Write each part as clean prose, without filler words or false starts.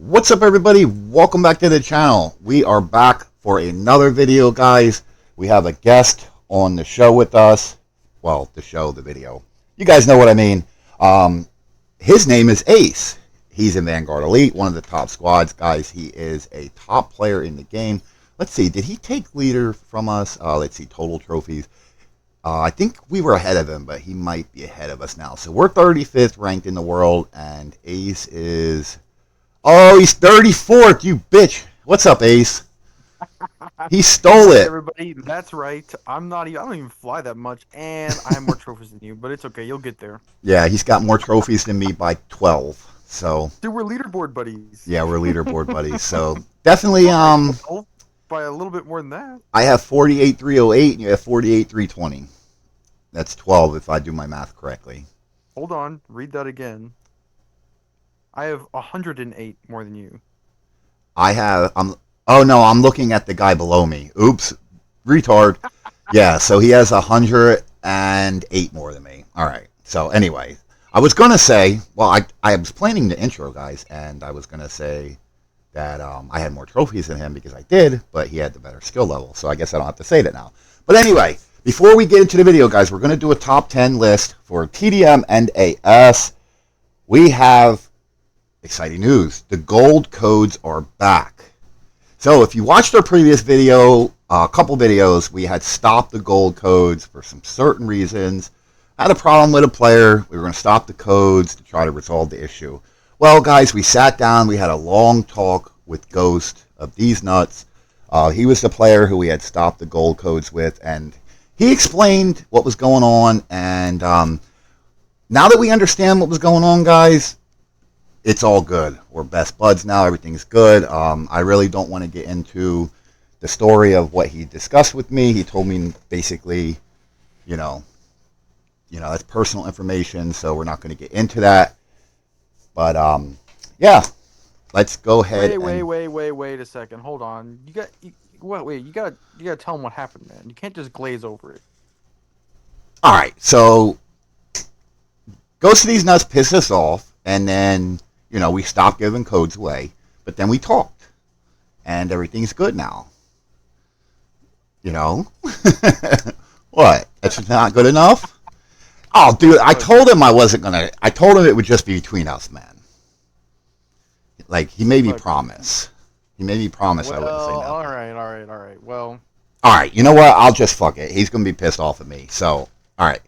What's up, everybody? Welcome back to the channel. We are back for another video, guys. We have a guest on the show with us. Well, the video. You guys know what I mean. His name is Ace. He's in Vanguard Elite, one of the top squads, guys. He is a top player in the game. Let's see, did he take leader from us? Let's see, total trophies. I think we were ahead of him, but he might be ahead of us now. So we're 35th ranked in the world, and Ace is... Oh, he's 34th, you bitch. What's up, Ace? He stole it. Everybody, that's right. I don't even fly that much, and I have more trophies than you, but it's okay. You'll get there. Yeah, he's got more trophies than me by 12. So, Dude, we're leaderboard buddies. yeah, we're leaderboard buddies. So, definitely by a little bit more than that. I have 48,308 and you have 48,320. That's 12 if I do my math correctly. Hold on, read that again. I have 108 more than you. Oh no, I'm looking at the guy below me. Oops, retard. Yeah, so he has 108 more than me. All right. So anyway, I was gonna say, well, I was planning the intro, guys, and I was gonna say that I had more trophies than him because I did, but he had the better skill level. So I guess I don't have to say that now. But anyway, before we get into the video, guys, we're gonna do a top 10 list for T.D.M and AS. We have exciting news. The gold codes are back. So if you watched our previous video, a couple videos, we had stopped the gold codes for some certain reasons. I had a problem with a player. We were going to stop the codes to try to resolve the issue. Well, guys, we sat down. We had a long talk with Ghost of These Nuts. He was the player who we had stopped the gold codes with, and he explained what was going on. And now that we understand what was going on, guys, it's all good. We're best buds now. Everything's good. I really don't want to get into the story of what he discussed with me. He told me basically, you know, that's personal information, so we're not going to get into that. But yeah, let's go ahead. Wait a second. Hold on. You gotta tell him what happened, man. You can't just glaze over it. All right. So, Ghost of These Nuts pissed us off, and then we stopped giving codes away. But then we talked, and everything's good now. What? That's not good enough? Oh, dude, I told him I wasn't gonna. I told him it would just be between us, man. Like, he made me promise. He made me promise I wouldn't say no. All right. Well. All right, you know what? I'll just fuck it. He's gonna be pissed off at me. So, all right.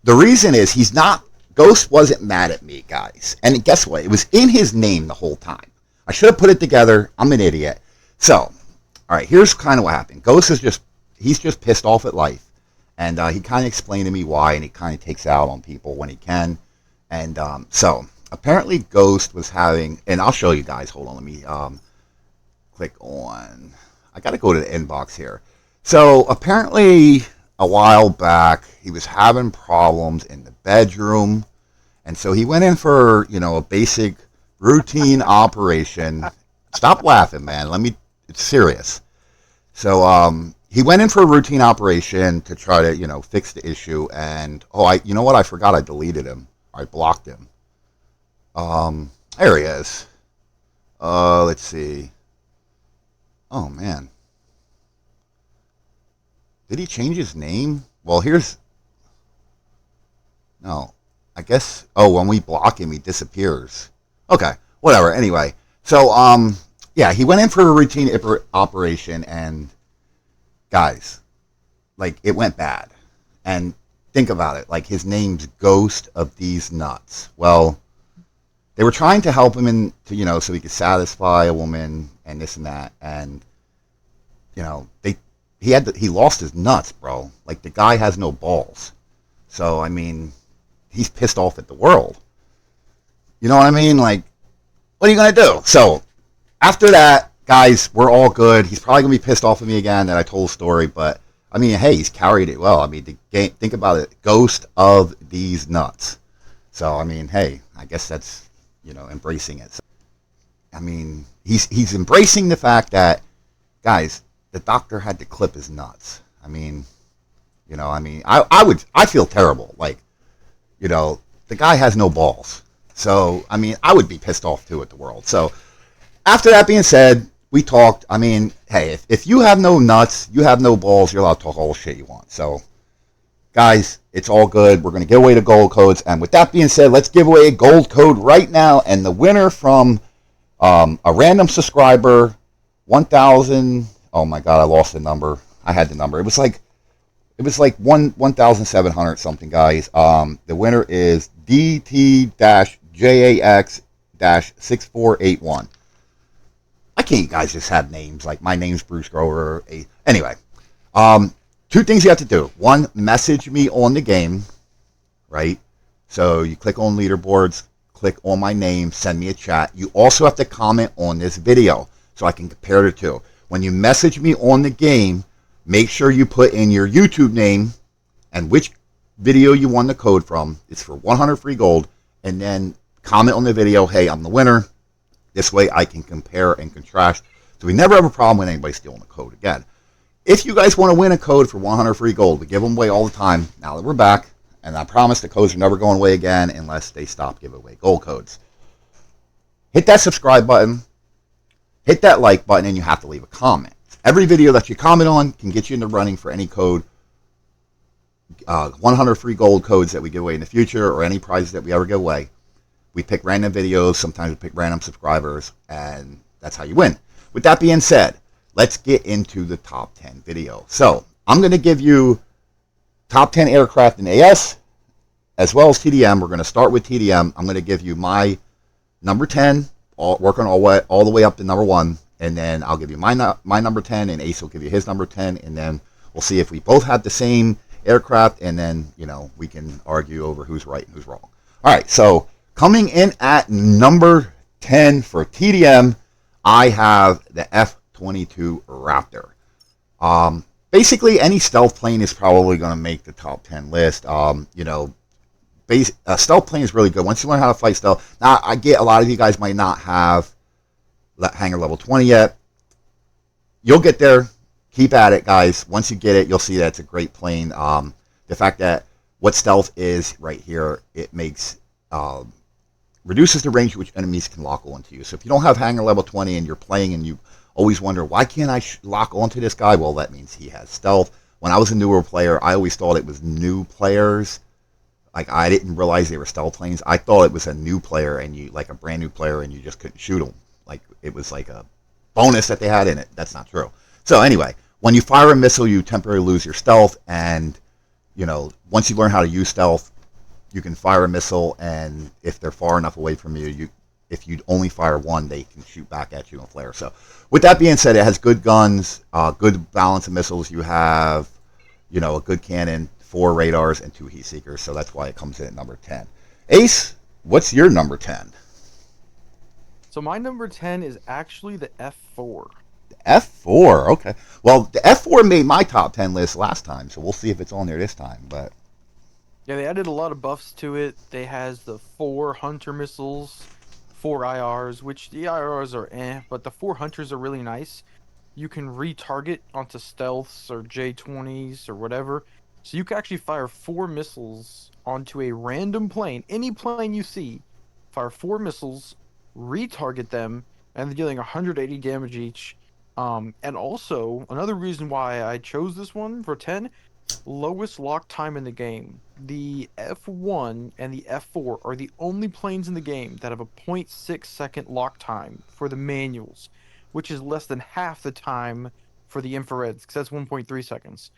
The reason is he's not. Ghost wasn't mad at me, guys. And guess what? It was in his name the whole time. I should have put it together. I'm an idiot. So, all right, here's kind of what happened. Ghost is he's just pissed off at life. And he kind of explained to me why, and he kind of takes out on people when he can. And so, apparently Ghost was having, and I'll show you guys. Hold on, let me click on. I got to go to the inbox here. So, apparently a while back, he was having problems in the bedroom. And so he went in for, a basic routine operation. Stop laughing, man. It's serious. So, he went in for a routine operation to try to, fix the issue. And, you know what? I forgot I deleted him. I blocked him. There he is. Let's see. Oh, man. Did he change his name? Well, no. I guess, when we block him, he disappears. Okay, whatever. Anyway, so, yeah, he went in for a routine operation, and guys, like, it went bad. And think about it, like, his name's Ghost of These Nuts. Well, they were trying to help him so he could satisfy a woman and this and that, and he lost his nuts, bro. Like, the guy has no balls. So, I mean, he's pissed off at the world. You know what I mean? Like, what are you going to do? So, after that, guys, we're all good. He's probably going to be pissed off at me again that I told a story, but, I mean, hey, he's carried it well. I mean, the game, think about it. Ghost of These Nuts. So, I mean, hey, I guess that's, embracing it. So, I mean, he's embracing the fact that, guys, the doctor had to clip his nuts. I mean, I feel terrible. Like, the guy has no balls. So, I mean, I would be pissed off too at the world. So, after that being said, we talked. I mean, hey, if you have no nuts, you have no balls, you're allowed to talk all the shit you want. So, guys, it's all good. We're going to give away the gold codes. And with that being said, let's give away a gold code right now. And the winner from a random subscriber, 1,000. Oh my God, I lost the number. I had the number. It was like 1,700 something, guys. The winner is DT-JAX-6481. I can't, guys, just have names like my name's Bruce Grover. Anyway, um, two things you have to do. One, message me on the game, right? So you click on leaderboards, click on my name, send me a chat. You also have to comment on this video so I can compare the two. When you message me on the game, make sure you put in your YouTube name and which video you won the code from. It's for 100 free gold. And then comment on the video, hey, I'm the winner. This way I can compare and contrast. So we never have a problem with anybody stealing the code again. If you guys want to win a code for 100 free gold, we give them away all the time. Now that we're back, and I promise the codes are never going away again unless they stop giving away gold codes. Hit that subscribe button, hit that like button, and you have to leave a comment. Every video that you comment on can get you in the running for any code, 100 free gold codes that we give away in the future, or any prizes that we ever give away. We pick random videos, sometimes we pick random subscribers, and that's how you win. With that being said, let's get into the top 10 video. So, I'm going to give you top 10 aircraft in AS, as well as TDM. We're going to start with TDM. I'm going to give you my number 10, working all the way up to number 1, and then I'll give you my number 10, and Ace will give you his number 10, and then we'll see if we both have the same aircraft, and then, we can argue over who's right and who's wrong. All right, so coming in at number 10 for TDM, I have the F-22 Raptor. Basically, any stealth plane is probably going to make the top 10 list. Stealth plane is really good. Once you learn how to fight stealth, now I get a lot of you guys might not have hangar level 20 yet. You'll get there. Keep at it, guys. Once you get it, you'll see that it's a great plane. The fact that what stealth is right here, it makes reduces the range which enemies can lock onto you. So if you don't have hangar level 20 and you're playing and you always wonder, why can't I lock onto this guy? Well, that means he has stealth. When I was a newer player, I always thought it was new players. Like, I didn't realize they were stealth planes. I thought it was a new player and like a brand new player, and you just couldn't shoot them. Like, it was like a bonus that they had in it. That's not true. So anyway, when you fire a missile, you temporarily lose your stealth, and once you learn how to use stealth, you can fire a missile, and if they're far enough away from you, if you only fire one, they can shoot back at you and flare. So with that being said, it has good guns, good balance of missiles. You have, a good cannon, 4 radars, and 2 heat seekers. So that's why it comes in at number 10. Ace, what's your number 10? So my number 10 is actually the F4. F4, okay. Well, the F4 made my top 10 list last time, so we'll see if it's on there this time. But Yeah, they added a lot of buffs to it. They has the 4 hunter missiles, 4 IRs, which the IRs are but the 4 hunters are really nice. You can retarget onto stealths or J-20s or whatever. So you can actually fire 4 missiles onto a random plane, any plane you see, fire 4 missiles, retarget them, and they're dealing 180 damage each. And also, another reason why I chose this one for 10, lowest lock time in the game. The F1 and the F4 are the only planes in the game that have a 0.6-second lock time for the manuals, which is less than half the time for the infrareds, because that's 1.3 seconds.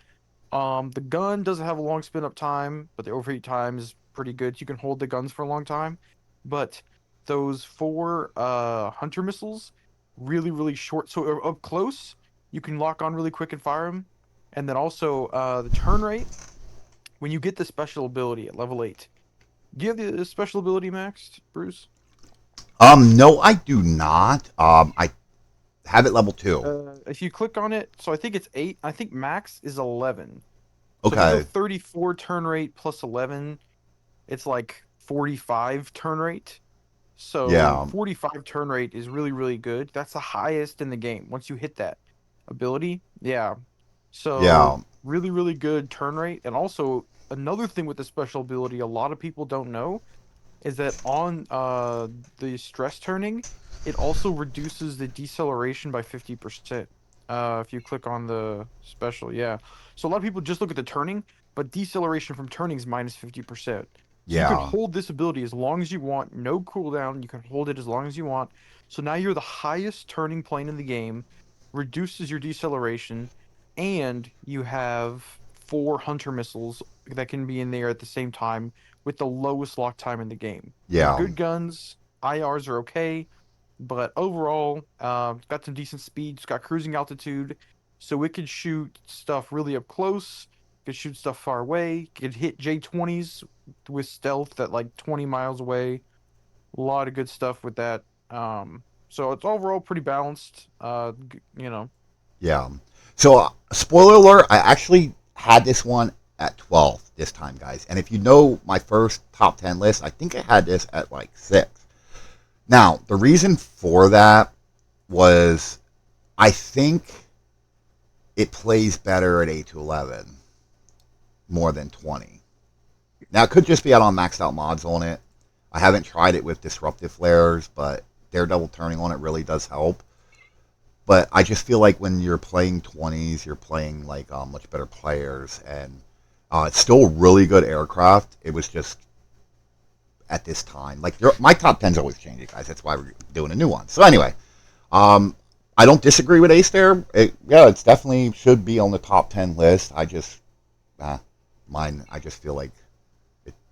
The gun doesn't have a long spin up time, but the overheat time is pretty good. You can hold the guns for a long time. But those 4 hunter missiles, really, really short. So up close, you can lock on really quick and fire them. And then also the turn rate, when you get the special ability at level 8. Do you have the special ability maxed, Bruce? no, I do not. I have it level 2. If you click on it, so I think it's 8. I think max is 11. So if you go Okay. 34 turn rate plus 11, it's like 45 turn rate. So Yeah. 45 turn rate is really, really good. That's the highest in the game. Once you hit that ability, yeah. So Yeah. really, really good turn rate. And also another thing with the special ability, a lot of people don't know is that on the stress turning, it also reduces the deceleration by 50%. If you click on the special, yeah. So a lot of people just look at the turning, but deceleration from turning is minus 50%. So you can Yeah, hold this ability as long as you want, no cooldown. You can hold it as long as you want. So now you're the highest turning plane in the game, reduces your deceleration, and you have four hunter missiles that can be in there at the same time with the lowest lock time in the game. They're yeah, good guns. IRs are okay, but overall, got some decent speed. It's got cruising altitude, so it could shoot stuff really up close. Could shoot stuff far away. Could hit J20s with stealth at like 20 miles away. A lot of good stuff with that. So it's overall pretty balanced. yeah. So, spoiler alert, I actually had this one at 12 this time, guys. And if you know my first top 10 list, I think I had this at like 6. Now, the reason for that was I think it plays better at 8 to 11 more than 20. Now, it could just be out on maxed out mods on it. I haven't tried it with disruptive flares, but daredevil turning on it really does help. But I just feel like when you're playing 20s, you're playing like much better players, and it's still really good aircraft. It was just at this time, like my top 10's always changing, guys. That's why we're doing a new one. So anyway, um, I don't disagree with Ace there. Yeah, it's definitely should be on the top 10 list. I just mine. I just feel like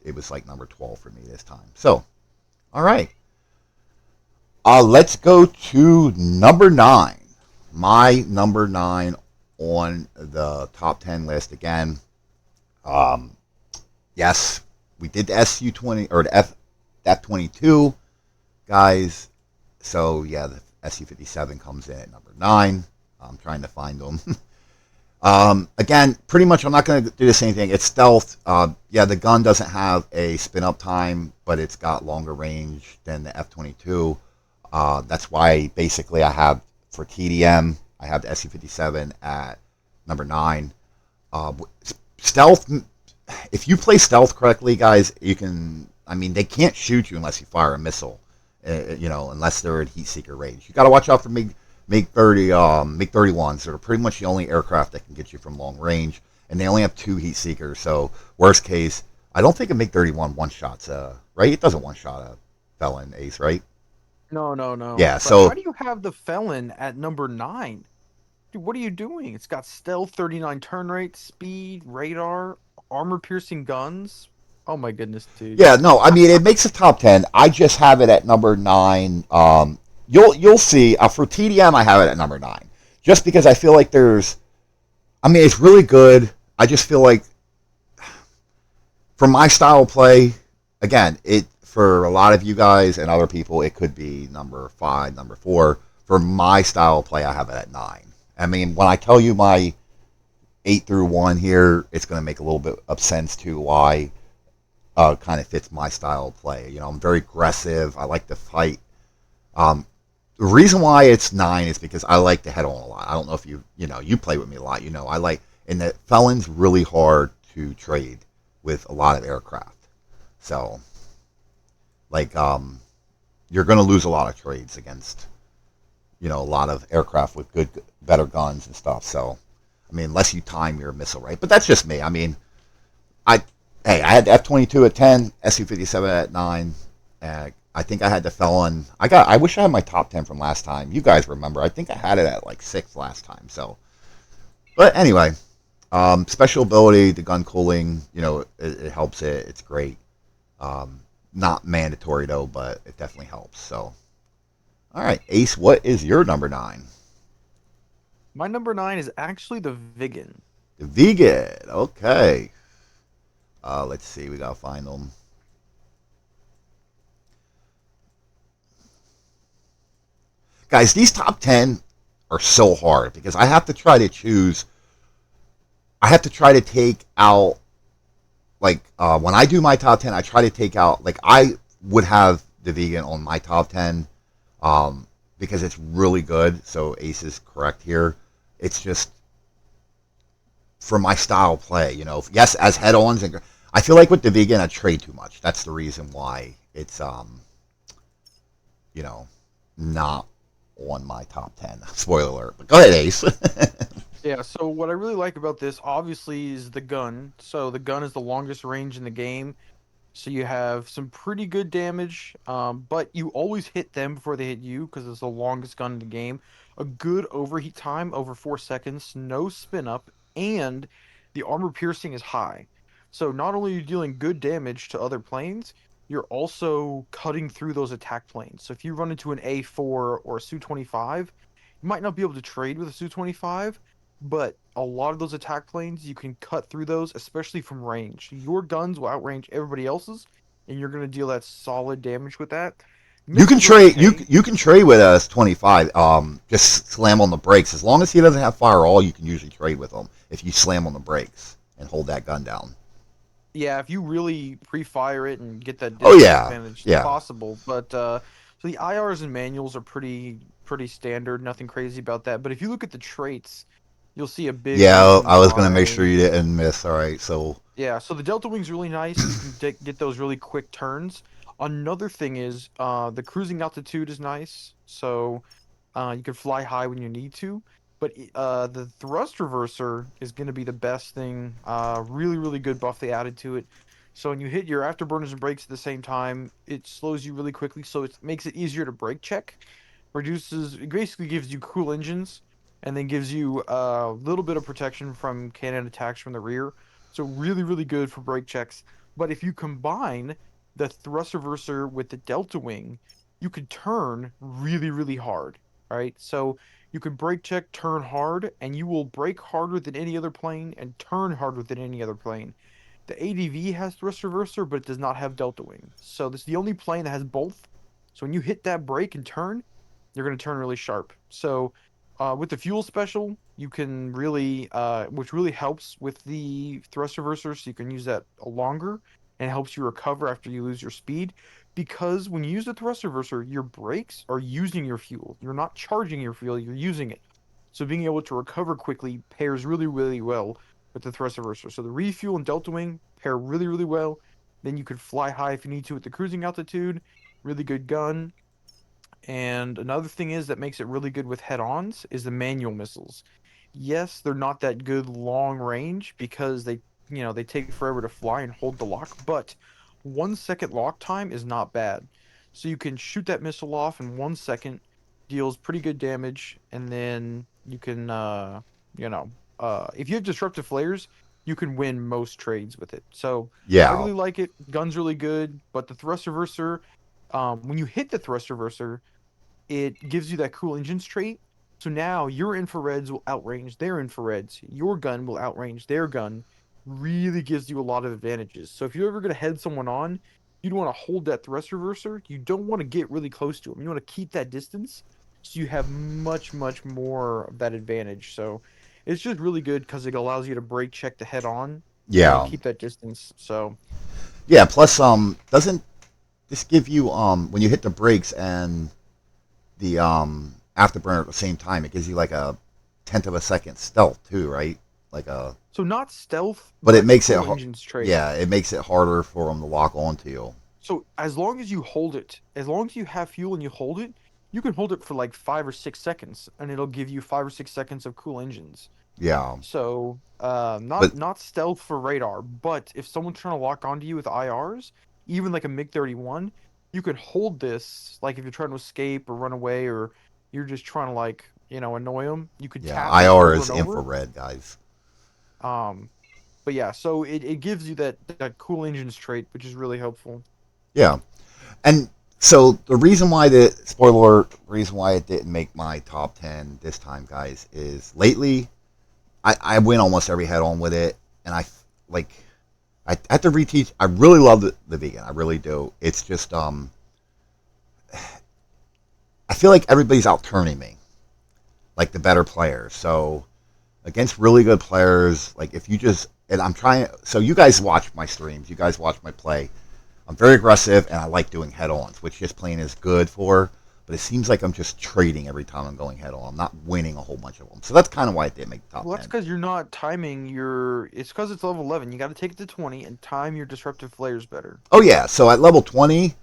it was like number 12 for me this time. So all right, let's go to number 9. My number 9 on the top 10 list again. Um, yes, we did the SU-20 or the F-22, guys. So yeah, the SU-57 comes in at number 9. I'm trying to find them. Again, pretty much I'm not going to do the same thing. It's stealth. Yeah, the gun doesn't have a spin up time, but it's got longer range than the F-22. That's why basically I have for TDM, I have the SU-57 at number 9. Stealth, if you play stealth correctly, guys, you can. I mean, they can't shoot you unless you fire a missile. Unless they're at heat seeker range. You got to watch out for MiG 30, MiG 31s. They're pretty much the only aircraft that can get you from long range, and they only have 2 heat seekers. So worst case, I don't think a MiG 31 one shots. Right? It doesn't one shot a felon ace, right? No, no, no. Yeah. But how So do you have the Felon at number 9? Dude, what are you doing? It's got stealth, 39 turn rate, speed, radar, armor piercing guns. Oh my goodness, dude. yeah, no, I mean it makes a top 10. I just have it at number 9. You'll see for TDM I have it at number 9, just because I feel like there's. I mean, it's really good. I just feel like for my style of play, again, it for a lot of you guys and other people, it could be number 5, number 4. For my style of play, I have it at 9. I mean, when I tell you my 8 through 1 here, it's going to make a little bit of sense to why kind of fits my style of play. I'm very aggressive. I like to fight. The reason why it's 9 is because I like to head on a lot. I don't know if you play with me a lot. I like, and the Felon's really hard to trade with a lot of aircraft. So, like, you're going to lose a lot of trades against, a lot of aircraft with better guns and stuff. So, I mean, unless you time your missile right. But that's just me. I mean, I had the F-22 at 10, SU-57 at 9. I think I had the Felon. I wish I had my top 10 from last time. You guys remember? I think I had it at like 6 last time. So, but anyway, special ability, the gun cooling. It helps it. It's great. Not mandatory though, but it definitely helps. So, all right, Ace, what is your number 9? My number 9 is actually the Vigan. The Vegan. Okay. Let's see. We gotta find them. Guys, these top 10 are so hard because I have to try to choose. I have to try to take out, like, when I do my top 10, I try to take out, like, I would have the vegan on my top 10 because it's really good. So Ace is correct here. It's just for my style of play, yes, as head-ons. And I feel like with the vegan, I trade too much. That's the reason why it's you know, not on my top 10. Spoiler alert. But go ahead, Ace. Yeah, so what I really like about this, obviously, is the gun. So the gun is the longest range in the game. So you have some pretty good damage, but you always hit them before they hit you because it's the longest gun in the game. A good overheat time, over 4 seconds, no spin up, and the armor piercing is high. So not only are you dealing good damage to other planes, you're also cutting through those attack planes. So if you run into an A4 or a Su-25, you might not be able to trade with a Su-25, but a lot of those attack planes, you can cut through those, especially from range. Your guns will outrange everybody else's, and you're going to deal that solid damage with that. You can Missiles are trade. okay. You can trade with a 25. Just slam on the brakes. As long as he doesn't have fire all, you can usually trade with him if you slam on the brakes and hold that gun down. Yeah, if you really pre-fire it and get that Oh distance yeah, advantage, it's yeah, possible. But so the IRs and manuals are pretty standard, nothing crazy about that. But if you look at the traits, you'll see a big yeah. I reason was gonna make sure why. you didn't miss. All right, so Yeah, so the Delta Wing's really nice. You can get those really quick turns. Another thing is the cruising altitude is nice. So you can fly high when you need to. But the thrust reverser is going to be the best thing. Really, really good buff they added to it. So when you hit your afterburners and brakes at the same time, it slows you really quickly. So it makes it easier to brake check. It basically gives you cool engines and then gives you a little bit of protection from cannon attacks from the rear. So really, really good for brake checks. But if you combine the thrust reverser with the delta wing, you could turn really, really hard. All right, so you can brake check, turn hard, and you will brake harder than any other plane and turn harder than any other plane. The ADV has thrust reverser, but it does not have delta wing. So this is the only plane that has both. So when you hit that brake and turn, you're going to turn really sharp. So with the fuel special, you can really, which really helps with the thrust reverser, so you can use that longer and helps you recover after you lose your speed. Because when you use the thrust reverser, your brakes are using your fuel. You're not charging your fuel, you're using it. So being able to recover quickly pairs really, really well with the thrust reverser. So the refuel and delta wing pair really, really well. Then you could fly high if you need to with the cruising altitude. Really good gun. And another thing is that makes it really good with head-ons is the manual missiles. Yes, they're not that good long range because they take forever to fly and hold the lock, but 1 second lock time is not bad. So you can shoot that missile off in 1 second, deals pretty good damage, and then you can if you have disruptive flares, you can win most trades with it. So I yeah, really like it. Gun's really good, but the thrust reverser, when you hit the thrust reverser, it gives you that cool engines trait. So now your infrareds will outrange their infrareds. Your gun will outrange their gun. Really gives you a lot of advantages. So if you're ever going to head someone on, you'd want to hold that thrust reverser. You don't want to get really close to them. You want to keep that distance so you have much, much more of that advantage. So it's just really good because it allows you to brake check the head on and yeah, keep that distance. So yeah. Plus, doesn't this give you when you hit the brakes and the afterburner at the same time? It gives you like a tenth of a second stealth too, right? Like a, so not stealth, but it but makes it, cool engines trait. yeah, it makes it harder for them to lock onto you. So as long as you hold it, as long as you have fuel and you hold it, you can hold it for like 5 or 6 seconds, and it'll give you 5 or 6 seconds of cool engines. Yeah, So but not stealth for radar, but if someone's trying to lock onto you with IRs, even like a MiG-31, you can hold this. Like if you're trying to escape or run away, or you're just trying to like annoy them, you could yeah, tap it IR over is and over. infrared, guys. Um, but yeah, so it gives you that cool engines trait, which is really helpful. Yeah, and so the reason why the spoiler alert, reason why it didn't make my top 10 this time, guys, is lately I win almost every head on with it, and like I have to reteach. I really love the vegan, I really do. It's just I feel like everybody's out turning me, like the better players. So against really good players, like if you just, and I'm trying. So you guys watch my streams, you guys watch my play. I'm very aggressive, and I like doing head-ons, which just playing is good for. But it seems like I'm just trading every time I'm going head-on. I'm not winning a whole bunch of them. So that's kind of why it didn't make the top Well, that's 10. because you're not timing your. It's because it's level 11. You got to take it to 20 and time your disruptive flares better. Oh yeah, so at level 20,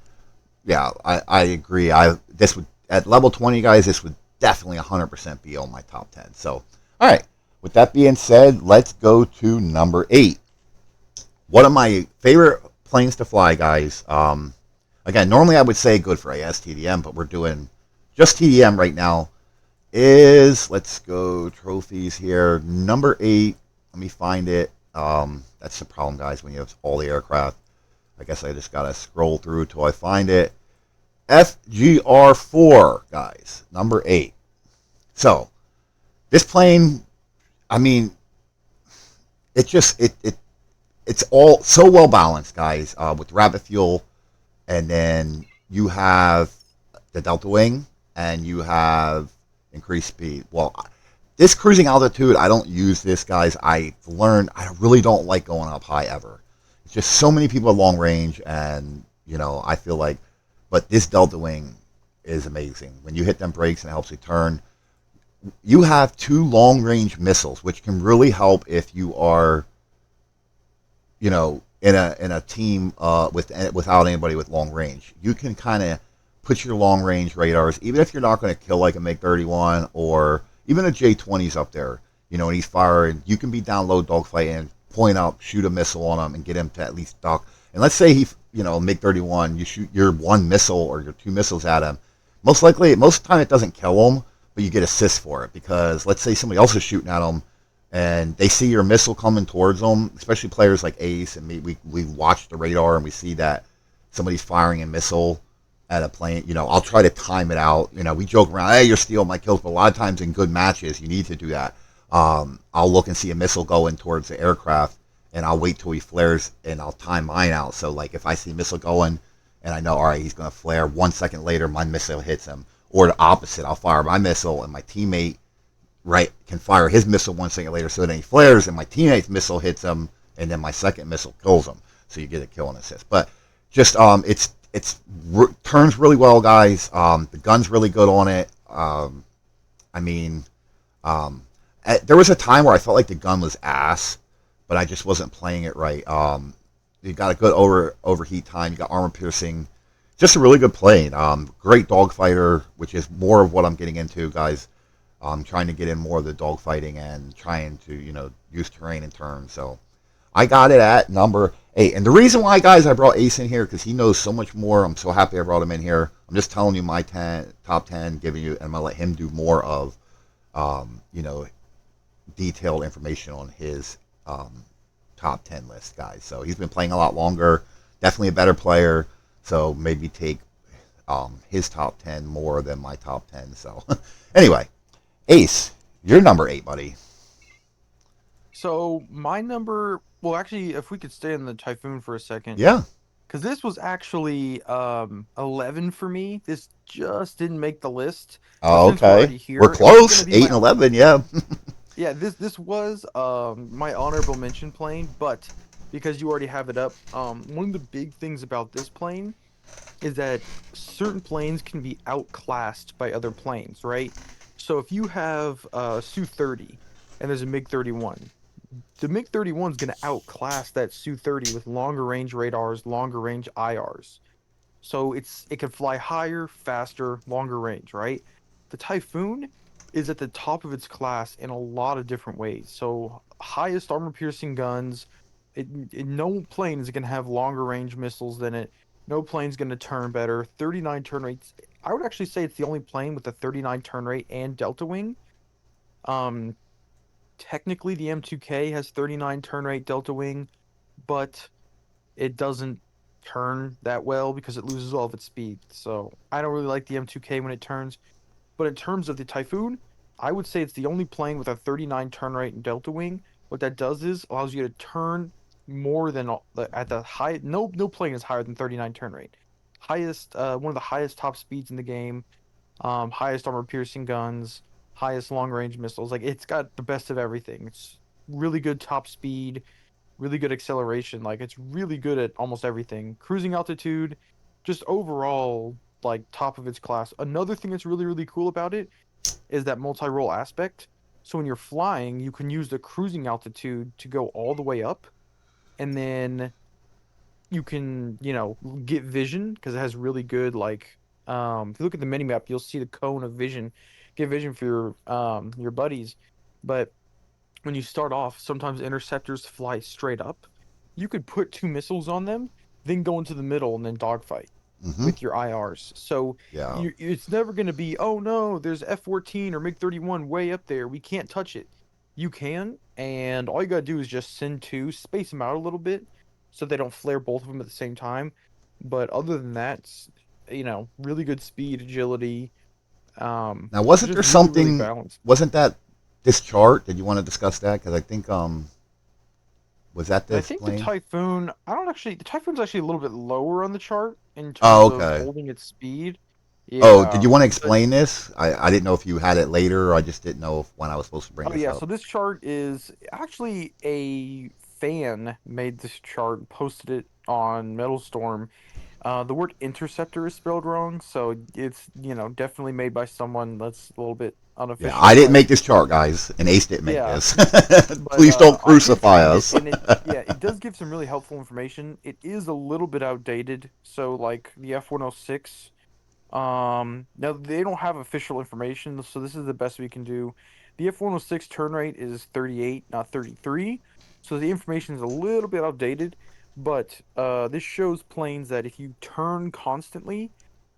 Yeah, I agree. I this would at level 20, guys. This would definitely 100% be on my top 10. So, all right. With that being said, let's go to number 8. One of my favorite planes to fly, guys. Again, normally I would say good for AS TDM, but we're doing just TDM right now. Is let's go trophies here. Number 8. Let me find it. That's the problem, guys. When you have all the aircraft, I guess I just gotta scroll through till I find it. FGR4, guys, number 8. So this plane, I mean, it just it's all so well balanced, guys. With rapid fuel, and then you have the delta wing, and you have increased speed. Well, this cruising altitude, I don't use this, guys. I've learned I really don't like going up high ever. It's just so many people at long range, and I feel like, but this delta wing is amazing. When you hit them brakes and it helps you turn, you have two long range missiles, which can really help if you are, in a team without anybody with long range. You can kind of put your long range radars, even if you're not going to kill like a MiG 31 or even a J-20's up there. And he's firing. You can be down low dogfight and point up, shoot a missile on him, and get him to at least duck. And let's say MiG 31, you shoot your one missile or your two missiles at him. Most of the time it doesn't kill him, but you get assists for it because let's say somebody else is shooting at him and they see your missile coming towards them, especially players like Ace and me. We watch the radar and we see that somebody's firing a missile at a plane. I'll try to time it out. We joke around, hey, you're stealing my kills, but a lot of times in good matches, you need to do that. I'll look and see a missile going towards the aircraft, and I'll wait till he flares, and I'll time mine out. So, like, if I see a missile going, and I know, all right, he's going to flare, 1 second later, my missile hits him. Or the opposite, I'll fire my missile, and my teammate can fire his missile 1 second later, so then he flares, and my teammate's missile hits him, and then my second missile kills him. So you get a kill and assist. But just turns really well, guys. The gun's really good on it. I mean, there was a time where I felt like the gun was ass, but I just wasn't playing it right. You got a good overheat time. You got armor piercing. Just a really good plane. Great dogfighter, which is more of what I'm getting into, guys. I'm trying to get in more of the dogfighting and trying to, use terrain and turn. So I got it at number 8. And the reason why, guys, I brought Ace in here because he knows so much more. I'm so happy I brought him in here. I'm just telling you my top 10, giving you, and I'm gonna let him do more of, you know, detailed information on his top 10 list, guys. So he's been playing a lot longer. Definitely a better player. So maybe take his top 10 more than my top 10. So anyway, Ace, you're number 8, buddy. So my number, well, actually, if we could stay in the Typhoon for a second, Yeah. because this was actually 11 for me. This just didn't make the list, but Oh, since we're okay. already We're here, it was gonna close. be 8 and my 11. Yeah. yeah. This was my honorable mention plane, but because you already have it up, one of the big things about this plane is that certain planes can be outclassed by other planes, right? So if you have Su-30 and there's a MiG-31, the MiG-31 is going to outclass that Su-30 with longer range radars, longer range IRs. So it can fly higher, faster, longer range, right? The Typhoon is at the top of its class in a lot of different ways. So highest armor piercing guns. No plane is going to have longer range missiles than it. No plane's going to turn better. 39 turn rates. I would actually say it's the only plane with a 39 turn rate and delta wing. Um, Technically the M2K has 39 turn rate delta wing, but it doesn't turn that well because it loses all of its speed. So I don't really like the M2K when it turns. But in terms of the Typhoon, I would say it's the only plane with a 39 turn rate and delta wing. What that does is allows you to turn more than at the high. No plane is higher than 39 turn rate. Highest, one of the highest top speeds in the game. Highest armor piercing guns, highest long range missiles. Like it's got the best of everything. It's really good top speed, really good acceleration. Like it's really good at almost everything. Cruising altitude, just overall like top of its class. Another thing that's really cool about it is that multi-role aspect. So when you're flying, you can use the cruising altitude to go all the way up and then You can, get vision because it has really good like if you look at the mini map, you'll see the cone of vision. Get vision for your buddies. But when you start off, sometimes interceptors fly straight up. You could put two missiles on them, then go into the middle and then dogfight Mm-hmm. with your IRs. So Yeah. it's never going to be, oh no, there's F-14 or MiG-31 way up there. We can't touch it. You can, and all you got to do is just send two, space them out a little bit so they don't flare both of them at the same time. But other than that, really good speed, agility, Now, wasn't there just really, really something? balanced. Wasn't that this chart? Did you want to discuss that? Because I think was that I this think the plane? Typhoon, I don't actually, the Typhoon's actually a little bit lower on the chart in Oh, terms of okay. holding its speed. Oh, did Yeah, you want to but explain this? I didn't know if you had it later. Or I just didn't know if, when I was supposed to bring oh this yeah, up. so this chart is actually a fan made this chart, posted it on Metalstorm. The word interceptor is spelled wrong, so it's, definitely made by someone that's a little bit Yeah, I unofficial, didn't but make this chart, guys, and Ace didn't make yeah. this. But Please don't I did crucify find it, us. and it does give some really helpful information. It is a little bit outdated, so like the F-106. Now they don't have official information, so this is the best we can do. The F-106 turn rate is 38, not 33, so the information is a little bit outdated, but this shows planes that if you turn constantly,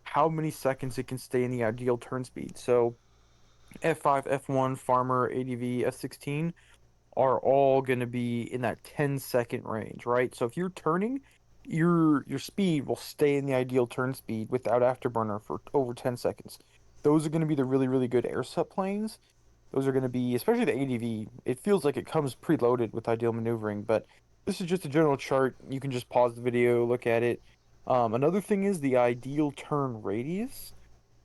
how many seconds it can stay in the ideal turn speed. So F5, F1, Farmer, ADV, F-16 are all going to be in that 10-second range, right? So if you're turning, your speed will stay in the ideal turn speed without afterburner for over 10 seconds. Those are going to be the really, really good airset planes. Those are going to be, especially the ADV. It feels like it comes preloaded with ideal maneuvering, but this is just a general chart. You can just pause the video, look at it. Another thing is the ideal turn radius.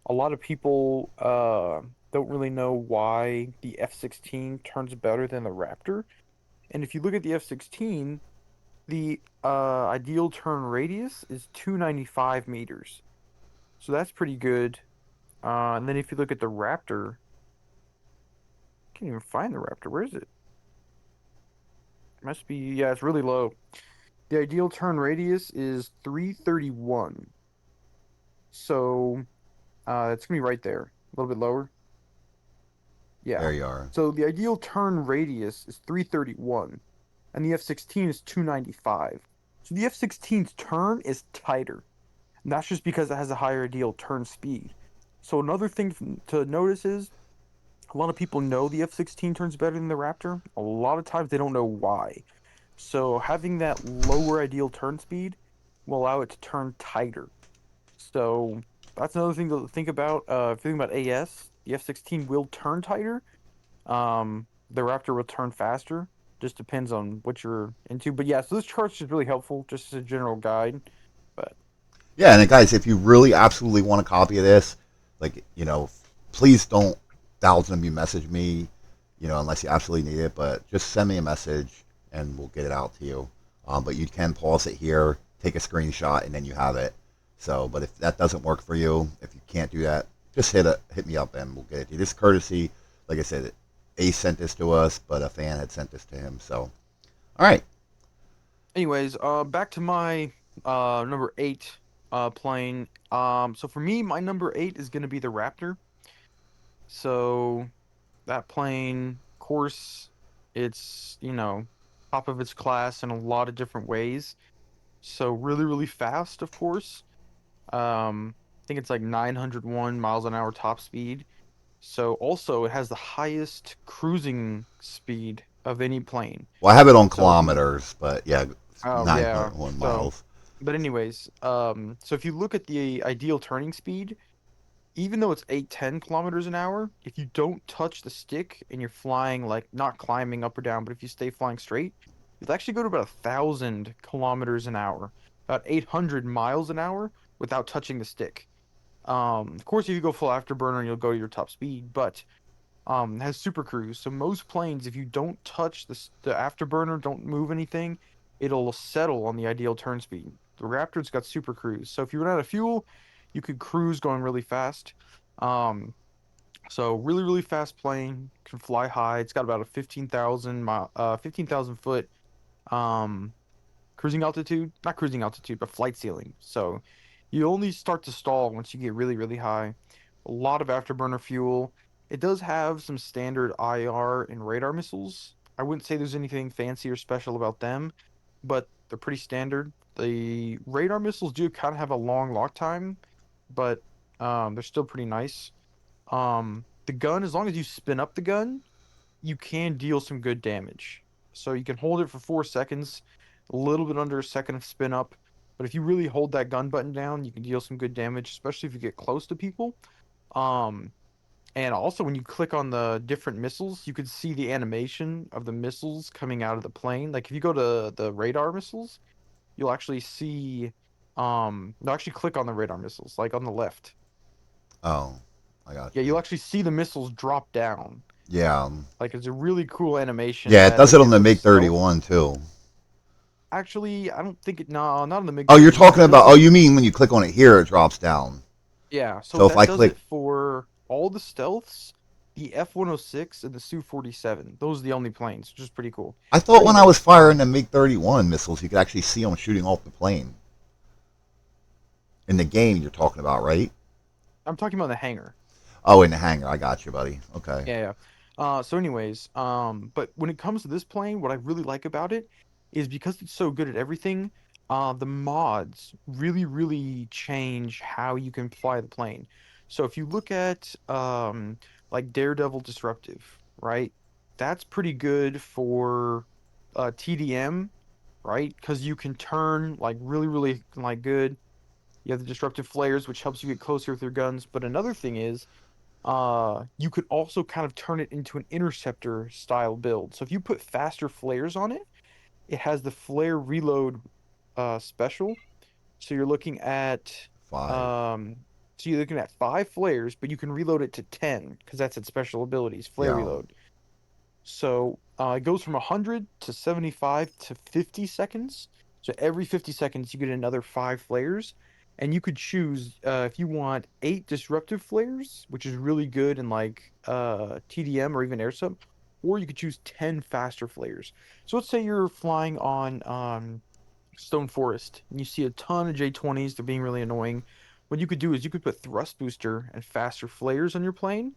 A lot of people don't really know why the F-16 turns better than the Raptor. And if you look at the F-16, the ideal turn radius is 295 meters. So that's pretty good. And then if you look at the Raptor, I can't even find the Raptor. Where is it? Must be, yeah, it's really low. The ideal turn radius is 331. So it's gonna be right there, a little bit lower. There Yeah. you are. So the ideal turn radius is 331, and the F-16 is 295. So the F-16's turn is tighter. And that's just because it has a higher ideal turn speed. So another thing to notice is a lot of people know the F-16 turns better than the Raptor. A lot of times they don't know why. So having that lower ideal turn speed will allow it to turn tighter. So that's another thing to think about. If you think about AS, the F-16 will turn tighter. The Raptor will turn faster. Just depends on what you're into. But yeah, so this chart's just really helpful, just as a general guide. But Yeah, and guys, if you really absolutely want a copy of this, like please don't thousand of you message me, unless you absolutely need it. But just send me a message and we'll get it out to you. But you can pause it here, take a screenshot, and then you have it. So, but if that doesn't work for you, if you can't do that, just hit me up and we'll get it to you. This courtesy, like I said, Ace sent this to us, but a fan had sent this to him. So, all right, anyways, back to my number eight plane. So for me, my number eight is gonna be the Raptor. So that plane, of course, it's, top of its class in a lot of different ways. So really, really fast, of course. I think it's like 901 miles an hour top speed. So also it has the highest cruising speed of any plane. well, I have it on So if you kilometers, but yeah, it's oh yeah. 901 So miles. but anyways, so if you look at the ideal turning speed, even though it's 810 kilometers an hour, if you don't touch the stick and you're flying like not climbing up or down, but if you stay flying straight, you'll actually go to about 1,000 kilometers an hour, about 800 miles an hour without touching the stick. Of course, if you go full afterburner, you'll go to your top speed, but it has super cruise. So most planes, if you don't touch the afterburner, don't move anything, it'll settle on the ideal turn speed. The Raptor's got super cruise. So if you run out of fuel, you could cruise going really fast. Um, so really, really fast plane, can fly high. It's got about a 15,000 foot um cruising altitude, not cruising altitude, but flight ceiling. So you only start to stall once you get really, really high. A lot of afterburner fuel. It does have some standard IR and radar missiles. I wouldn't say there's anything fancy or special about them, but they're pretty standard. The radar missiles do kind of have a long lock time, but they're still pretty nice. The gun, as long as you spin up the gun, you can deal some good damage. So you can hold it for 4 seconds, a little bit under a second of spin up. But if you really hold that gun button down, you can deal some good damage, especially if you get close to people. Um, and also when you click on the different missiles, you can see the animation of the missiles coming out of the plane. Like if you go to the radar missiles, you'll actually see you'll actually click on the radar missiles, like on the left. Oh, I got Yeah, you. you'll actually see the missiles drop down. Yeah. Like it's a really cool animation Yeah, it that does it on again the with MiG stealth. 31 too. Actually, I don't think it. No, not on the Oh, you're MiG-31. talking It does about, oh, it. you mean when you click on it here, it drops down. Yeah, so So if that I does click, it for all the stealths, the F-106 and the Su-47. Those are the only planes, which is pretty cool. I But thought when I was anyways, firing the MiG 31 missiles, you could actually see them shooting off the plane. In the game you're talking about, right? I'm talking about the hangar. Oh, in the hangar. I got you, buddy. Okay. Yeah, yeah. So anyways, but when it comes to this plane, what I really like about it is because it's so good at everything, the mods really, really change how you can fly the plane. So if you look at like Daredevil Disruptive, right? That's pretty good for T.D.M, right? Because you can turn like really, really like good. You have the disruptive flares, which helps you get closer with your guns. But another thing is you could also kind of turn it into an interceptor style build. So if you put faster flares on it, it has the flare reload special. So you're looking at 5. um so you're looking at 5 flares, but you can reload it to 10 because that's its special abilities, flare Yeah. reload. So it goes from 100 to 75 to 50 seconds. So every 50 seconds, you get another 5 flares. And you could choose if you want 8 disruptive flares, which is really good in like TDM or even air sub, or you could choose 10 faster flares. So let's say you're flying on Stone Forest and you see a ton of J20s, they're being really annoying. What you could do is you could put thrust booster and faster flares on your plane,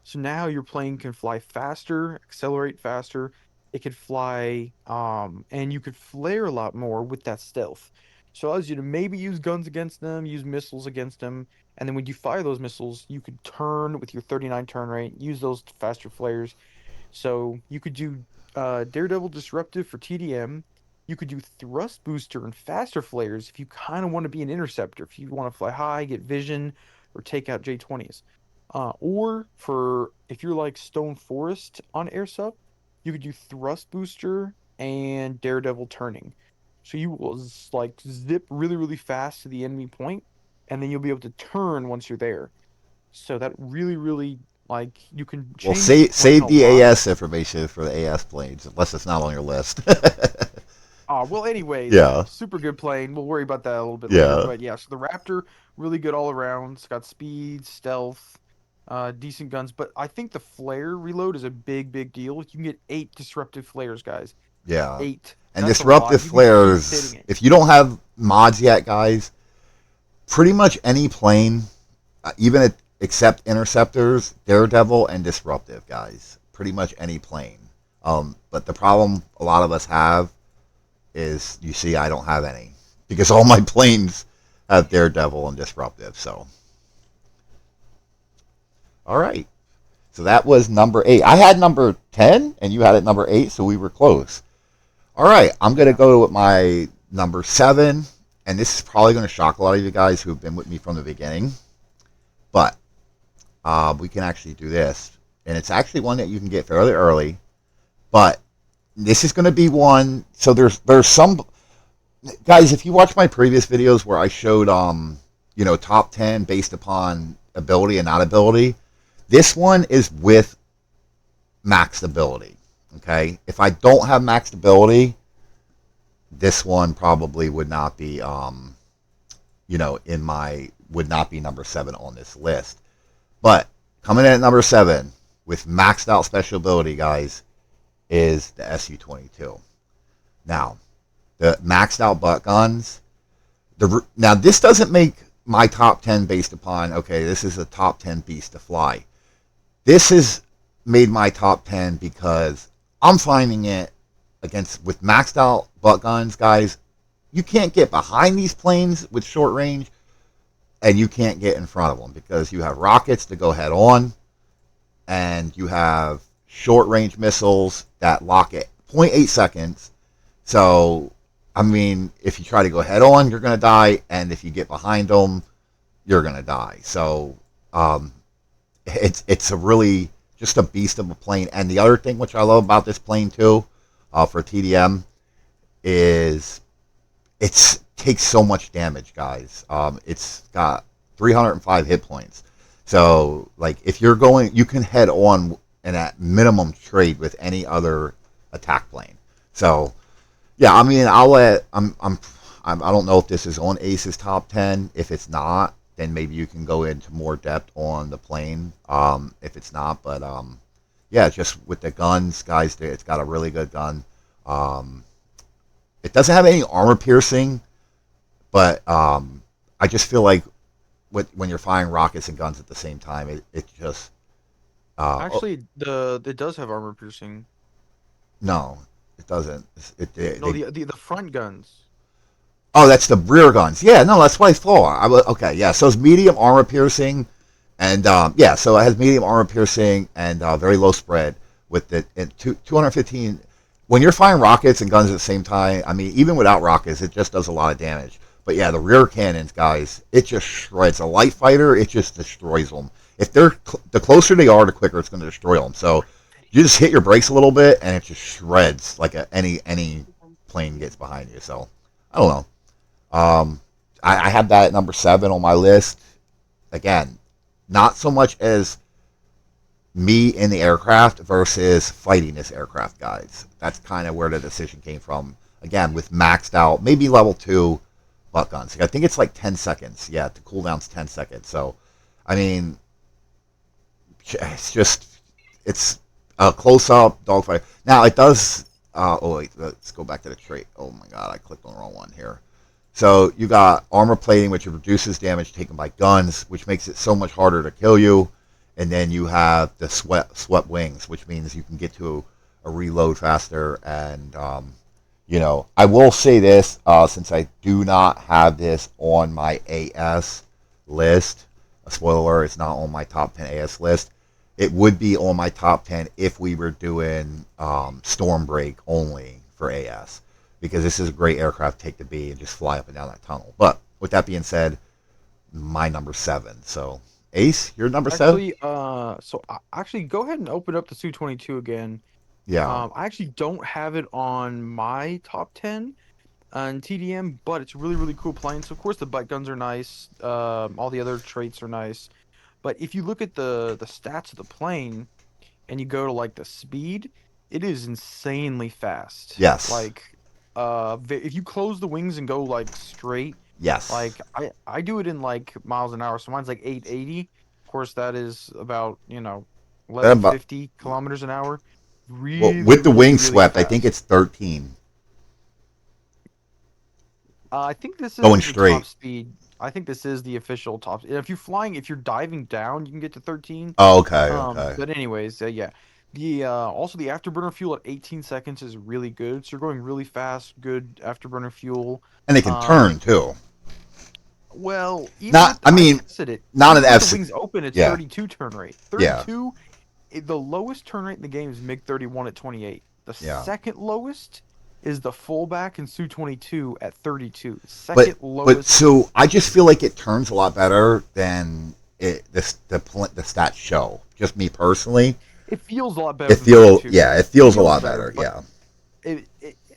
so now your plane can fly faster, accelerate faster. It could fly, and you could flare a lot more with that stealth. So it allows you to maybe use guns against them, use missiles against them, and then when you fire those missiles, you could turn with your 39 turn rate, use those faster flares, so you could do Daredevil Disruptive for TDM. You could do Thrust Booster and Faster Flares if you kind of want to be an interceptor, if you want to fly high, get vision, or take out J20s. Or for if you're like Stone Forest on Air Sub, you could do Thrust Booster and Daredevil Turning. So you will like zip really, really fast to the enemy point, and then you'll be able to turn once you're there. So that really, really like you can Well, change the plane save a the lot. AS information for the AS planes, unless it's not on your list. Well, anyways, Yeah. super good plane. We'll worry about that a little bit later. Yeah. But yeah, so the Raptor, really good all around. It's got speed, stealth, decent guns. But I think the flare reload is a big, big deal. You can get 8 disruptive flares, guys. Yeah. 8. And That's a lot. disruptive You can keep hitting flares, it. if you don't have mods yet, guys, pretty much any plane, even except interceptors, daredevil, and disruptive, guys. Pretty much any plane. But the problem a lot of us have is, you see, I don't have any because all my planes have daredevil and disruptive. So, all right. So that was number 8. I had number 10, and you had it number 8, so we were close. All right, I'm going to Yeah. go with my number 7, and this is probably going to shock a lot of you guys who have been with me from the beginning, but we can actually do this. And it's actually one that you can get fairly early, but this is going to be one. So there's some guys. If you watch my previous videos where I showed top 10 based upon ability and not ability, this one is with maxed ability. Okay, if I don't have maxed ability, this one probably would not be in my would not be number 7 on this list. But coming in at number 7 with maxed out special ability, guys, is the SU-22. Now, the maxed out butt guns. Now this doesn't make my top 10 based upon, okay, this is a top 10 beast to fly. This has made my top 10 because I'm finding it against with maxed out butt guns, guys. You can't get behind these planes with short range, and you can't get in front of them because you have rockets to go head on, and you have short range missiles that lock at zero point 0.8 seconds. So, I mean, if you try to go head on, you're going to die, and if you get behind them, you're going to die. So, um, it's a really just a beast of a plane. And the other thing which I love about this plane too, for T.D.M, is it takes so much damage, guys. It's got 305 hit points. So, like, if you're going, you can head on and at minimum trade with any other attack plane. So, yeah, I mean, I don't know if this is on Ace's top 10. If it's not, then maybe you can go into more depth on the plane. If it's not, but yeah, just with the guns, guys, it's got a really good gun. Um, it doesn't have any armor piercing, but I just feel like when you're firing rockets and guns at the same time, it just oh, Actually, the it does have armor piercing. no, it doesn't. No, the front guns. Oh, that's the rear guns. Yeah, no, that's what I thought. Okay, yeah. So it's medium armor piercing, and yeah, so it has medium armor piercing and very low spread with the 215. When you're firing rockets and guns at the same time, I mean, even without rockets, it just does a lot of damage. But yeah, the rear cannons, guys, it just shreds. A light fighter, it just destroys them. If the closer they are, the quicker it's going to destroy them. So you just hit your brakes a little bit, and it just shreds like any plane gets behind you. So I don't know. I have that at number 7 on my list. Again, not so much as me in the aircraft versus fighting this aircraft, guys. That's kind of where the decision came from. Again, with maxed out, maybe level 2 butt guns. I think it's like 10 seconds. Yeah, the cooldown's 10 seconds. So, I mean, it's just, it's a close up dogfight. Now, it does, oh, wait, let's go back to the trait. Oh my god, I clicked on the wrong one here. So you got armor plating, which reduces damage taken by guns, which makes it so much harder to kill you. And then you have the swept wings, which means you can get to a reload faster. And I will say this, since I do not have this on my AS list. A spoiler: it's not on my top 10 AS list. It would be on my top 10 if we were doing Stormbreak only for AS, because this is a great aircraft to take the B and just fly up and down that tunnel. But with that being said, my number 7. So Ace, your number 7? Actually, actually, go ahead and open up the Su-22 again. Yeah, I actually don't have it on my top 10 on TDM, but it's a really, really cool plane. So of course the butt guns are nice. All the other traits are nice. But if you look at the stats of the plane and you go to like the speed, it is insanely fast. yes, Like, if you close the wings and go like straight, yes. like I do it in like miles an hour. So mine's like 880. Of course, that is about, But 1150 kilometers an hour. well, Really, with the really, wing really swept, I think fast. it's 13 I think this going is the top straight. speed. I think this is the official top. If you're diving down, you can get to 13. Oh, okay, okay. But anyways, yeah. The also the afterburner fuel at 18 seconds is really good. So you're going really fast, good afterburner fuel. And they can Um, turn too. well, Not, I I mean, tested it. not an Even with the F. wings open, it's Yeah, 32 turn rate. yeah, 32, the lowest turn rate in the game is MiG 31 at 28. The yeah. second lowest is the fullback in Su-22 at 32. But Second but lowest. so I just feel like it turns a lot better than the stats show. Just me personally, It feels a lot better than 32. it It feels a feels lot better, better. but Yeah,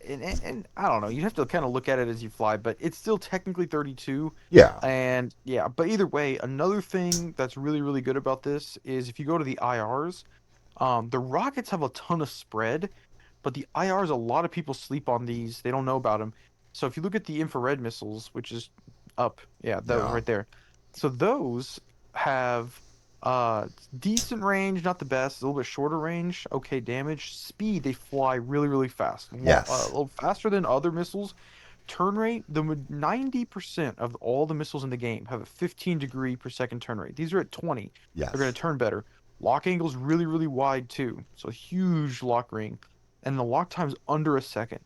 and I don't know. You have to kind of look at it as you fly, but it's still technically 32. yeah, And yeah, but either way, another thing that's really, really good about this is if you go to the IRs, the rockets have a ton of spread, but the IRs, a lot of people sleep on these. They don't know about them. So if you look at the infrared missiles, which is up, yeah, those yeah. right there. So those have Decent range, not the best. A little bit shorter range, okay damage. Speed, they fly really, really fast. A Yes. little faster than other missiles. Turn rate, 90% of all the missiles in the game have a 15 degree per second turn rate. These are at 20. They're going Yes. to turn better. Lock angle's really, really wide too. So a huge lock ring. And the lock time's under a second.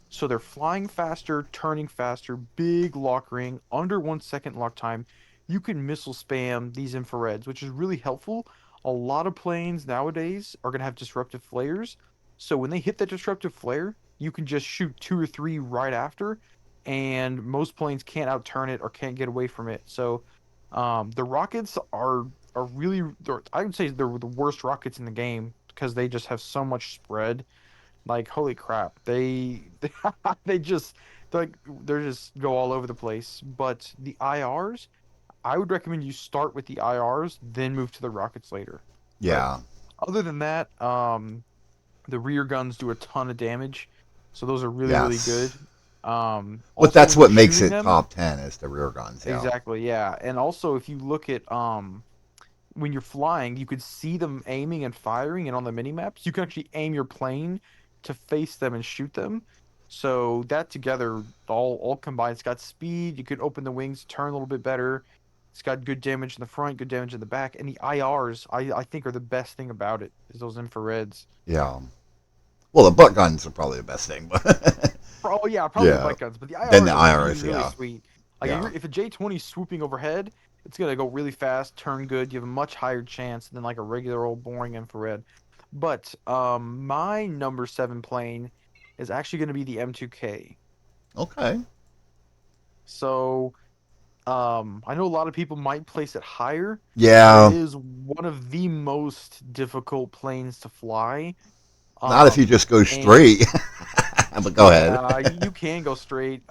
So they're flying faster, turning faster, big lock ring, under 1 second lock time. You can missile spam these infrareds, which is really helpful. A lot of planes nowadays are going to have disruptive flares. So when they hit that disruptive flare, you can just shoot two or three right after, and most planes can't outturn it or can't get away from it. So the rockets are really, I would say they're the worst rockets in the game because they just have so much spread. Like holy crap, they just they're just go all over the place. But the IRs, I would recommend you start with the IRs, then move to the rockets later. But Yeah. other than that, the rear guns do a ton of damage, so those are really, really Yes. good. But Also that's when you're what makes shooting it them, top 10 is the rear guns. Yeah. exactly, yeah. And also if you look at when you're flying, you could see them aiming and firing, and on the mini maps, you can actually aim your plane to face them and shoot them. So that together, all combined, it's got speed. You could open the wings, turn a little bit better. It's got good damage in the front, good damage in the back, and the IRs, I think, are the best thing about it. Is those infrareds. Yeah. Well, the butt guns are probably the best thing, but Oh yeah, probably the yeah. bike guns, but the Then IRs the are really, iris. really Yeah. sweet. Like Yeah. if a J-20 is swooping overhead, it's gonna go really fast, turn good. You have a much higher chance than like a regular old boring infrared. But my number seven plane is actually gonna be the M2K. Okay. So I know a lot of people might place it higher, but it Yeah. is one of the most difficult planes to fly. Not if you Um, just go and straight. But go ahead. Yeah, you can go straight.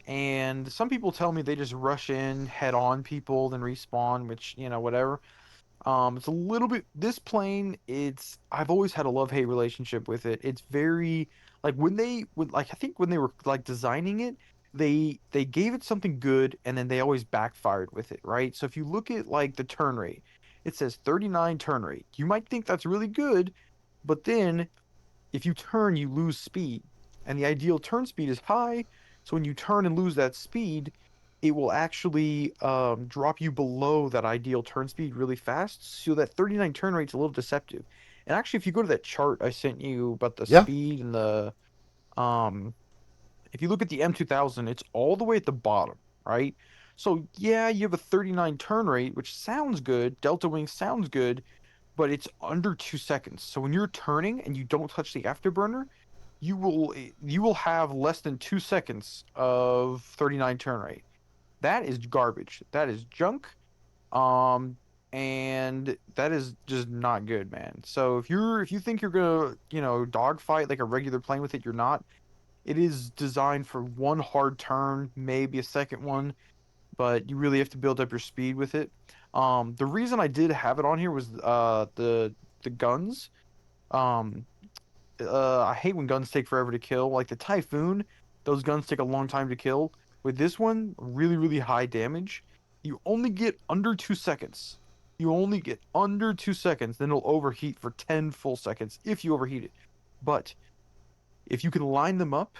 And some people tell me they just rush in head on people, then respawn, which, whatever. It's a little bit this plane, I've always had a love-hate relationship with it. It's very like like I think when they were like designing it, they gave it something good and then they always backfired with it, right? So if you look at like the turn rate, it says 39 turn rate. You might think that's really good, but then if you turn, you lose speed. And the ideal turn speed is high. So when you turn and lose that speed, it will actually drop you below that ideal turn speed really fast. So that 39 turn rate's a little deceptive. And actually, if you go to that chart I sent you about the Yeah. speed and um, if you look at the M2000, it's all the way at the bottom, right? So yeah, you have a 39 turn rate, which sounds good. Delta Wing sounds good, but it's under 2 seconds. So when you're turning and you don't touch the afterburner, you will have less than 2 seconds of 39 turn rate. That is garbage. That is junk. Um, and that is just not good, man. So if you think you're gonna, dogfight like a regular plane with it, you're not. It is designed for one hard turn, maybe a second one, but you really have to build up your speed with it. The reason I did have it on here was the guns. Um, I hate when guns take forever to kill. Like the Typhoon, those guns take a long time to kill. With this one, really, really high damage. You only get under 2 seconds. You only get under 2 seconds, then it'll overheat for 10 full seconds if you overheat it. But if you can line them up,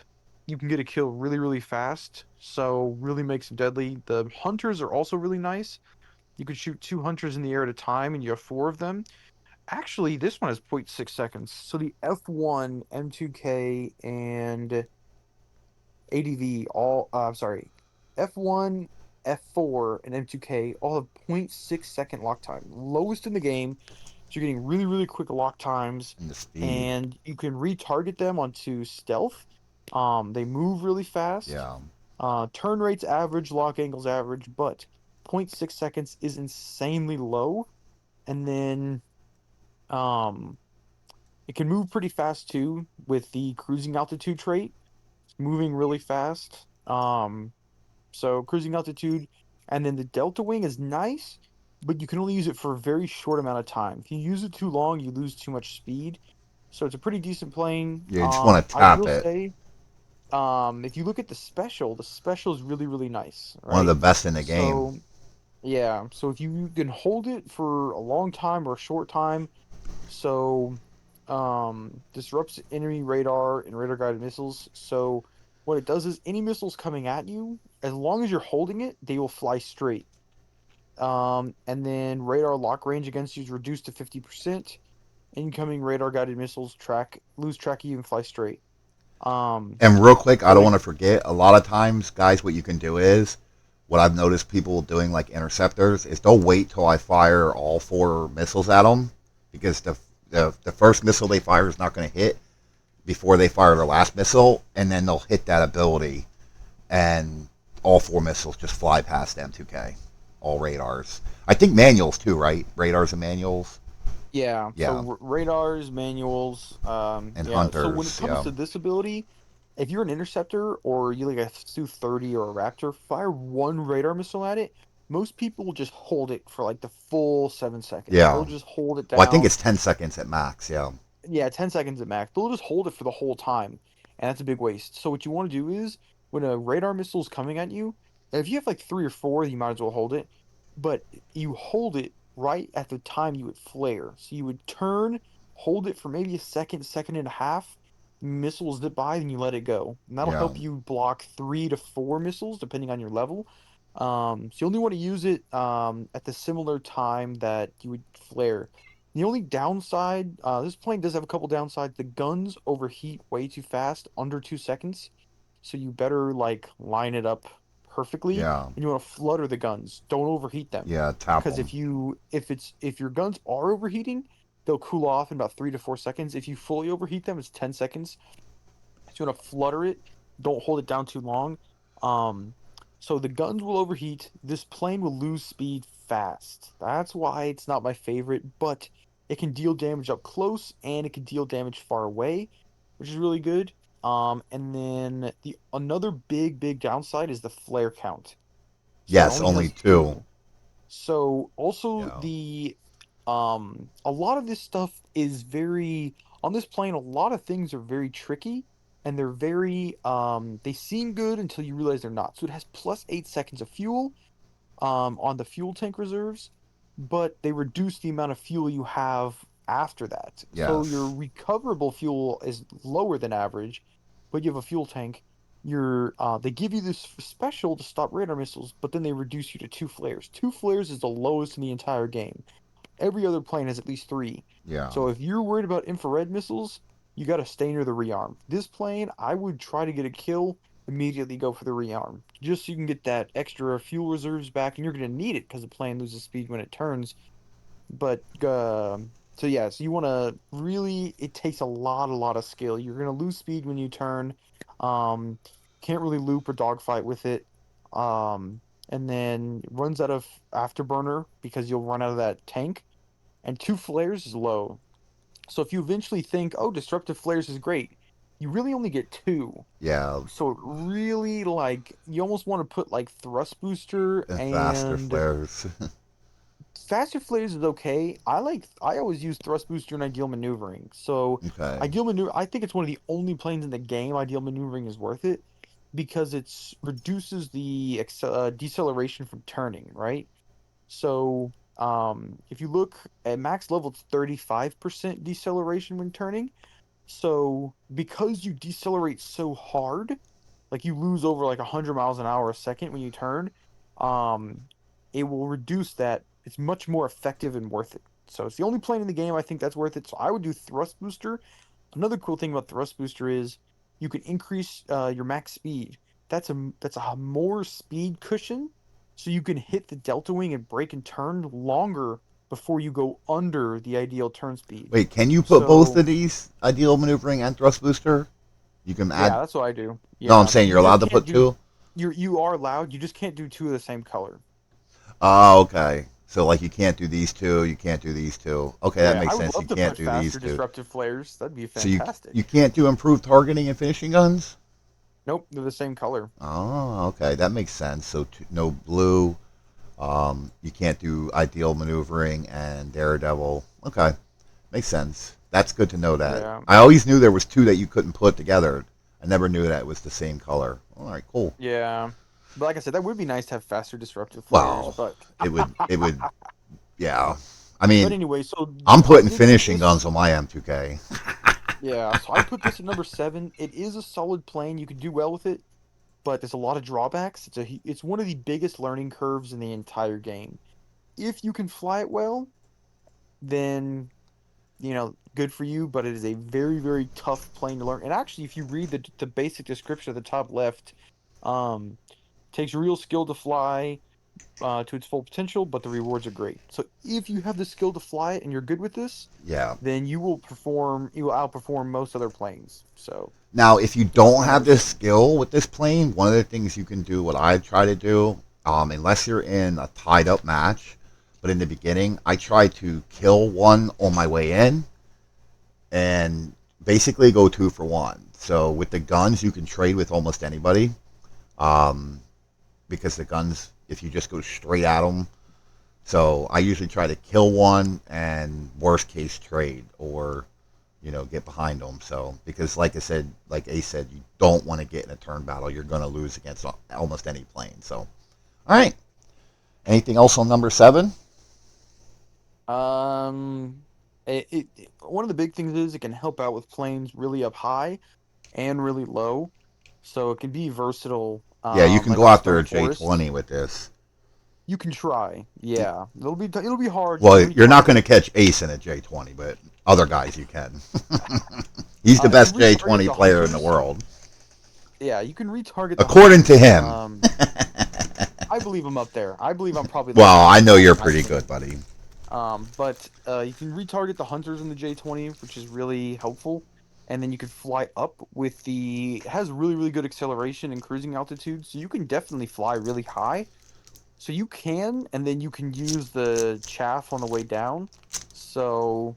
you can get a kill really, really fast. So really makes them deadly. The hunters are also really nice. You can shoot two hunters in the air at a time, and you have four of them. Actually, this one has zero point 0.6 seconds. So the F1, M2K, and ADV sorry, F1, F4, and M2K all have zero point 0.6 second lock time. Lowest in the game. So you're getting really, really quick lock times, And the speed. and you can retarget them onto stealth. They move really fast. Yeah. Turn rates average, lock angles average, but zero point 0.6 seconds is insanely low. And then um it can move pretty fast too with the cruising altitude trait. It's moving really fast. So cruising altitude, and then the delta wing is nice, but you can only use it for a very short amount of time. If you use it too long, you lose too much speed. So it's a pretty decent plane. You just want to I tap will it. say, if you look at the special is really, really nice, One of the right? best in the game. So Yeah, so if you can hold it for a long time or a short time, so disrupts enemy radar and radar guided missiles. So what it does is any missiles coming at you, as long as you're holding it, they will fly straight. And then radar lock range against you is reduced to 50%. Incoming radar guided missiles lose track of you and fly straight. Um, And real quick, I so don't if want to forget. A lot of times, guys, what you can do is what I've noticed people doing, like interceptors, is they'll wait till I fire all four missiles at them because the first missile they fire is not going to hit before they fire their last missile, and then they'll hit that ability, and all four missiles just fly past M2K. All radars. I think manuals too, right? Radars and manuals. Yeah, Yeah, so radars, manuals, and yeah. So when it hunters. comes Yeah, to this ability, if you're an interceptor or you like a Su-30 or a Raptor, fire one radar missile at it. Most people will just hold it for like the full 7 seconds. They'll yeah. just hold it Well, I think down. it's 10 seconds at max. Yeah, Yeah, 10 seconds at max. They'll just hold it for the whole time, and that's a big waste. So what you want to do is when a radar missile is coming at you, if you have like three or four, you might as well hold it. But you hold it right at the time you would flare. So you would turn, hold it for maybe a second, second and a half. Missiles zip by, then you let it go. And that'll yeah. help you block 3 to 4 missiles depending on your level. So you only want to use it at the similar time that you would flare. The only downside, this plane does have a couple downsides. The guns overheat way too fast, under 2 seconds. So you better like line it up perfectly, Yeah, and you want to flutter the guns. Don't overheat them, yeah. Tap because them. if your guns are overheating, they'll cool off in about 3 to 4 seconds. If you fully overheat them, it's 10 seconds. So you want to flutter it. Don't hold it down too long. Um, so the guns will overheat. This plane will lose speed fast. That's why it's not my favorite, but it can deal damage up close and it can deal damage far away, which is really good. And then the another big downside is the flare count. So it Yes, only only has two. two. So also Yeah. the a lot of this stuff is very on this plane, a lot of things are very tricky and they're very they seem good until you realize they're not. So it has plus 8 seconds of fuel on the fuel tank reserves, but they reduce the amount of fuel you have after that. So your Yes. recoverable fuel is lower than average, but you have a fuel tank. They give you this special to stop radar missiles, but then they reduce you to 2 flares. 2 flares is the lowest in the entire game. Every other plane has at least three. Yeah. So if you're worried about infrared missiles, you got to stay near the rearm. This plane, I would try to get a kill, immediately go for the rearm, just so you can get that extra fuel reserves back, and you're going to need it because the plane loses speed when it turns. But so yeah, so you want to really, it takes a lot of skill. You're going to lose speed when you turn. Um, can't really loop or dogfight with it. And then it runs out of afterburner because you'll run out of that tank, and 2 flares is low. So if you eventually think, oh, disruptive flares is great, you really only get two. Yeah. So it really like you almost want to put like thrust booster And faster and flares. faster flares is okay. I always use thrust booster and ideal maneuvering. So Okay. ideal maneuver, I think it's one of the only planes in the game ideal maneuvering is worth it because it's reduces the deceleration from turning, right? So, if you look at max level, it's 35% deceleration when turning. So, because you decelerate so hard, like you lose over like 100 miles an hour a second when you turn, um, it will reduce that. It's much more effective and worth it. So, it's the only plane in the game I think that's worth it. So, I would do thrust booster. Another cool thing about thrust booster is you can increase your max speed. That's a more speed cushion, so you can hit the delta wing and brake and turn longer before you go under the ideal turn speed. Wait, can you put both So of these, ideal maneuvering and thrust booster? You can yeah, add. that's what I do. No, I'm Yeah, saying you're you allowed just to can't put do two. you are allowed. You just can't do two of the same color. Oh, okay. So like you can't do these two, you can't do these two. Okay, that Yeah, makes I would sense. You love to can't put do these faster two. disruptive flares. That'd be So you fantastic. can't do improved targeting and finishing guns. Nope, they're the same color. Oh, okay, that makes sense. So no blue. You can't do ideal maneuvering and daredevil. Okay, makes sense. That's good to know that. Yeah. I always knew there was two that you couldn't put together. I never knew that it was the same color. All right, cool. Yeah. But like I said, that would be nice to have faster disruptive flares. Well, But it would, yeah. I but mean, anyway, so I'm I putting did put finishing this. guns on my M2K. Yeah, so I put this at number 7. It is a solid plane. You could do well with it, but there's a lot of drawbacks. It's one of the biggest learning curves in the entire game. If you can fly it well, then good for you, but it is a very, very tough plane to learn. And actually, if you read the basic description at the top left, um, takes real skill to fly to its full potential, but the rewards are great. So if you have the skill to fly it and you're good with this, Yeah. then you will outperform most other planes. So Now, if you that's don't my have number this 7. skill with this plane, one of the things you can do, what I try to do, unless you're in a tied up match, but in the beginning, I try to kill one on my way in and basically go 2 for 1. So with the guns, you can trade with almost anybody, um, because the guns, if you just go straight at them, so I usually try to kill one and worst case trade or get behind them. So because like I said, like Ace said, you don't want to get in a turn battle. You're going to lose against almost any plane. So all right, anything else on number 7? Um, one of the big things is it can help out with planes really up high and really low, so it can be versatile. Yeah, you can Like go on after stone a forests, J20 with this. you can try. Yeah, it'll be hard. You can Well, you're not retarget going to it. catch Ace in a J20, but other guys you can. He's the You can best retarget J20 the player in the hunters. world, Yeah, you can retarget the according to hunters. him. I believe I'm up there. I believe I'm probably like Well, number I know you're 9, I pretty think. good, buddy. But you can retarget the hunters in the J20, which is really helpful. And then you can fly up with it has really, really good acceleration and cruising altitude, so you can definitely fly really high. So you can, and then you can use the chaff on the way down. So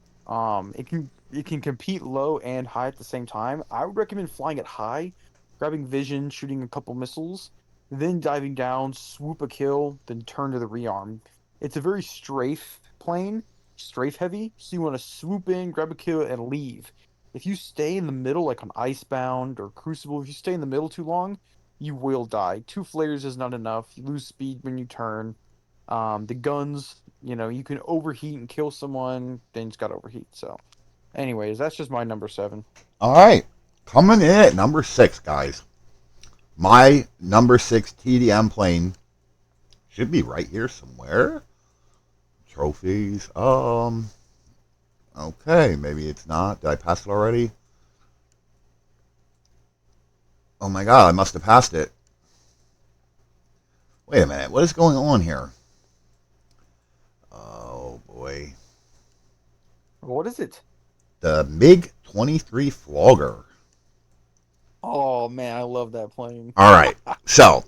it can compete low and high at the same time. I would recommend flying it high, grabbing vision, shooting a couple missiles, then diving down, swoop a kill, then turn to the rearm. It's a very strafe plane, strafe heavy, so you want to swoop in, grab a kill, and leave. If you stay in the middle, like on Icebound or Crucible, if you stay in the middle too long, you will die. 2 flares is not enough. You lose speed when you turn. The guns, you can overheat and kill someone, then it's got overheat. So, anyways, that's just my number 7. All right, coming in at number 6, guys. My number 6 TDM plane should be right here somewhere. Trophies. Okay, maybe it's not. Did I pass it already? Oh my god, I must have passed it. Wait a minute, what is going on here? Oh boy. What is it? The MiG 23 Flogger. Oh man, I love that plane. All right, so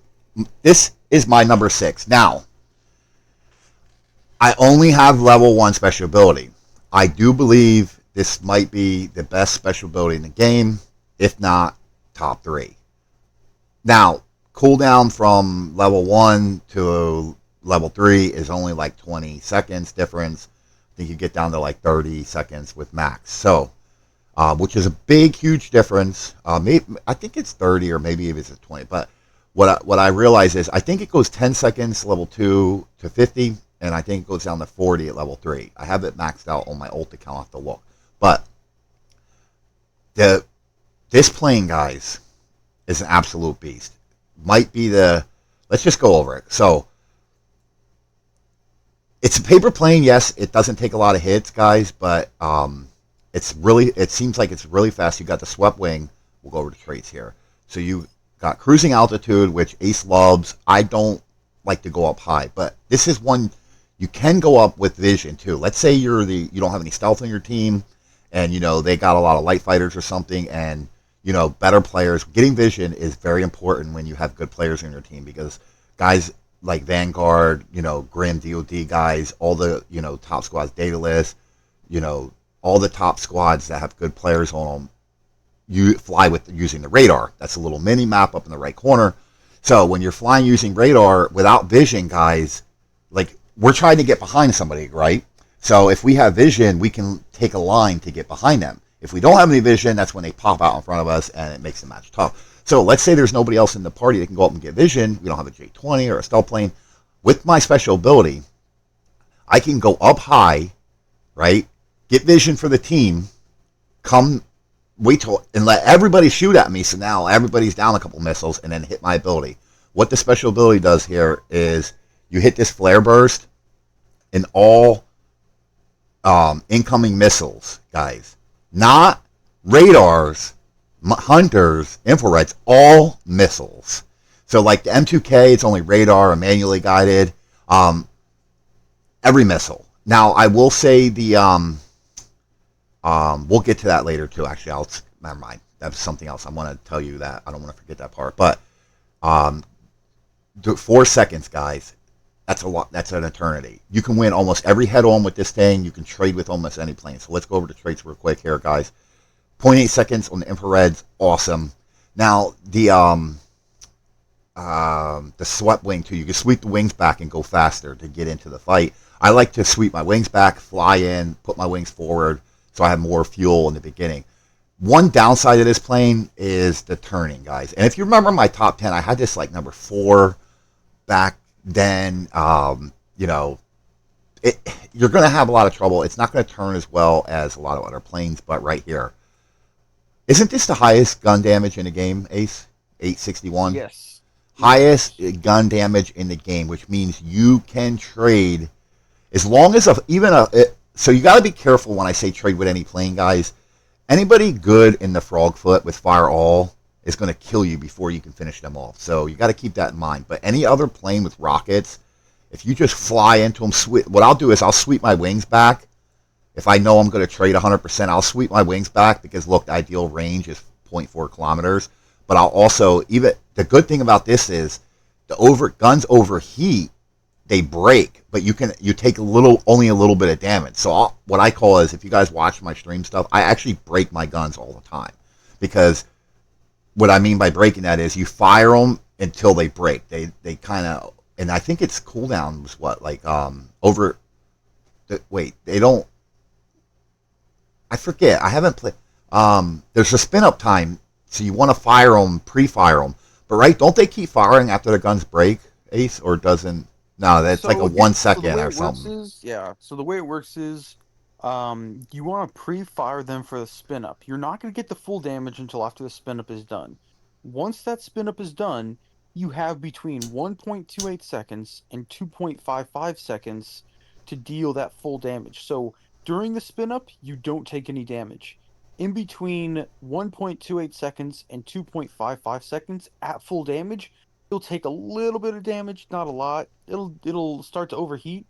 this is my number 6. Now, I only have level 1 special ability. I do believe this might be the best special ability in the game, if not top 3. Now, cooldown from level 1 to level 3 is only like 20 seconds difference. I think you get down to like 30 seconds with max. So, which is a big, huge difference. Maybe, I think it's 30 or maybe it's 20. But what I realize is I think it goes 10 seconds level 2 to 50, and I think it goes down to 40 at level 3. I have it maxed out on my ult account. I'll have to look. But the this plane, guys, is an absolute beast. Might be let's just go over it. So it's a paper plane. Yes, it doesn't take a lot of hits, guys, but it seems like it's really fast. You got the swept wing. We'll go over the traits here. So you got cruising altitude, which Ace loves. I don't like to go up high, but this is one you can go up with vision too. Let's say you don't have any stealth on your team, and they got a lot of light fighters or something, and better players. Getting vision is very important when you have good players in your team, because guys like Vanguard, Grim DoD guys, all the top squads, Daedalus, all the top squads that have good players on them, you fly with using the radar. That's a little mini map up in the right corner. So when you're flying using radar without vision, guys, like we're trying to get behind somebody, right? So if we have vision, we can take a line to get behind them. If we don't have any vision, that's when they pop out in front of us, and it makes the match tough. So let's say there's nobody else in the party that can go up and get vision. We don't have a J-20 or a stealth plane. With my special ability, I can go up high, right? Get vision for the team. Come, wait till and let everybody shoot at me. So now everybody's down a couple missiles, and then hit my ability. What the special ability does here is you hit this flare burst, and all incoming missiles, guys, not radars, hunters, infrareds, all missiles. So like the M2K, it's only radar or manually guided. Every missile. Now I will say the we'll get to that later too. Actually, never mind. That's something else. I want to tell you that. I don't want to forget that part. But 4 seconds, guys. That's a lot. That's an eternity. You can win almost every head-on with this thing. You can trade with almost any plane. So let's go over to trades real quick here, guys. 0.8 seconds on the infrareds, awesome. Now the swept wing too. You can sweep the wings back and go faster to get into the fight. I like to sweep my wings back, fly in, put my wings forward, so I have more fuel in the beginning. One downside of this plane is the turning, guys. And if you remember my top 10, I had this like number 4 back then. You know, you're going to have a lot of trouble. It's not going to turn as well as a lot of other planes, but right here. Isn't this the highest gun damage in the game, Ace? 861? Yes. Highest gun damage in the game, which means you can trade as long as so you got to be careful when I say trade with any plane, guys. Anybody good in the Frogfoot with fire all is going to kill you before you can finish them off. So you got to keep that in mind. But any other plane with rockets, if you just fly into them, what I'll do is I'll sweep my wings back. If I know I'm going to trade 100%, I'll sweep my wings back because, look, the ideal range is 0.4 kilometers. But I'll also, even the good thing about this is guns overheat, they break, but you take only a little bit of damage. So what I call is, if you guys watch my stream stuff, I actually break my guns all the time, because what I mean by breaking that is you fire them until they break. They kind of, and I think its cooldown was what, like they don't. I forget. I haven't played. There's a spin up time, so you want to fire them, pre-fire them. But right, don't they keep firing after the guns break, Ace, or doesn't? No, that's like a 1 second or something. So the way it works is, you want to pre-fire them for the spin up. You're not going to get the full damage until after the spin up is done. Once that spin up is done, you have between 1.28 seconds and 2.55 seconds to deal that full damage. So during the spin up, you don't take any damage. In between 1.28 seconds and 2.55 seconds at full damage, you'll take a little bit of damage, not a lot. It'll start to overheat.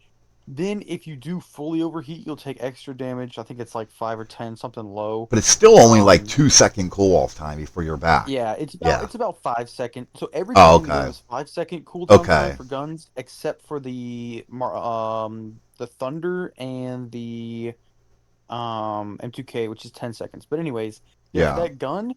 Then if you do fully overheat, you'll take extra damage. I think it's like 5 or 10, something low. But it's still only like 2 second cool off time before you're back. Yeah, it's about 5 seconds. So every Oh, plane okay. has 5 second cooldown Okay. time for guns, except for the Thunder and the M2K, which is 10 seconds. But anyways, Yeah. that gun,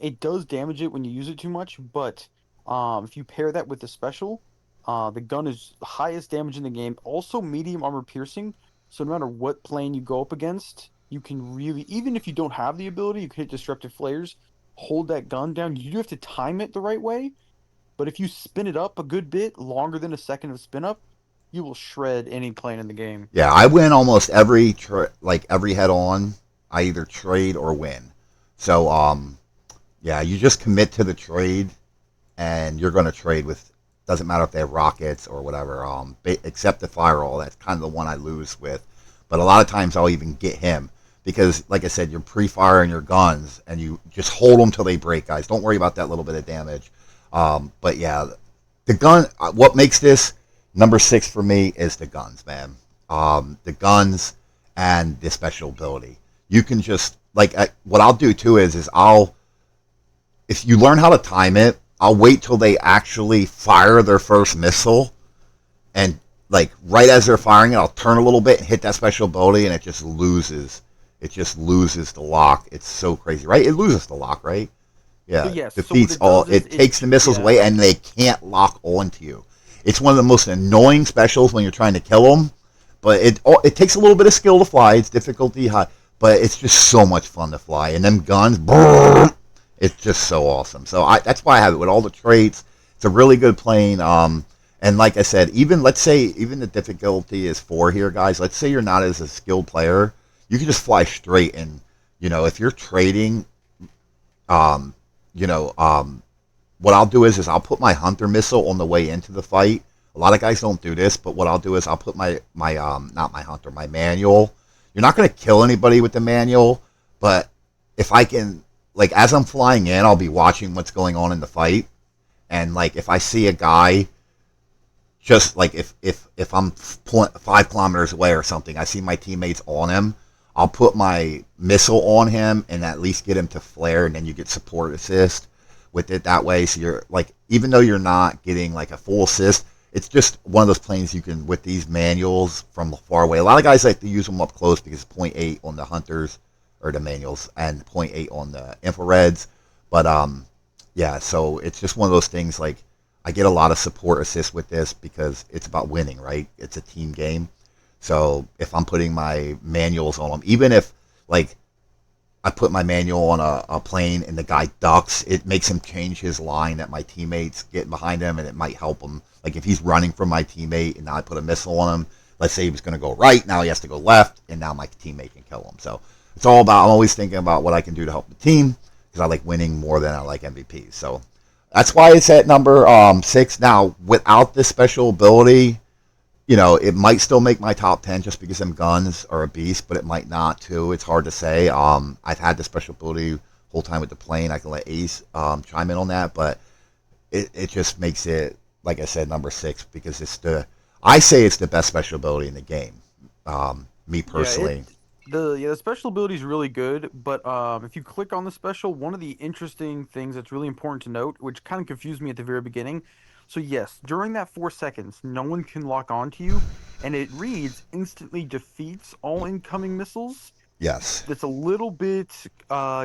it does damage it when you use it too much, but if you pair that with the special, the gun is highest damage in the game, also medium armor piercing. So no matter what plane you go up against, you can really, even if you don't have the ability, you can hit disruptive flares, hold that gun down. You do have to time it the right way, but if you spin it up a good bit, longer than a second of spin up, you will shred any plane in the game. Yeah, I win almost every every head on. I either trade or win. So yeah, you just commit to the trade, and you're going to trade with. Doesn't matter if they have rockets or whatever. Except the firewall, that's kind of the one I lose with. But a lot of times I'll even get him because, like I said, you're pre-firing your guns and you just hold them till they break, guys. Don't worry about that little bit of damage. But yeah, the gun. What makes this number 6 for me is the guns, man. The guns and the special ability. You can just what I'll do too is if you learn how to time it, I'll wait till they actually fire their first missile, and like right as they're firing it, I'll turn a little bit and hit that special ability, and it just loses. It just loses the lock. It's so crazy, right? It loses the lock, right? Yeah. Yes, Defeats all. It takes the missiles away, and they can't lock onto you. It's one of the most annoying specials when you're trying to kill them, but it takes a little bit of skill to fly. It's difficulty high, but it's just so much fun to fly. And them guns, brrr, It's just so awesome. So that's why I have it with all the traits. It's a really good plane. And like I said, even let's say even the difficulty is 4 here, guys. Let's say you're not as a skilled player, you can just fly straight. And if you're trading, um, you know, what I'll do is I'll put my hunter missile on the way into the fight. A lot of guys don't do this, but what I'll do is I'll put my not my hunter, my manual. You're not going to kill anybody with the manual, but if I can, like, as I'm flying in, I'll be watching what's going on in the fight, and like if I see a guy, just like if I'm 5 kilometers away or something, I see my teammates on him. I'll put my missile on him and at least get him to flare, and then you get support assist with it that way. So you're like, even though you're not getting like a full assist, it's just one of those planes you can with these manuals from far away. A lot of guys like to use them up close because it's point 0.8 on the hunters or the manuals and point 0.8 on the infrareds. But yeah, so it's just one of those things like I get a lot of support assists with this because it's about winning, right? It's a team game. So if I'm putting my manuals on them, even if like I put my manual on a plane and the guy ducks, it makes him change his line that my teammates get behind him, and it might help him. Like if he's running from my teammate and now I put a missile on him, let's say he was going to go right, now he has to go left, and now my teammate can kill him. So it's all about, I'm always thinking about what I can do to help the team because I like winning more than I like MVP. So that's why it's at number 6. Now, without this special ability, it might still make my top 10 just because them guns are a beast, but it might not too. It's hard to say. I've had the special ability whole time with the plane. I can let Ace chime in on that, but it just makes it, like I said, number 6 because I say it's the best special ability in the game. Me Yeah, personally. the special ability is really good, but if you click on the special, one of the interesting things that's really important to note, which kind of confused me at the very beginning. So yes, during that 4 seconds, no one can lock onto you, and it reads instantly defeats all incoming missiles. Yes. That's a little bit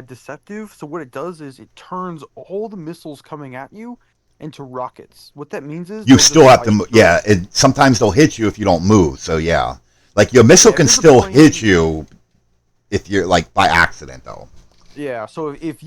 deceptive. So what it does is it turns all the missiles coming at you into rockets. What that means is You they'll just still have fly to, straight. yeah, sometimes they'll hit you if you don't move. So, yeah. Like, your missile Yeah, if can there's a still hit plane. you if you're, like, by accident, though. Yeah, so if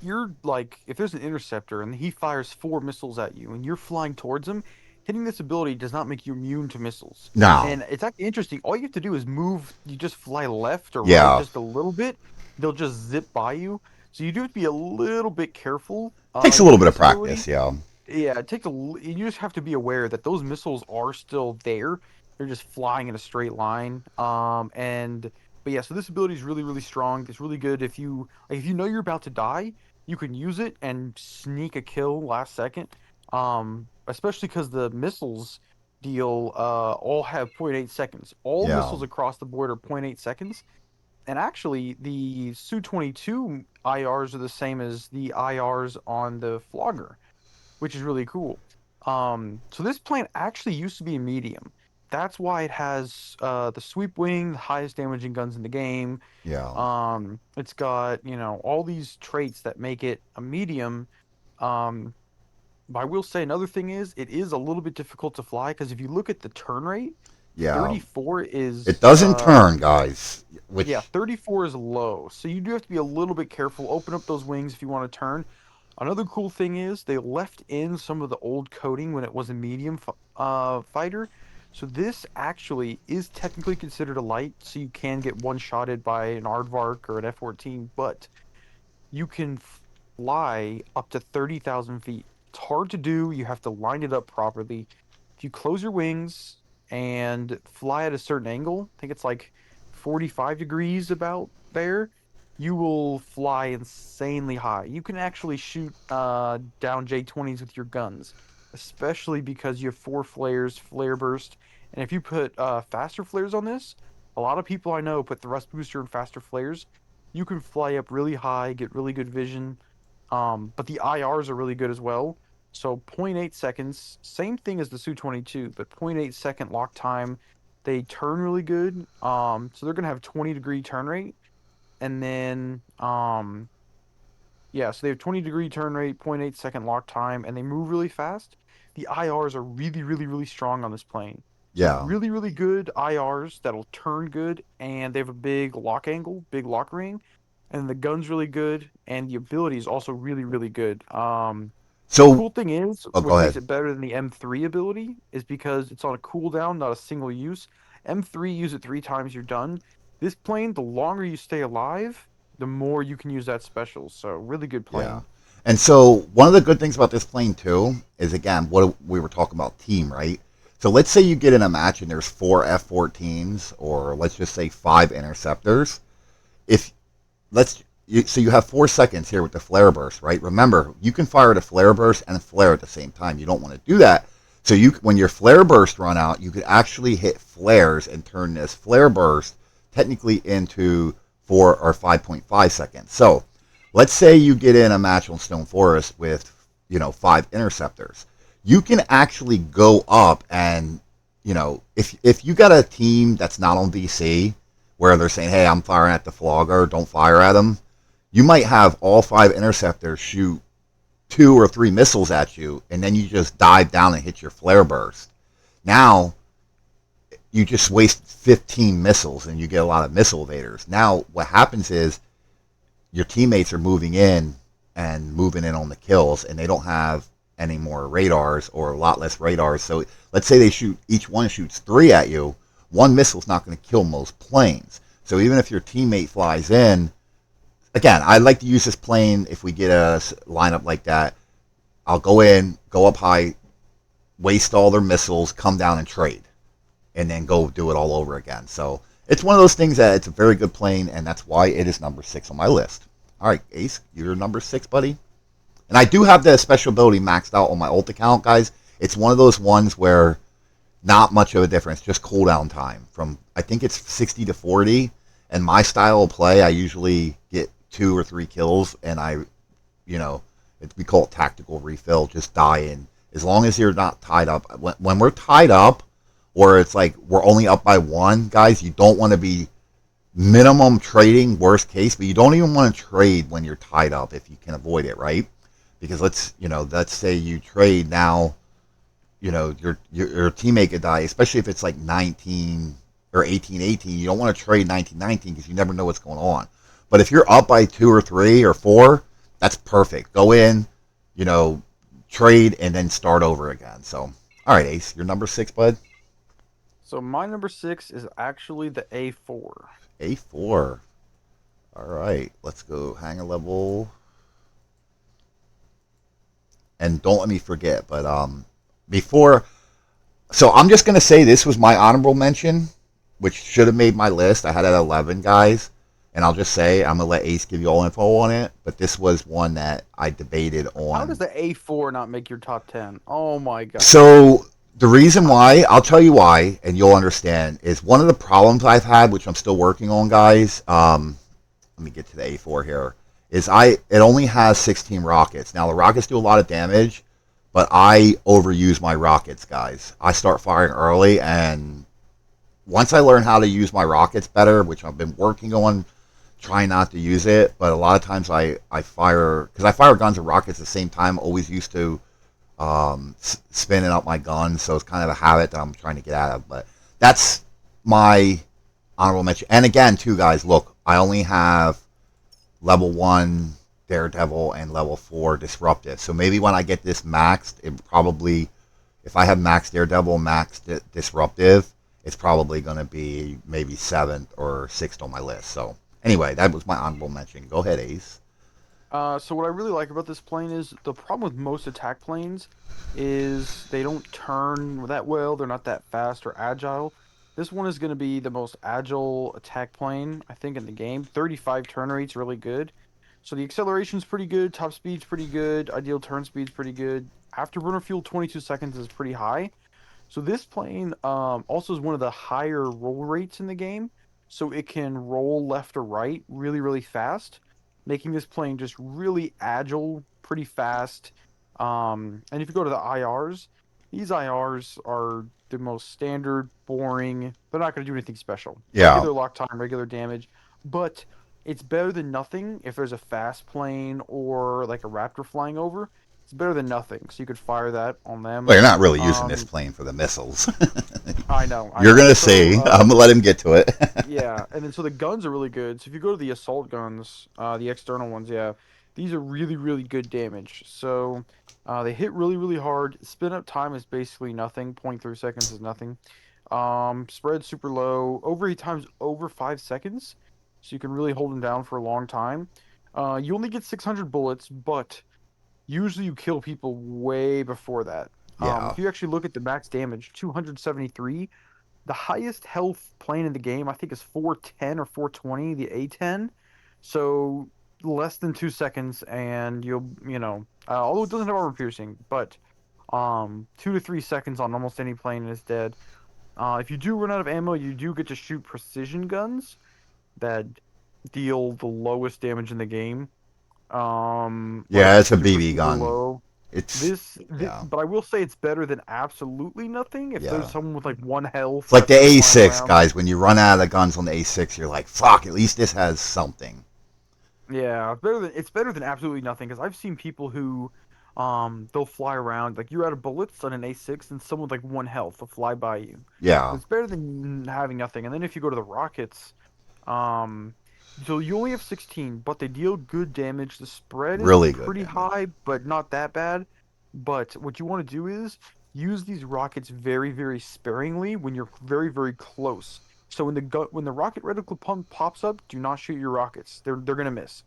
you're like if there's an interceptor and he fires 4 missiles at you and you're flying towards him, hitting this ability does not make you immune to missiles. No. And it's actually interesting. All you have to do is move, you just fly left or right Yeah. just a little bit, they'll just zip by you. So you do have to be a little bit careful Takes a little using bit of this ability. practice, yeah. Yeah, it takes you just have to be aware that those missiles are still there. They're just flying in a straight line. And but yeah, so this ability is really, really strong. It's really good if you know you're about to die, you can use it and sneak a kill last second. Especially because the missiles deal all have point 0.8 seconds. All Yeah. missiles across the board are point 0.8 seconds. And actually, the Su-22 IRs are the same as the IRs on the Flogger, which is really cool. So this plane actually used to be a medium. That's why it has the sweep wing, the highest damaging guns in the game. Yeah. It's got, all these traits that make it a medium. Um, but I will say another thing is it is a little bit difficult to fly because if you look at the turn rate, Yeah. 34 It is doesn't turn, guys. yeah, Which, 34 is low. So you do have to be a little bit careful. Open up those wings if you want to turn. Another cool thing is they left in some of the old coding when it was a medium fighter. So this actually is technically considered a light, so you can get one-shotted by an aardvark or an F-14, but you can fly up to 30,000 feet. It's hard to do. You have to line it up properly. If you close your wings and fly at a certain angle, I think it's like 45 degrees about there, you will fly insanely high. You can actually shoot down J-20s with your guns, especially because you have 4 flares, flare burst. And if you put faster flares on this, a lot of people I know put thrust booster and faster flares, you can fly up really high, get really good vision. But the IRs are really good as well. So zero point 0.8 seconds, same thing as the Su-22, but zero point 0.8 second lock time. They turn really good. So they're gonna have 20-degree turn rate, and then yeah, so they have 20-degree turn rate, zero point 0.8 second lock time, and they move really fast. The IRs are really, really, really strong on this plane. So yeah. really, really good IRs that'll turn good, and they have a big lock angle, big lock ring. And the gun's really good, and the ability is also really, really good. The So, cool thing is, oh, go which ahead. makes it better than the M3 ability, is because it's on a cooldown, not a single use. M3, use it 3 times, you're done. This plane, the longer you stay alive, the more you can use that special. So really good Yeah. plane. And so one of the good things about this plane too is again what we were talking about team, right? So let's say you get in a match and there's four F-14s or let's just say five interceptors. If so you have 4 seconds here with the flare burst, right? Remember, you can fire the flare burst and flare at the same time. You don't want to do that. So when your flare burst run out, you could actually hit flares and turn this flare burst technically into 4 or 5.5 seconds. So let's say you get in a match on Stone Forest with five interceptors. You can actually go up and if you got a team that's not on VC where they're saying, hey, I'm firing at the flogger, don't fire at them, you might have all five interceptors shoot 2 or 3 missiles at you, and then you just dive down and hit your flare burst. Now you just waste 15 missiles and you get a lot of missile evaders. Now what happens is your teammates are moving in and moving in on the kills, and they don't have any more radars or a lot less radars. So let's say each one shoots three at you. One missile's not going to kill most planes. So even if your teammate flies in, again, I like to use this plane if we get a lineup like that. I'll go in, go up high, waste all their missiles, come down and trade, and then go do it all over again. So it's one of those things that it's a very good plane, and that's why it is number 6 on my list. All right, Ace, you're number 6, buddy. And I do have the special ability maxed out on my ult account, guys. It's one of those ones where not much of a difference, just cooldown time. From I think it's 60 to 40, and my style of play, I usually get 2 or 3 kills, and we call it tactical refill, just die in. As long as you're not tied up. When we're tied up, or it's like we're only up by one, guys, you don't want to be minimum trading, worst case, but you don't even want to trade when you're tied up if you can avoid it, right? Because let's say you trade now, your teammate could die, especially if it's like 19 or 18-18. You don't want to trade 19-19 because you never know what's going on. But if you're up by 2 or 3 or 4, that's perfect. Go in, you know, trade, and then start over again. So, all right, Ace, you're number 6, bud. So my number 6 is actually the A4. A4. All right, let's go hang a level. And don't let me forget, but before, so I'm just gonna say this was my honorable mention, which should have made my list. I had it at 11 guys, and I'll just say I'm gonna let Ace give you all info on it. But this was one that I debated How does on. the A4 not make your top 10? Oh my God. So the reason why, I'll tell you why, and you'll understand, is one of the problems I've had, which I'm still working on, guys. Let me get to the A4 here. It only has 16 rockets. Now the rockets do a lot of damage, but I overuse my rockets, guys. I start firing early, and once I learn how to use my rockets better, which I've been working on, trying not to use it, but a lot of times I fire, because I fire guns and rockets at the same time. Always used to spinning up my gun, so it's kind of a habit that I'm trying to get out of. But that's my honorable mention. And again, too, guys, look, I only have level 1 Daredevil and level 4 Disruptive. So maybe when I get this maxed, if I have max Daredevil, max Disruptive, it's probably going to be maybe 7th or 6th on my list. So anyway, that was my honorable mention. Go ahead, Ace. So what I really like about this plane is the problem with most attack planes is they don't turn that well. They're not that fast or agile. This one is going to be the most agile attack plane, I think, in the game. 35 turn rate's really good. So the acceleration's pretty good, top speed's pretty good, ideal turn speed's pretty good. Afterburner fuel, 22 seconds is pretty high. So this plane also is one of the higher roll rates in the game. So it can roll left or right really, really fast, making this plane just really agile, pretty fast. And if you go to the IRs, these IRs are the most standard, boring. They're not going to do anything special. Yeah. Regular lock time, regular damage, but it's better than nothing if there's a fast plane or like a Raptor flying over. It's better than nothing. So you could fire that on Well, them. you're not really using this Um, plane for the missiles. I know, I You're know. gonna So see. I'm gonna let him get to it. yeah, and then so the guns are really good. So if you go to the assault guns, the external ones, yeah, these are really, really good damage. So they hit really, really hard. Spin up time is basically nothing. 0.3 seconds is nothing. Spread super low. Overheat time's over 5 seconds, so you can really hold them down for a long time. You only get 600 bullets, but usually you kill people way before that. Yeah, If you actually look at the max damage, 273. The highest health plane in the game, I think, is 410 or 420, the A10. So less than 2 seconds, and although it doesn't have armor piercing, but 2 to 3 seconds on almost any plane and it's dead. If you do run out of ammo, you do get to shoot precision guns that deal the lowest damage in the game. yeah, Like it's a super, BB super gun. low. It's yeah, But I will say it's better than absolutely nothing. If there's yeah. someone with like one health It's like the that's flying A6 around, guys. When you run out of the guns on the A6, you're like, fuck. At least this has something. yeah, it's better than absolutely nothing. Because I've seen people who, they'll fly around like you're out of bullets on an A6 and someone with like one health will fly by you. Yeah, So it's better than having nothing. And then if you go to the rockets, um, so you only have 16, but they deal good damage. The spread is really good pretty damage. high, but not that bad. But what you want to do is use these rockets very, very sparingly when you're very, very close. So when the rocket reticle pump pops up, do not shoot your rockets. They're gonna miss.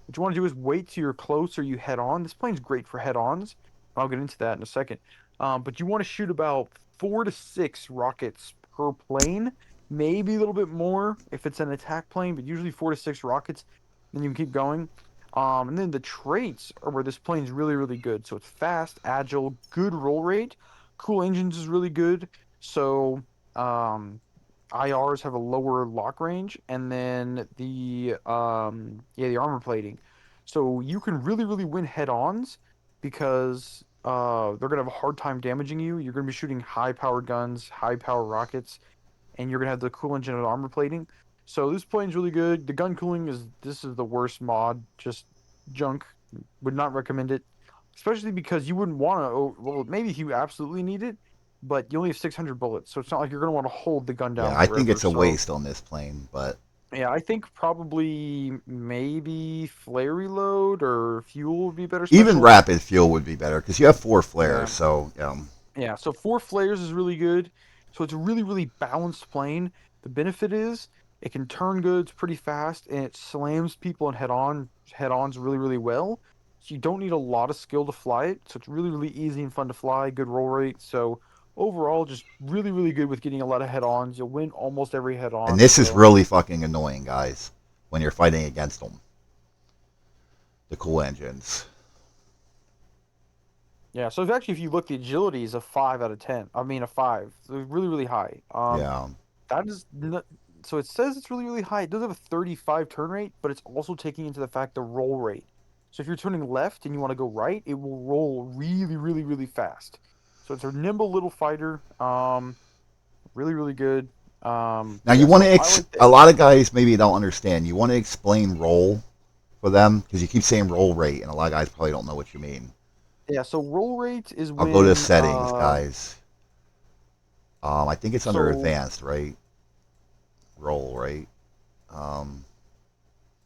What you want to do is wait till you're close or you head on. This plane's great for head-ons. I'll get into that in a second. But you want to shoot about 4 to 6 rockets per plane, maybe a little bit more if it's an attack plane, but usually 4 to 6 rockets. Then you can keep going. And then the traits are where this plane's really, really good. So it's fast, agile, good roll rate. Cool engines is really good. So um, IRs have a lower lock range, and then the armor plating. So you can really, really win head-ons because they're gonna have a hard time damaging you. You're gonna be shooting high-powered guns, high-power rockets, and you're gonna have the cool engine and armor plating. So this plane's really good. The gun cooling is this is the worst mod, just junk. Would not recommend it, especially because you wouldn't want to. Oh, well, maybe you absolutely need it, but you only have 600 bullets, so it's not like you're gonna want to hold the gun Yeah, down I think forever. it's a So waste on this plane, but yeah, I think probably maybe flare reload or fuel would be better even special. rapid fuel would be better because you have four flares. Yeah. So Yeah, so 4 flares is really good. So it's a really, really balanced plane. The benefit is it can turn goods pretty fast and it slams people in head-ons really, really well. So you don't need a lot of skill to fly it. So it's really, really easy and fun to fly, good roll rate. So overall, just really, really good with getting a lot of head-ons. You'll win almost every and head-on. this is So really fucking annoying, guys, when you're fighting against them. The cool engines. yeah, so if you look, the agility is a 5 out of 10. I mean a 5. So it's really, really high. Yeah, That is not, so it says it's really, really high. It does have a 35 turn rate, but it's also taking into the fact the roll rate. So if you're turning left and you want to go right, it will roll really, really, really fast. So it's a nimble little fighter. Really, really good. now you Yeah, want so to I like a that. lot of guys maybe don't understand. You want to explain roll for them because you keep saying roll rate, and a lot of guys probably don't know what you mean. Yeah, so roll rate is I'll go to when settings, guys. I think it's under so advanced, right? Roll, right? Um,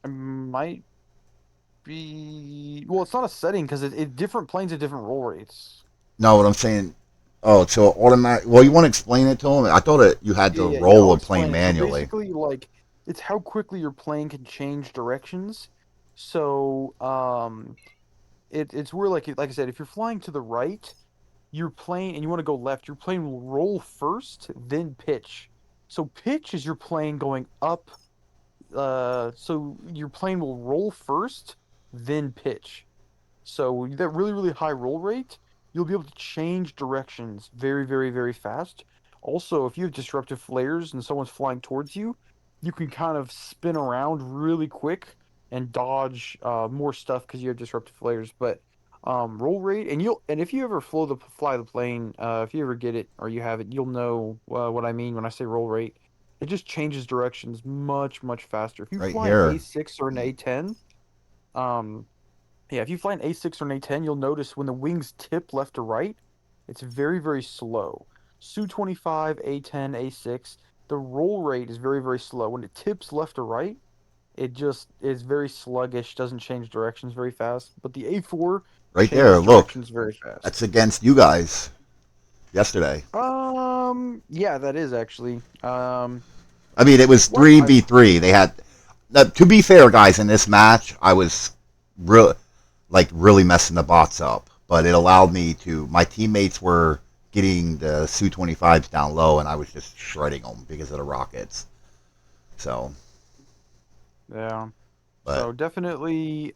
it might be, well, it's not a setting because it different planes have different roll rates. no, what I'm saying. Oh, so automatic. Well, you want to explain it to them? I thought it you had Yeah, to yeah, yeah. roll I'll a plane explain it. So manually. basically, like, it's how quickly your plane can change directions. So, it's where like I said, if you're flying to the right, your plane and you want to go left, your plane will roll first, then pitch. So pitch is your plane going up. So your plane will roll first, then pitch. So that really, really high roll rate, you'll be able to change directions very, very, very fast. Also, if you have disruptive flares and someone's flying towards you, you can kind of spin around really quick and dodge more stuff because you have disruptive flares. But roll rate, and if you ever fly the plane, if you ever get it or you have it, you'll know what I mean when I say roll rate. It just changes directions much, much faster. If you Right fly an here. A6 or an A10, um, Yeah, if you fly an A6 or an A10, you'll notice when the wings tip left to right, it's very, very slow. Su-25, A10, A6, the roll rate is very, very slow. When it tips left to right, it just is very sluggish, doesn't change directions very fast. But the A4 Right there. changes Look, directions very fast. that's against you guys yesterday. Yeah, that is actually. I mean, it was What? three v three. They had. To be fair, guys, in this match, I was real, really messing the bots up, but it allowed me to. My teammates were getting the Su-25s down low, and I was just shredding them because of the rockets. So, Yeah. but So definitely,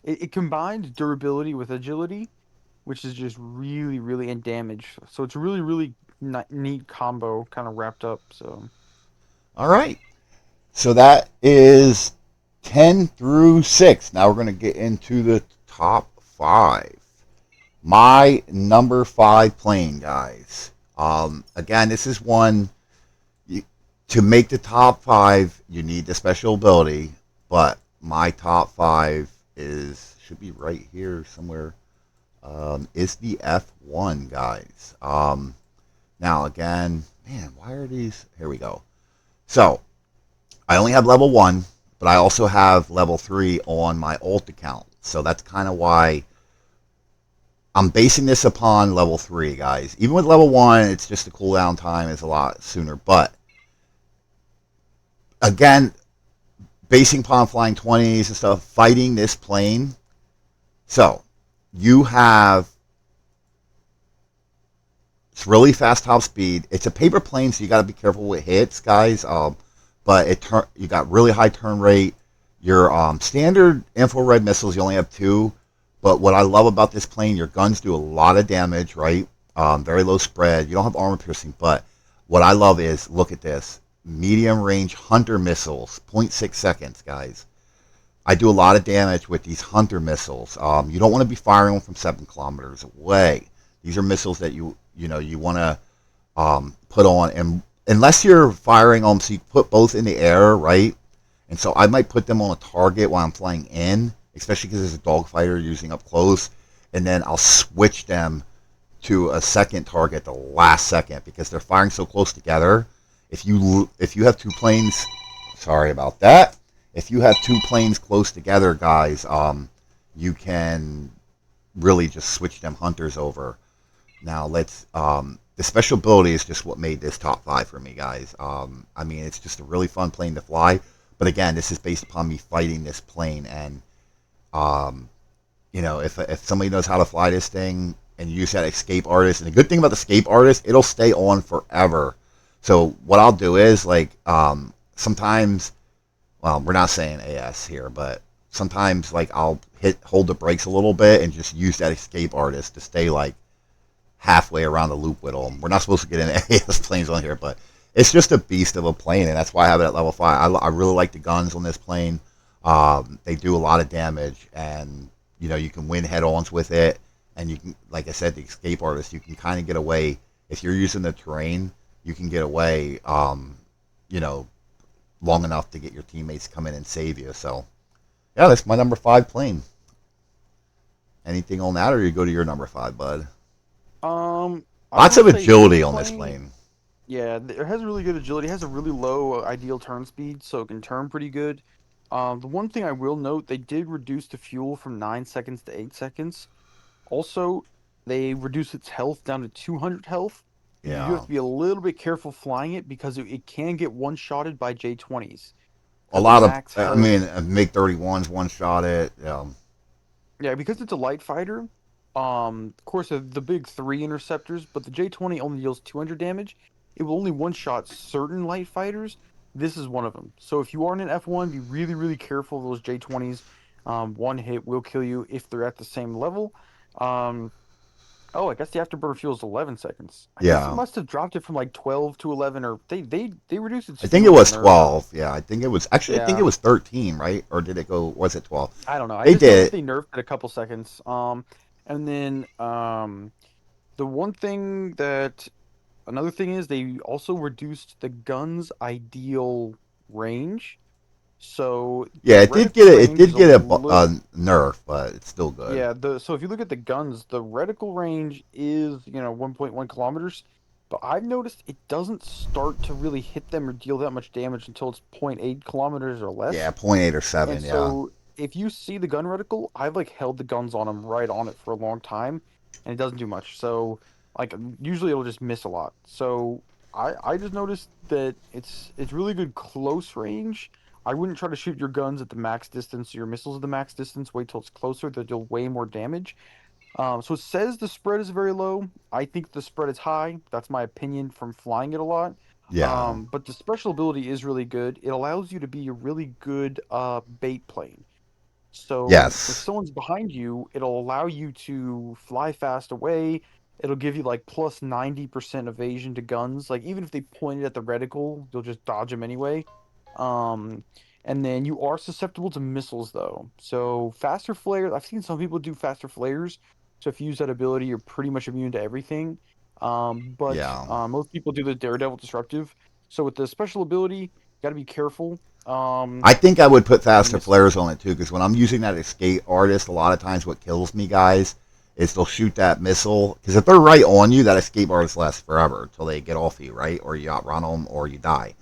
it combined durability with agility, which is just really, really and damage. So it's a really, really neat combo kind of wrapped up. So all right. So that is 10 through 6. Now we're going to get into the top 5. My number 5 plane, guys. Again, this is one you, to make the top 5. You need the special ability, but my top 5 is should be right here somewhere. Is the F1, guys. Now again, man, why are these? Here we go. So I only have level 1, but I also have level 3 on my alt account. So that's kind of why I'm basing this upon level 3, guys. Even with level 1, it's just the cooldown time is a lot sooner. But again, basing upon flying 20s and stuff, fighting this plane. So you have it's really fast top speed. It's a paper plane, so you got to be careful with hits, guys. But you got really high turn rate. Your standard infrared missiles, you only have 2. But what I love about this plane, your guns do a lot of damage, right? Very low spread. You don't have armor piercing, but what I love is look at this medium range hunter missiles, zero point 0.6 seconds, guys. I do a lot of damage with these hunter missiles. You don't want to be firing them from 7 kilometers away. These are missiles that you want to put on, and unless you're firing them, so you put both in the air, right? And so I might put them on a target while I'm flying in, especially because there's a dogfighter using up close, and then I'll switch them to a second target the last second because they're firing so close together. If you have 2 planes, sorry about that. If you have 2 planes close together, guys, you can really just switch them hunters over. Now let's the special ability is just what made this top 5 for me, guys. I mean, it's just a really fun plane to fly. But again, this is based upon me fighting this plane, and um, if somebody knows how to fly this thing and you use that escape artist, and the good thing about the escape artist, it'll stay on forever. So what I'll do is sometimes, well, we're not saying AS here, but sometimes I'll hold the brakes a little bit and just use that escape artist to stay halfway around the loop with them. We're not supposed to get into AS planes on here, but it's just a beast of a plane, and that's why I have it at level 5. I really like the guns on this plane. They do a lot of damage, and you can win head-ons with it, and you can, like I said, the escape artist, you can kind of get away if you're using the terrain. You can get away, you know, long enough to get your teammates to come in and save you. So, yeah, that's my number 5 plane. Anything on that, or you go to your number 5, bud? I Lots will of say this agility on this plane, plane. yeah, it has really good agility. It has a really low ideal turn speed, so it can turn pretty good. The one thing I will note, they did reduce the fuel from 9 seconds to 8 seconds. Also, they reduced its health down to 200 health. You do have Yeah, to be a little bit careful flying it because it can get one-shotted by J20s a because the lot of. max I health. mean, MiG 31s one shot it. Yeah, because it's a light fighter. Of course, the big three interceptors, but the J20 only deals 200 damage. It will only one-shot certain light fighters. This is one of them. So if you are in an F1, be really, really careful of those J20s. One hit will kill you if they're at the same level. Um, oh, I guess the afterburner fuel is 11 seconds. I guess it Yeah, must have dropped it from like 12 to 11, or they reduced its I think it fuel in the was nerf. 12. Yeah, I think it was actually. I think it Yeah, was 13, right? Or did it go? Was it 12? I don't know. I They just noticed did. they nerfed it a couple seconds. And then the one thing that another thing is they also reduced the gun's ideal range. So the Yeah, it did reticle get it range did is a get little. a nerf, but it's still good. Yeah, the so if you look at the guns, the reticle range is, 1.1 kilometers, but I've noticed it doesn't start to really hit them or deal that much damage until it's zero point 0.8 kilometers or Yeah, less. point 0.8 or And 7, yeah. so if you see the gun reticle, I've like held the guns on them right on it for a long time, and it doesn't do much. So like usually it'll just miss a lot. So I just noticed that it's really good close range. I wouldn't try to shoot your guns at the max distance, your missiles at the max distance. Wait till it's closer, that you'll way more damage. So it says the spread is very low. I think the spread is high. That's my opinion from flying it a lot. Yeah. But the special ability is really good. It allows you to be a really good bait plane. So if Yes. someone's behind you, it'll allow you to fly fast away. It'll give you like plus 90% evasion to guns. Like even if they pointed at the reticle, you'll just dodge them anyway. Um, and then you are susceptible to missiles though. So faster flares, I've seen some people do faster flares. So if you use that ability, you're pretty much immune to everything. But Yeah. most people do the Daredevil Disruptive. So with the special ability, you got to be careful. I think I would put With the faster flares missiles. on it too, because when I'm using that escape artist, a lot of times what kills me, guys, is they'll shoot that missile. Because if they're right on you, that escape artist lasts forever until they get off you, right? Or you outrun them, or you die.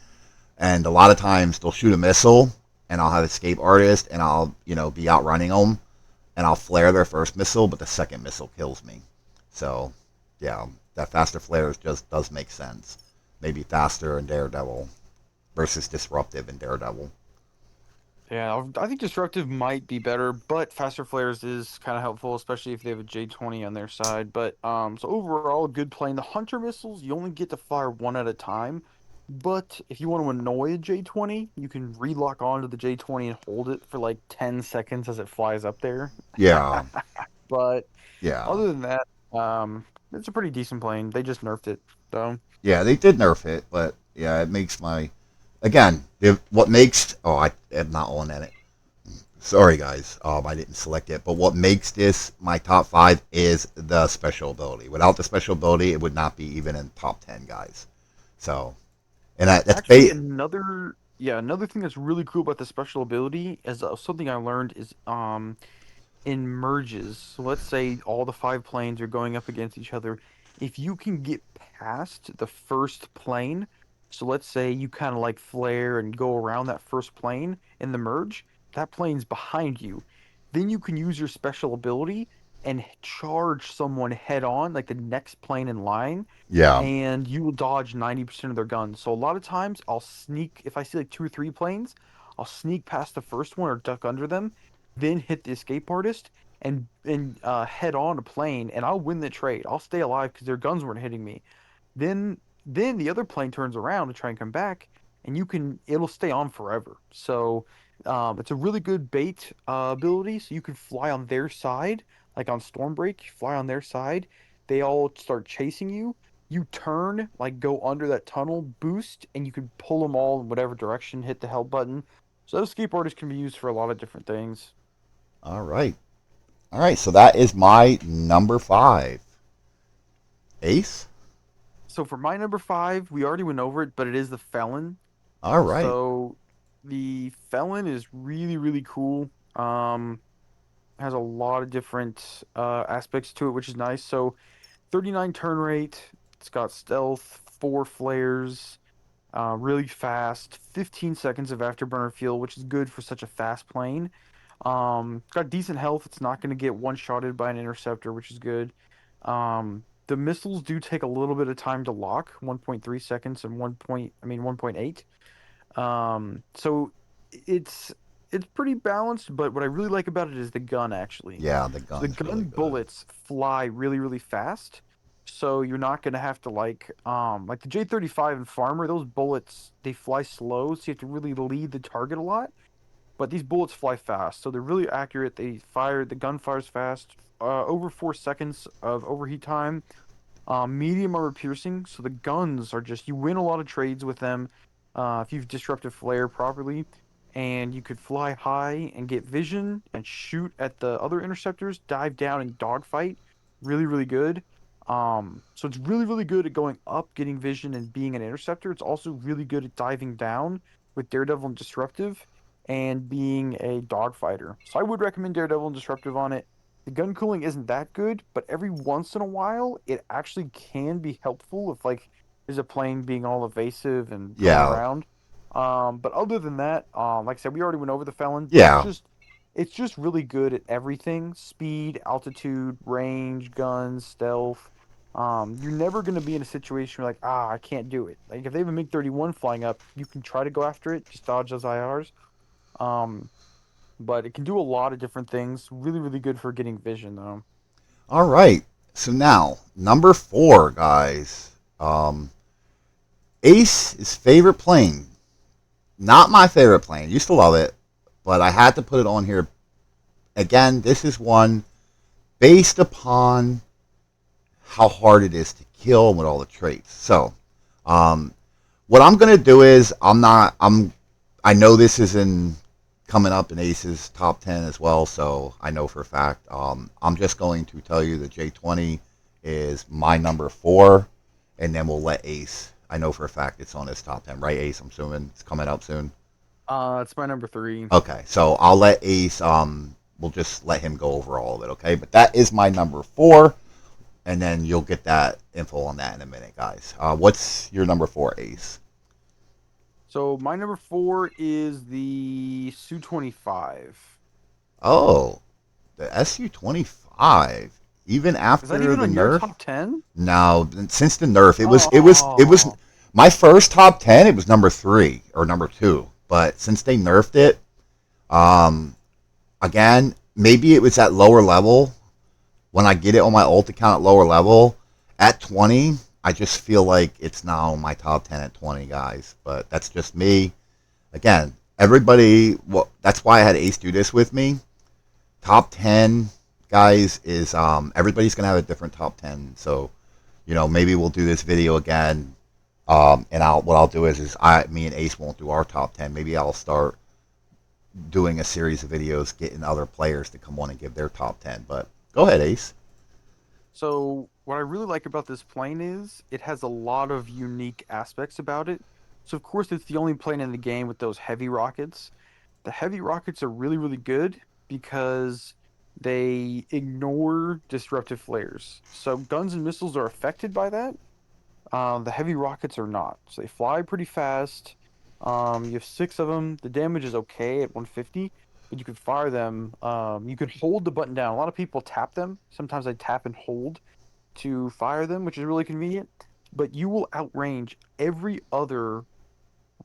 And a lot of times they'll shoot a missile, and I'll have escape artist, and I'll be outrunning them, and I'll flare their first missile, but the second missile kills me. So, yeah, that faster flares just does make sense. Maybe faster in Daredevil versus disruptive in Daredevil. Yeah, I think Destructive might be better, but Faster Flares is kind of helpful, especially if they have a J-20 on their side. But so overall, good plane. The Hunter missiles, you only get to fire one at a time. But if you want to annoy a J-20, you can relock onto the J-20 and hold it for like 10 seconds as it flies up there. Yeah, But yeah, other than that, it's a pretty decent plane. They just nerfed it, so. yeah. They did nerf it, but yeah, it makes my again. What makes I'm not on it. Sorry, guys. I didn't select it. But what makes this my top five is the special ability. Without the special ability, it would not be even in top 10, guys. So, and that's Actually, bait. another thing that's really cool about the special ability is something I learned is in merges. So let's say all the five planes are going up against each other. If you can get past the first plane, so let's say you kind of like flare and go around that first plane in the merge, that plane's behind you. Then you can use your special ability and charge someone head on, like the next plane in line, Yeah, and you will dodge 90% of their guns. So a lot of times I'll sneak, if I see like two or three planes, I'll sneak past the first one or duck under them, then hit the escape artist and head on a plane, and I'll win the trade. I'll stay alive because their guns weren't hitting me. Then the other plane turns around to try and come back, and it'll stay on forever. So it's a really good bait ability. So you can fly on their side, like on Stormbreak, you fly on their side. They all start chasing you. You turn, like go under that tunnel, boost, and you can pull them all in whatever direction. Hit the help button. So those escape artists can be used for a lot of different things. all right. All right, so that is my number five. Ace? So for my number five, we already went over it, but it is the Felon. All right. So the Felon is really, really cool. Has a lot of different aspects to it, which is nice. So 39 turn rate. It's got stealth, four flares, really fast, 15 seconds of afterburner fuel, which is good for such a fast plane. It's got decent health. It's not going to get one-shotted by an interceptor, which is good. The missiles do take a little bit of time to lock, 1.3 seconds and 1.8. So it's it's pretty balanced, but what I really like about it is the gun actually. Yeah, the So the gun's really gun good. bullets fly really, really fast. So you're not gonna have to like the J-35 and Farmer, those bullets they fly slow, so you have to really lead the target a lot. But these bullets fly fast, so they're really accurate. The gun fires fast, over 4 seconds of overheat time. Medium armor piercing, so the guns are just you win a lot of trades with them if you've disrupted flare properly, and you could fly high and get vision and shoot at the other interceptors, dive down and dogfight. Really, really good. So it's really, really good at going up, getting vision, and being an interceptor. It's also really good at diving down with Daredevil and Disruptive. and being a dogfighter. So I would recommend Daredevil and Disruptive on it. The gun cooling isn't that good, but every once in a while, it actually can be helpful if like there's a plane being all evasive and going Yeah, around. But other than that, like I said, we already went over the Felon, but yeah, it's just really good at everything: speed, altitude, range, guns, stealth. You're never going to be in a situation where like, I can't do it. Like if they have a MiG-31 flying up, you can try to go after it, just dodge those IRs. Um, but it can do a lot of different things. Really, really good for getting vision though. all right. So now number 4, guys. Um, Ace's favorite plane. Not my favorite plane. Used to love it, but I had to put it on here. Again, this is one based upon how hard it is to kill and with all the traits. So, um, what I'm gonna do is I know this is in coming up in Ace's top 10 as well, so I know for a fact. I'm just going to tell you that J20 is my number 4, and then we'll let Ace. I know for a fact it's on his top 10, right, Ace? I'm assuming it's coming up soon. It's my number three. Okay, so I'll let Ace. We'll just let him go over all of it. Okay, but that is my number 4, and then you'll get that info on that in a minute, guys. What's your number 4, Ace? So my number four is the Su-25. Oh, the SU-25. Even Is that after even the on your nerf? top 10? No, since the nerf, it was Oh, my first top 10. It was number 3 or number 2, but since they nerfed it, um, again, maybe it was at lower level. When I get it on my alt account at lower level, at 20, I just feel like it's now my top 10 at 20, guys. But that's just me. Again, everybody, well, that's why I had Ace do this with me. Top 10, guys, is everybody's going to have a different top 10. So, maybe we'll do this video again. And what I'll do is me and Ace won't do our top 10. Maybe I'll start doing a series of videos, getting other players to come on and give their top 10. But go ahead, Ace. so what I really like about this plane is it has a lot of unique aspects about it. So of course it's the only plane in the game with those heavy rockets. The heavy rockets are really, really good because they ignore disruptive flares. So guns and missiles are affected by that. The heavy rockets are not. So they fly pretty fast. You have six of them. The damage is okay at 150, but you can fire them. You can hold the button down. A lot of people tap them. Sometimes I tap and hold to fire them, which is really convenient. But you will outrange every other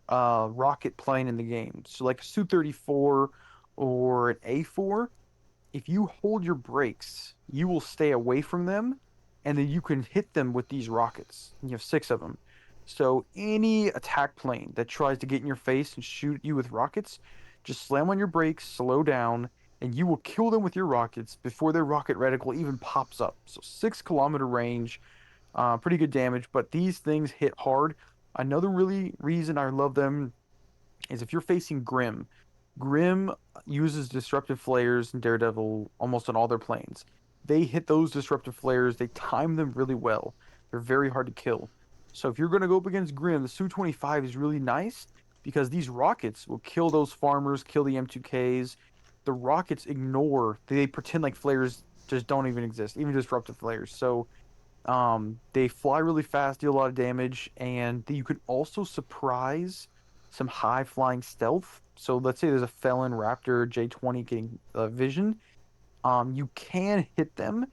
rocket plane in the game. So like a Su-34 or an A4, if you hold your brakes, you will stay away from them, and then you can hit them with these rockets. You have six of them. So any attack plane that tries to get in your face and shoot you with rockets, just slam on your brakes, slow down, and you will kill them with your rockets before their rocket reticle even pops up. So 6 kilometer range, pretty good damage, but these things hit hard. Another really reason I love them is if you're facing Grim. Grim uses disruptive flares and Daredevil almost on all their planes. They hit those disruptive flares, they time them really well. They're very hard to kill. So if you're going to go up against Grim, the Su-25 is really nice because these rockets will kill those farmers, kill the M2Ks. The rockets ignore, they pretend like flares just don't even exist, even disruptive flares. So they fly really fast, deal a lot of damage, and you can also surprise some high flying stealth. So let's say there's a Felon Raptor J20 getting vision. You can hit them,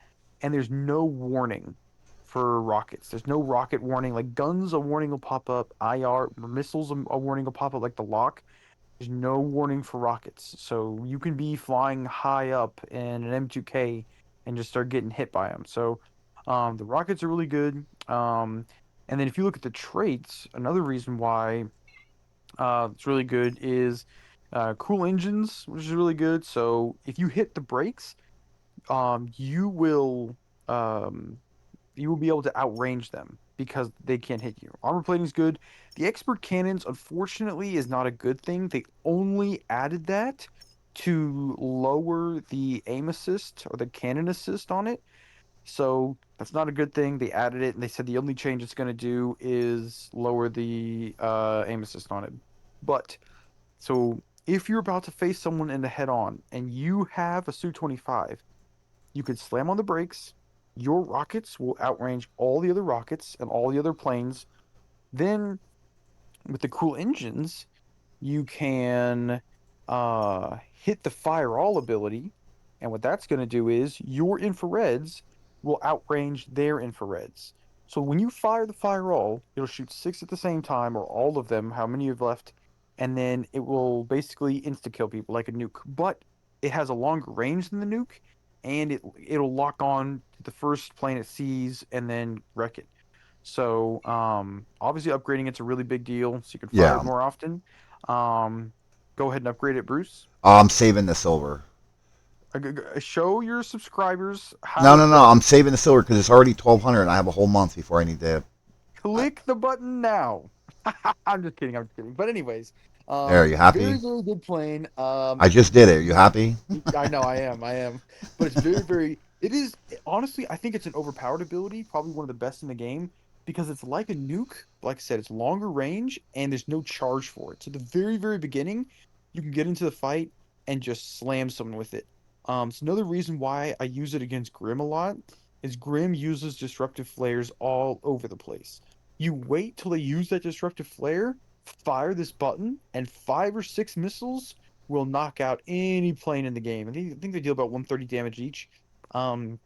and there's no warning for rockets. There's no rocket warning. Like guns, a warning will pop up. IR missiles, a warning will pop up, like the lock. There's no warning for rockets. So you can be flying high up in an M2K and just start getting hit by them. So the rockets are really good. And then if you look at the traits, another reason why it's really good is cool engines, which is really good. So if you hit the brakes, um, you will um, you will be able to outrange them because they can't hit you. Armor plating is good. The expert cannons, unfortunately, is not a good thing. They only added that to lower the aim assist or the cannon assist on it. So that's not a good thing. They added it and they said the only change it's going to do is lower the aim assist on it. But so if you're about to face someone in the head on and you have a Su-25, you could slam on the brakes. Your rockets will outrange all the other rockets and all the other planes. Then, with the cool engines, you can hit the fire all ability, and what that's going to do is your infrareds will outrange their infrareds. So when you fire the fire all, it'll shoot six at the same time, or all of them, how many you've left, and then it will basically insta kill people like a nuke. But it has a longer range than the nuke, and it'll lock on to the first plane it sees and then wreck it. So, obviously upgrading it's a really big deal, so you can fire Yeah. it more often. Um, Go ahead and upgrade it, Bruce. I'm saving the silver. Show your subscribers No, how no, it's no. done. I'm saving the silver because it's already 1,200, and I have a whole month before I need to. I, Click the button now. I'm just kidding. I'm just kidding. But anyways, there, you very, happy? very good plane. I just did it. You happy? I know I am. I am. But it's very, very. It is honestly. I think it's an overpowered ability. Probably one of the best in the game because it's like a nuke. Like I said, it's longer range and there's no charge for it. So the very, very beginning, you can get into the fight and just slam someone with it. It's another reason why I use it against Grim a lot. Is Grim uses disruptive flares all over the place. You wait till they use that disruptive flare, fire this button, and five or six missiles will knock out any plane in the game. I think they deal about 130 damage each. Um,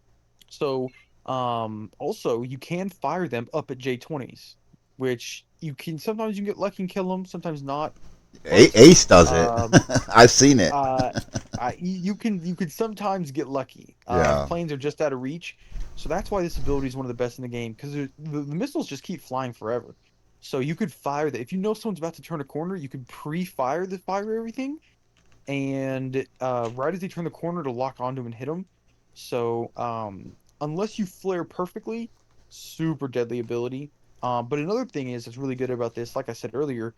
so also you can fire them up at J20s, which you can sometimes you can get lucky and kill them, sometimes not. But Ace does it. um I've seen it. uh you could sometimes get lucky if Yeah. planes are just out of reach. So that's why this ability is one of the best in the game because the missiles just keep flying forever. So you could fire that if you know someone's about to turn a corner, you could pre-fire the fire everything and right as they turn the corner to lock onto him and hit him. So unless you flare perfectly, super deadly ability. But another thing is that's really good about this, like I said earlier,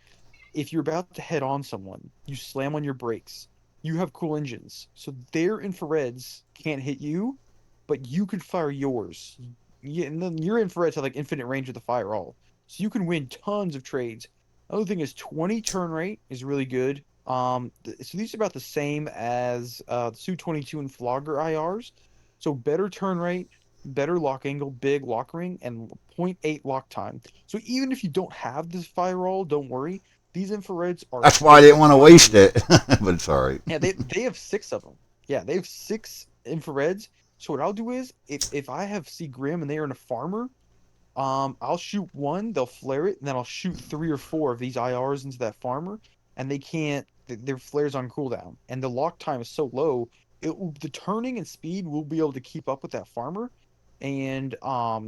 if you're about to head on someone, you slam on your brakes. You have cool engines, so their infrareds can't hit you, but you can fire yours. Yeah, and then your infrareds have like infinite range with the fire all, so you can win tons of trades. Another thing is 20 turn rate is really good. So these are about the same as the Su-22 and Flogger IRs. So better turn rate, better lock angle, big lock ring, and zero point 0.8 lock time. So even if you don't have this firewall, don't worry. These infrareds are That's why I didn't so want to waste deadly. it, but it's all right. Yeah, they have six of them. Yeah, they have six infrareds. So what I'll do is if I have see Grim and they are in a farmer, I'll shoot one, they'll flare it, and then I'll shoot three or four of these IRs into that farmer, and they can't. Their flares on cooldown, and the lock time is so low. The turning and speed will be able to keep up with that farmer, and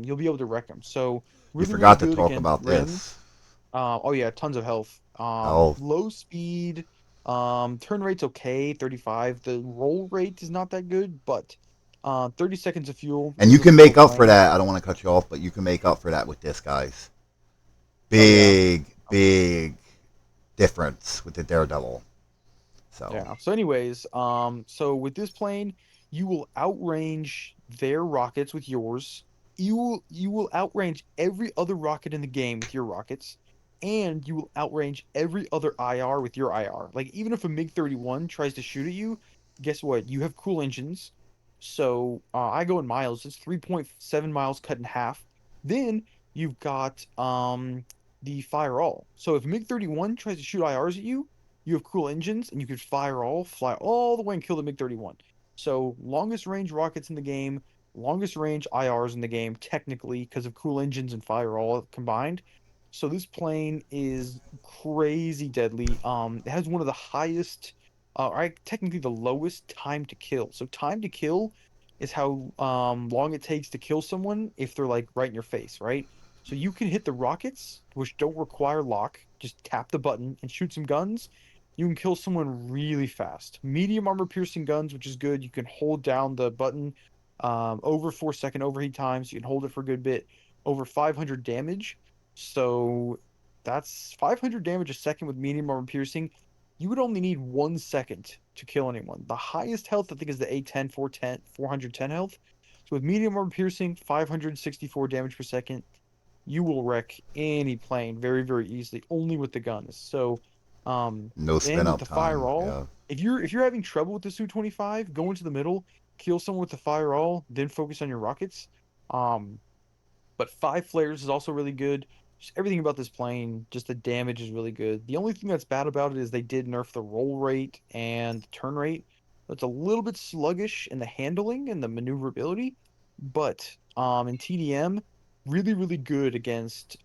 you'll be able to wreck them. So You really, really forgot to good talk against about Grim. this. Oh yeah, tons of health. Oh, Low speed. Turn rate's okay, 35. The roll rate is not that good, but 30 seconds of fuel, and this you is a can slow make up for plane. that. I don't want to cut you off, but you can make up for that with this, guys. Oh yeah. Big, big difference with the Daredevil. So, Yeah. So anyways, so with this plane, you will outrange their rockets with yours. You will outrange every other rocket in the game with your rockets, and you will outrange every other IR with your IR. Like even if a MiG-31 tries to shoot at you, guess what? You have cool engines. So I go in miles. It's 3.7 miles cut in half. Then you've got the fire all. So if MiG-31 tries to shoot IRs at you, you have cool engines, and you can fire all, fly all the way and kill the MiG-31. So longest range rockets in the game, longest range IRs in the game, technically, because of cool engines and fire all combined. So this plane is crazy deadly. It has one of the highest, right, technically the lowest time to kill. So time to kill is how long it takes to kill someone if they're like right in your face, right? So you can hit the rockets, which don't require lock. Just tap the button and shoot some guns. You can kill someone really fast. Medium armor piercing guns, which is good. You can hold down the button over 4 second overheat times. You can hold it for a good bit. Over 500 damage. So that's 500 damage a second with medium armor piercing. You would only need 1 second to kill anyone. The highest health, I think, is the A10 410 health. So with medium armor piercing, 564 damage per second, you will wreck any plane very, very easily, only with the guns. So No spin Then with up the time. Fire-All, Yeah. if you're having trouble with the Su-25, go into the middle, kill someone with the Fire-All, then focus on your rockets. Um, but five flares is also really good. Just everything about this plane, just the damage is really good. The only thing that's bad about it is they did nerf the roll rate and the turn rate. It's a little bit sluggish in the handling and the maneuverability, but in TDM, really, really good against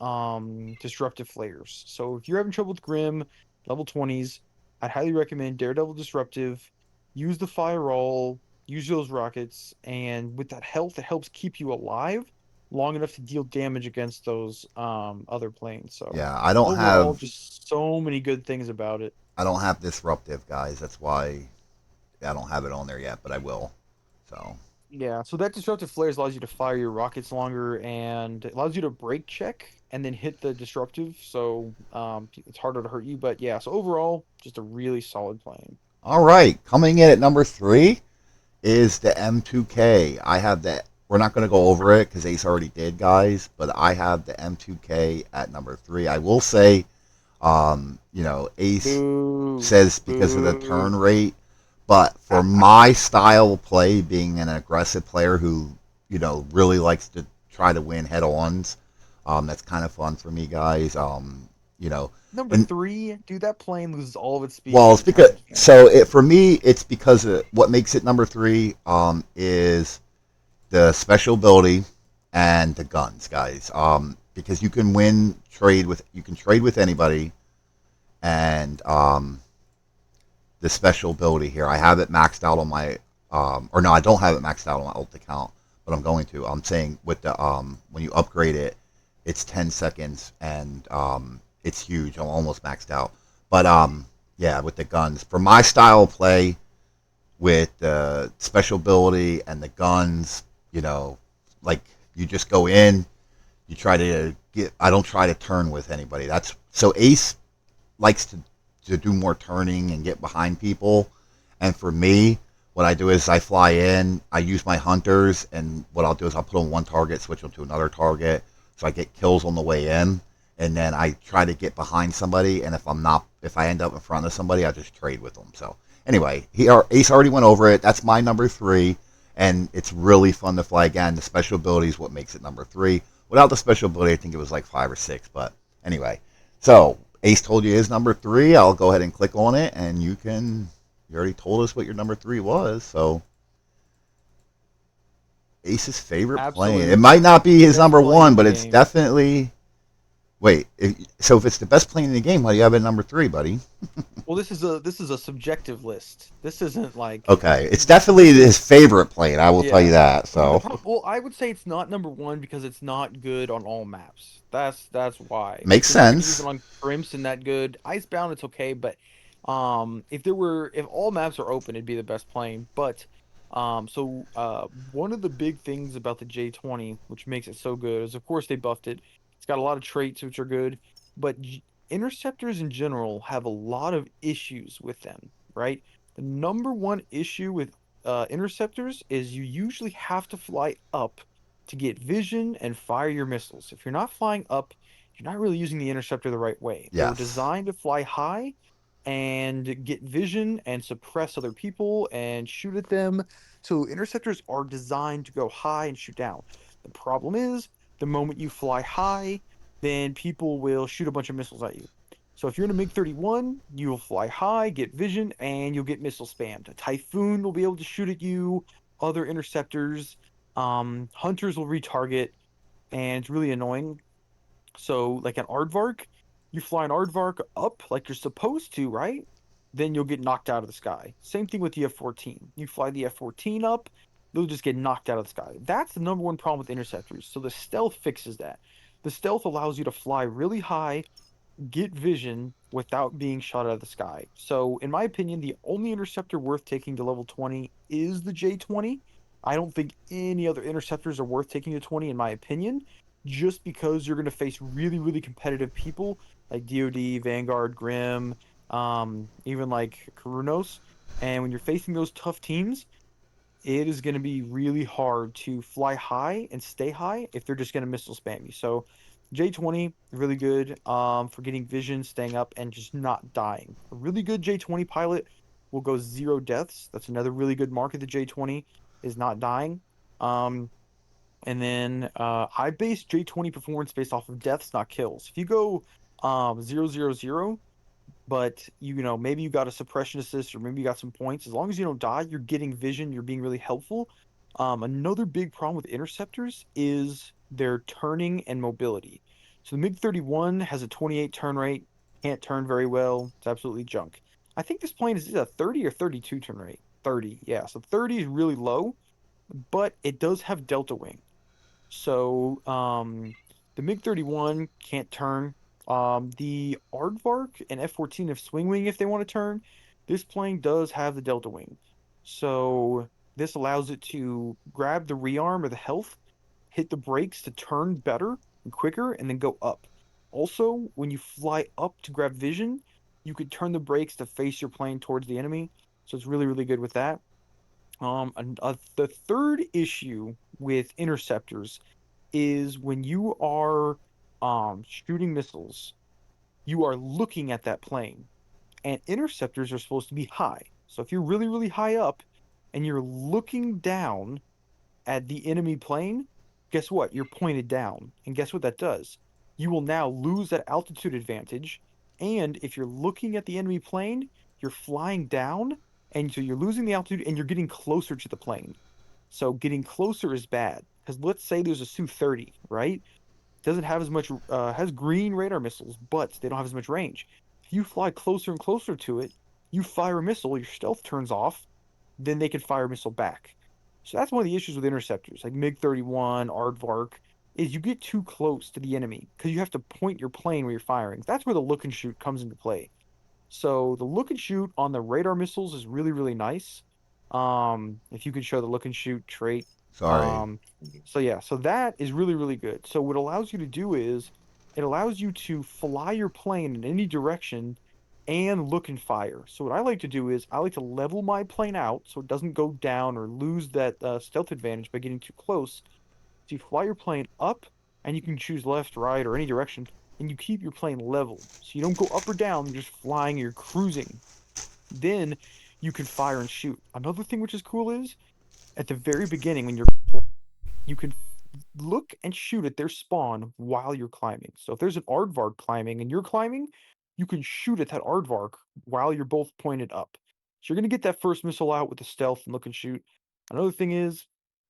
disruptive flares. So if you're having trouble with Grim, level 20s, I'd highly recommend Daredevil Disruptive. Use the fire roll, use those rockets, and with that health, it helps keep you alive long enough to deal damage against those other planes. So Yeah. overall, just so many good things about it. I don't have disruptive guys. That's why I don't have it on there yet, but I will. So Yeah, so that disruptive flares allows you to fire your rockets longer and it allows you to brake check and then hit the disruptive, so it's harder to hurt you. But yeah, so overall, just a really solid plane. all right, coming in at number three is the M2K. I have that. We're not going to go over it because Ace already did, guys. But I have the M2K at number three. I will say, Ace Boo, says because of the boo. turn rate, but for my style of play, being an aggressive player who really likes to try to win head-ons, that's kind of fun for me, guys. You know, Number and three, dude, that plane loses all of its speed well, every it's time because you camp it. so it for me, it's because of what makes it number three. Is the special ability and the guns, guys. Because you can trade with anybody, and the special ability here, I have it maxed out on my, or no, I don't have it maxed out on my ult account, but I'm going to. I'm saying with the when you upgrade it, it's 10 seconds and it's huge. I'm almost maxed out, but yeah, with the guns for my style of play with the special ability and the guns, you know, like you just go in, you try to get. I don't try to turn with anybody. That's so Ace likes to do more turning and get behind people, and for me, what I do is I fly in, I use my hunters, and what I'll do is I'll put on one target, switch them to another target, so I get kills on the way in, and then I try to get behind somebody, and if I end up in front of somebody, I just trade with them. So anyway, Ace already went over it. That's my number three, and it's really fun to fly again. The special ability is what makes it number three. Without the special ability, I think it was like five or six. But anyway, so Ace told you his number three. I'll go ahead and click on it, and you can. You already told us what your number three was, so Ace's favorite plane. It Absolute might not be his best number plane one, in the but it's game. definitely. Wait, so if it's the best plane in the game, why do you have it at number three, buddy? Well, this is a subjective list. This isn't like Okay, it's this definitely is his favorite plane. I will tell you yeah. that. The So pro well, I would say it's not number one because it's not good on all maps. That's why. Like makes you're not gonna use it sense. on Crimson that good. Icebound it's okay, but if all maps are open, it'd be the best plane. But one of the big things about the J20, which makes it so good, is of course they buffed it. It's got a lot of traits which are good, but interceptors in general have a lot of issues with them, right? The number one issue with interceptors is you usually have to fly up to get vision and fire your missiles. If you're not flying up, you're not really using the interceptor the right way. They were Yes. designed to fly high and get vision and suppress other people and shoot at them. So interceptors are designed to go high and shoot down. The problem is the moment you fly high, then people will shoot a bunch of missiles at you. So if you're in a MiG-31, you'll fly high, get vision, and you'll get missile spammed. A Typhoon will be able to shoot at you, other interceptors, hunters will retarget, and it's really annoying. So like an aardvark, you fly an aardvark up like you're supposed to, right? Then you'll get knocked out of the sky. Same thing with the F-14. You fly the F-14 up, they'll just get knocked out of the sky. That's the number one problem with interceptors. So the stealth fixes that. The stealth allows you to fly really high, get vision without being shot out of the sky. So, in my opinion, the only interceptor worth taking to level 20 is the J20. I don't think any other interceptors are worth taking to 20, in my opinion, just because you're going to face really, really competitive people like DoD, Vanguard, Grim, even like Karunos. And when you're facing those tough teams, it is going to be really hard to fly high and stay high if they're just going to missile spam you. So J20 really good for getting vision, staying up, and just not dying. A really good J20 pilot will go 0 deaths. That's another really good mark of the J20 is not dying. Um, and then I base J20 performance based off of deaths, not kills. If you go 0, 0, 0, but you know maybe you got a suppression assist or maybe you got some points, as long as you don't die, you're getting vision, you're being really helpful. Another big problem with interceptors is their turning and mobility. So the MiG-31 has a 28 turn rate, can't turn very well, it's absolutely junk. I think this plane is a 30 or 32 turn rate. 30, yeah, so 30 is really low, but it does have delta wing. So the MiG-31 can't turn. The Aardvark and F-14 have swing wing if they want to turn. This plane does have the delta wing. So this allows it to grab the rearm or the health, hit the brakes to turn better and quicker, and then go up. Also, when you fly up to grab vision, you could turn the brakes to face your plane towards the enemy. So it's really, really good with that. The third issue with interceptors is when you are shooting missiles, you are looking at that plane, and interceptors are supposed to be high. So if you're really, really high up and you're looking down at the enemy plane, guess what? You're pointed down. And guess what that does? You will now lose that altitude advantage. And if you're looking at the enemy plane, you're flying down, and so you're losing the altitude and you're getting closer to the plane. So getting closer is bad. Because let's say there's a Su-30, right? Doesn't have as much, has green radar missiles, but they don't have as much range. If you fly closer and closer to it, you fire a missile, your stealth turns off, then they can fire a missile back. So that's one of the issues with interceptors, like MiG-31, Aardvark, is you get too close to the enemy because you have to point your plane where you're firing. That's where the look and shoot comes into play. So the look and shoot on the radar missiles is really, really nice. If you could show the look and shoot trait. Sorry. Um, so yeah, so that is really, really good. So what allows you to do is it allows you to fly your plane in any direction and look and fire. So what I like to do is I like to level my plane out so it doesn't go down or lose that stealth advantage by getting too close. So you fly your plane up, and you can choose left, right, or any direction, and you keep your plane level. So you don't go up or down, you're just flying, you're cruising. Then you can fire and shoot. Another thing which is cool is at the very beginning when you're you can look and shoot at their spawn while you're climbing. So if there's an aardvark climbing and you're climbing, you can shoot at that aardvark while you're both pointed up. So you're gonna get that first missile out with the stealth and look and shoot. Another thing is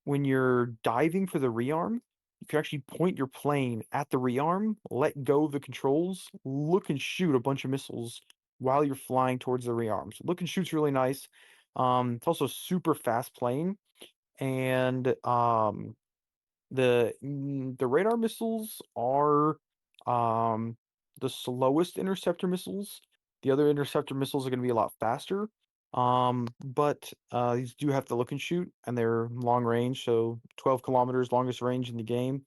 when you're diving for the rearm, you can actually point your plane at the rearm, let go of the controls, look and shoot a bunch of missiles while you're flying towards the rearm. So look and shoot's really nice. It's also super fast plane, and the radar missiles are um the slowest interceptor missiles. The other interceptor missiles are going to be a lot faster. But these do have to look and shoot, and they're long range, so 12 kilometers, longest range in the game.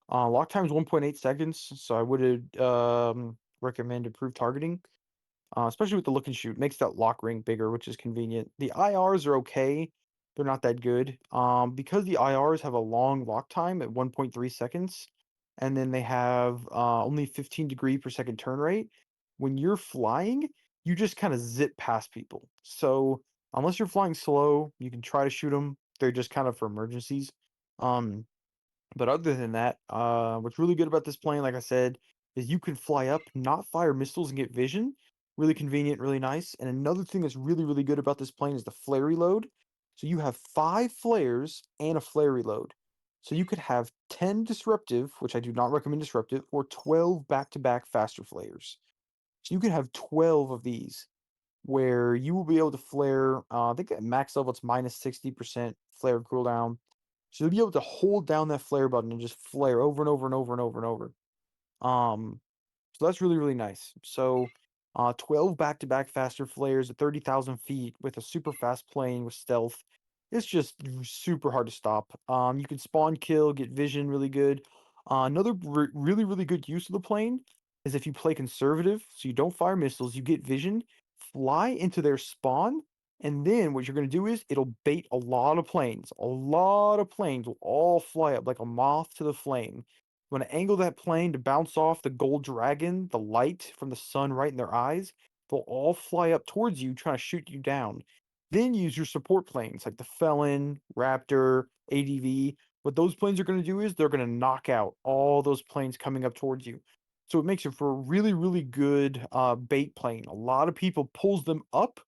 Lock time is 1.8 seconds, so I would recommend improved targeting, especially with the look and shoot. Makes that lock ring bigger, which is convenient. The IRs are okay. They're not that good. Because the IRs have a long lock time at 1.3 seconds, and then they have only 15 degree per second turn rate. When you're flying, you just kind of zip past people. So unless you're flying slow, you can try to shoot them. They're just kind of for emergencies. Um, but other than that, what's really good about this plane, like I said, is you can fly up, not fire missiles, and get vision. Really convenient, really nice. And another thing that's really, really good about this plane is the flare reload. So you have 5 flares and a flare reload. So you could have 10 disruptive, which I do not recommend disruptive, or 12 back-to-back faster flares. So you can have 12 of these where you will be able to flare. I think at max level it's minus 60% flare cooldown. So you'll be able to hold down that flare button and just flare over and over and over and over and over. Um, so that's really, really nice. So 12 back-to-back faster flares at 30,000 feet with a super fast plane with stealth. It's just super hard to stop. You can spawn kill, get vision really good. Another really, really good use of the plane is if you play conservative, so you don't fire missiles, you get vision, fly into their spawn, and then what you're going to do is it'll bait a lot of planes. A lot of planes will all fly up like a moth to the flame. You want to angle that plane to bounce off the gold dragon, the light from the sun right in their eyes. They'll all fly up towards you, trying to shoot you down. Then use your support planes like the Felon, Raptor, ADV. What those planes are going to do is they're going to knock out all those planes coming up towards you. So it makes it for a really, really good bait plane. A lot of people pulls them up.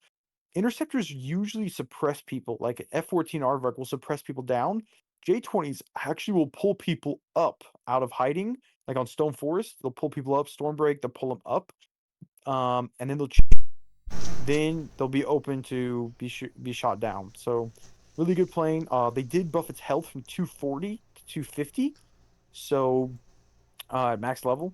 Interceptors usually suppress people, like F-14 aardvark will suppress people down. J-20s actually will pull people up out of hiding, like on Stone Forest. They'll pull people up, Stormbreak, they'll pull them up, and then they'll be open to be shot down. So really good plane. They did buff its health from 240 to 250, so at max level.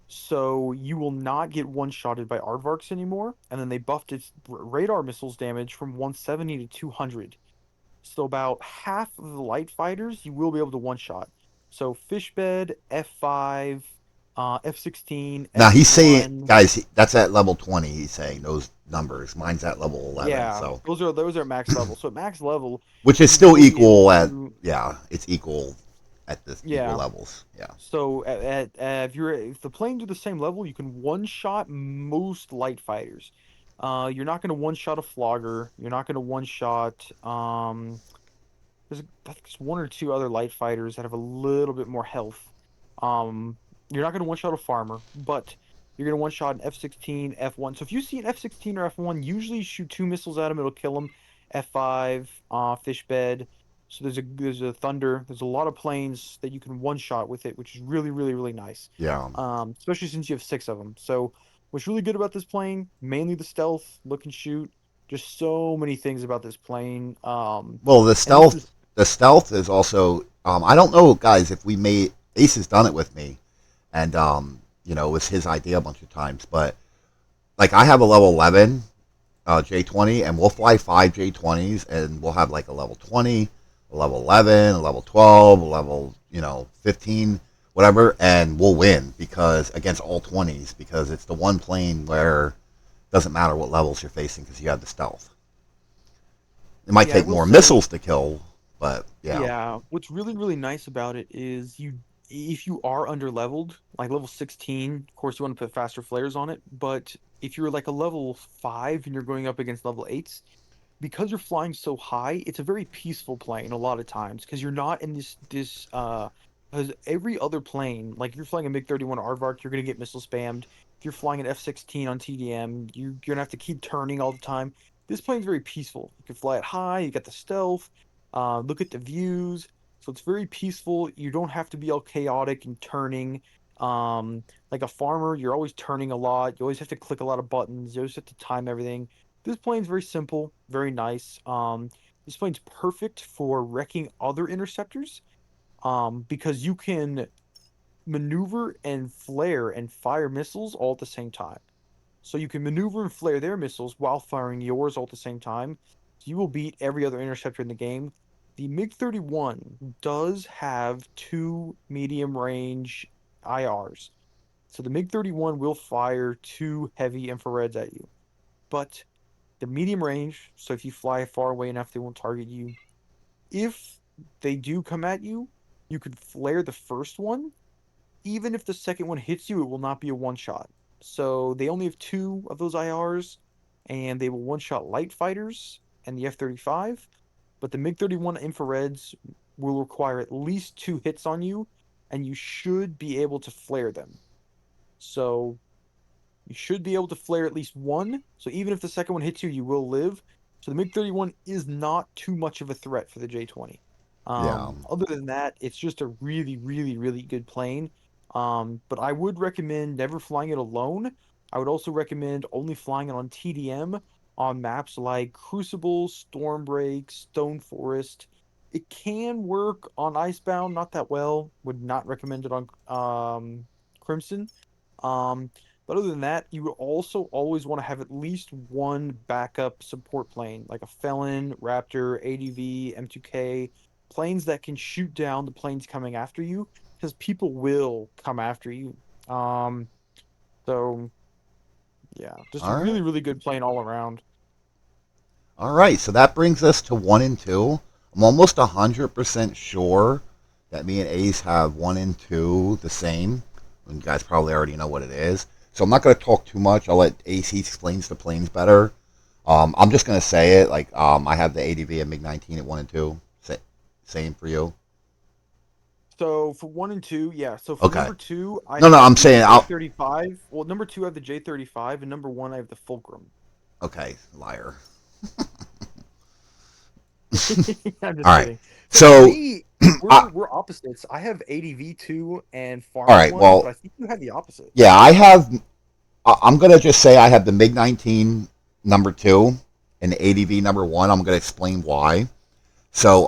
So you will not get one-shotted by aardvarks anymore. And then they buffed its radar missiles damage from 170 to 200. So about half of the light fighters you will be able to one-shot. So Fishbed, F5, F16, Now he's saying, F1. guys, that's at level 20. He's saying those numbers. Mine's at level 11. Yeah, So, those are max level. So at max level, which is you still will be able equal at, to, yeah, it's equal at the equal yeah. levels. Yeah. So if the planes are the same level, you can one shot most light fighters. You're not going to one shot a flogger. You're not going to one shot I think there's one or two other light fighters that have a little bit more health. Um, you're not going to one shot a farmer, but you're going to one shot an F-16, F1. So if you see an F-16 or F1, usually shoot two missiles at him, it'll kill him. F5, fish bed. So there's a thunder. There's a lot of planes that you can one shot with it, which is really, really, really nice. Yeah. Especially since you have six of them. So what's really good about this plane, mainly the stealth, look and shoot. Just so many things about this plane. Well, And this is the stealth is also. I don't know, guys, if we made Ace has done it with me, and it was his idea a bunch of times. But like, I have a level 11 J20, and we'll fly five J20s, and we'll have like a level 20, a level 11, a level 12, a level 15, whatever, and we'll win because against all 20s because it's the one plane where it doesn't matter what levels you're facing because you have the stealth. It might Yeah, I take will more say, missiles to kill, but yeah, yeah, what's really, really nice about it is if you are under leveled, like level 16, of course you want to put faster flares on it, but if you're like a level 5 and you're going up against level 8s, because you're flying so high, it's a very peaceful plane a lot of times because you're not in this because every other plane, like if you're flying a MiG-31 Aardvark, you're gonna get missile spammed. If you're flying an F-16 on TDM, you're gonna have to keep turning all the time. This plane's very peaceful. You can fly it high, you got the stealth, look at the views. So it's very peaceful. You don't have to be all chaotic and turning. Like a farmer, you're always turning a lot. You always have to click a lot of buttons. You always have to time everything. This plane's very simple, very nice. This plane's perfect for wrecking other interceptors, because you can maneuver and flare and fire missiles all at the same time. So you can maneuver and flare their missiles while firing yours all at the same time. So you will beat every other interceptor in the game. The MiG-31 does have two medium range IRs. So the MiG-31 will fire two heavy infrareds at you. But the medium range, so if you fly far away enough, they won't target you. If they do come at you, you could flare the first one. Even if the second one hits you, it will not be a one shot. So they only have two of those IRs, and they will one shot light fighters and the F-35. But the MiG-31 infrareds will require at least two hits on you, and you should be able to flare them. So you should be able to flare at least one. So even if the second one hits you, you will live. So the MiG-31 is not too much of a threat for the J-20. yeah. Other than that, it's just a really, really, really good plane. But I would recommend never flying it alone. I would also recommend only flying it on TDM on maps like Crucible, Stormbreak, Stone Forest. It can work on Icebound, not that well. Would not recommend it on Crimson. Um, but other than that, you would also always want to have at least one backup support plane, like a Felon, Raptor, ADV, M2K, planes that can shoot down the planes coming after you, because people will come after you. Um, so yeah, just a All right. really, really good plane all around. All right. So that brings us to 1 and 2. I'm almost 100% sure that me and Ace have 1 and 2 the same. And you guys probably already know what it is. So I'm not going to talk too much. I'll let Ace, he explains the planes better. I'm just going to say it. Like, I have the ADV and MiG 19 at 1 and 2. Same for you. So for 1 and 2, yeah. So for Okay. number two, I No, no, have I'm the saying I'll. J35. Well, number two, I have the J35, and number one, I have the Fulcrum. Okay, liar. I'm just All right. kidding. So for So, me, I, we're opposites. I have ADV2 and all Farmer right. one, but Well, I think you have the opposite. yeah, I have. I'm gonna just say I have the MiG 19 number two and the ADV number one. I'm gonna explain why. So,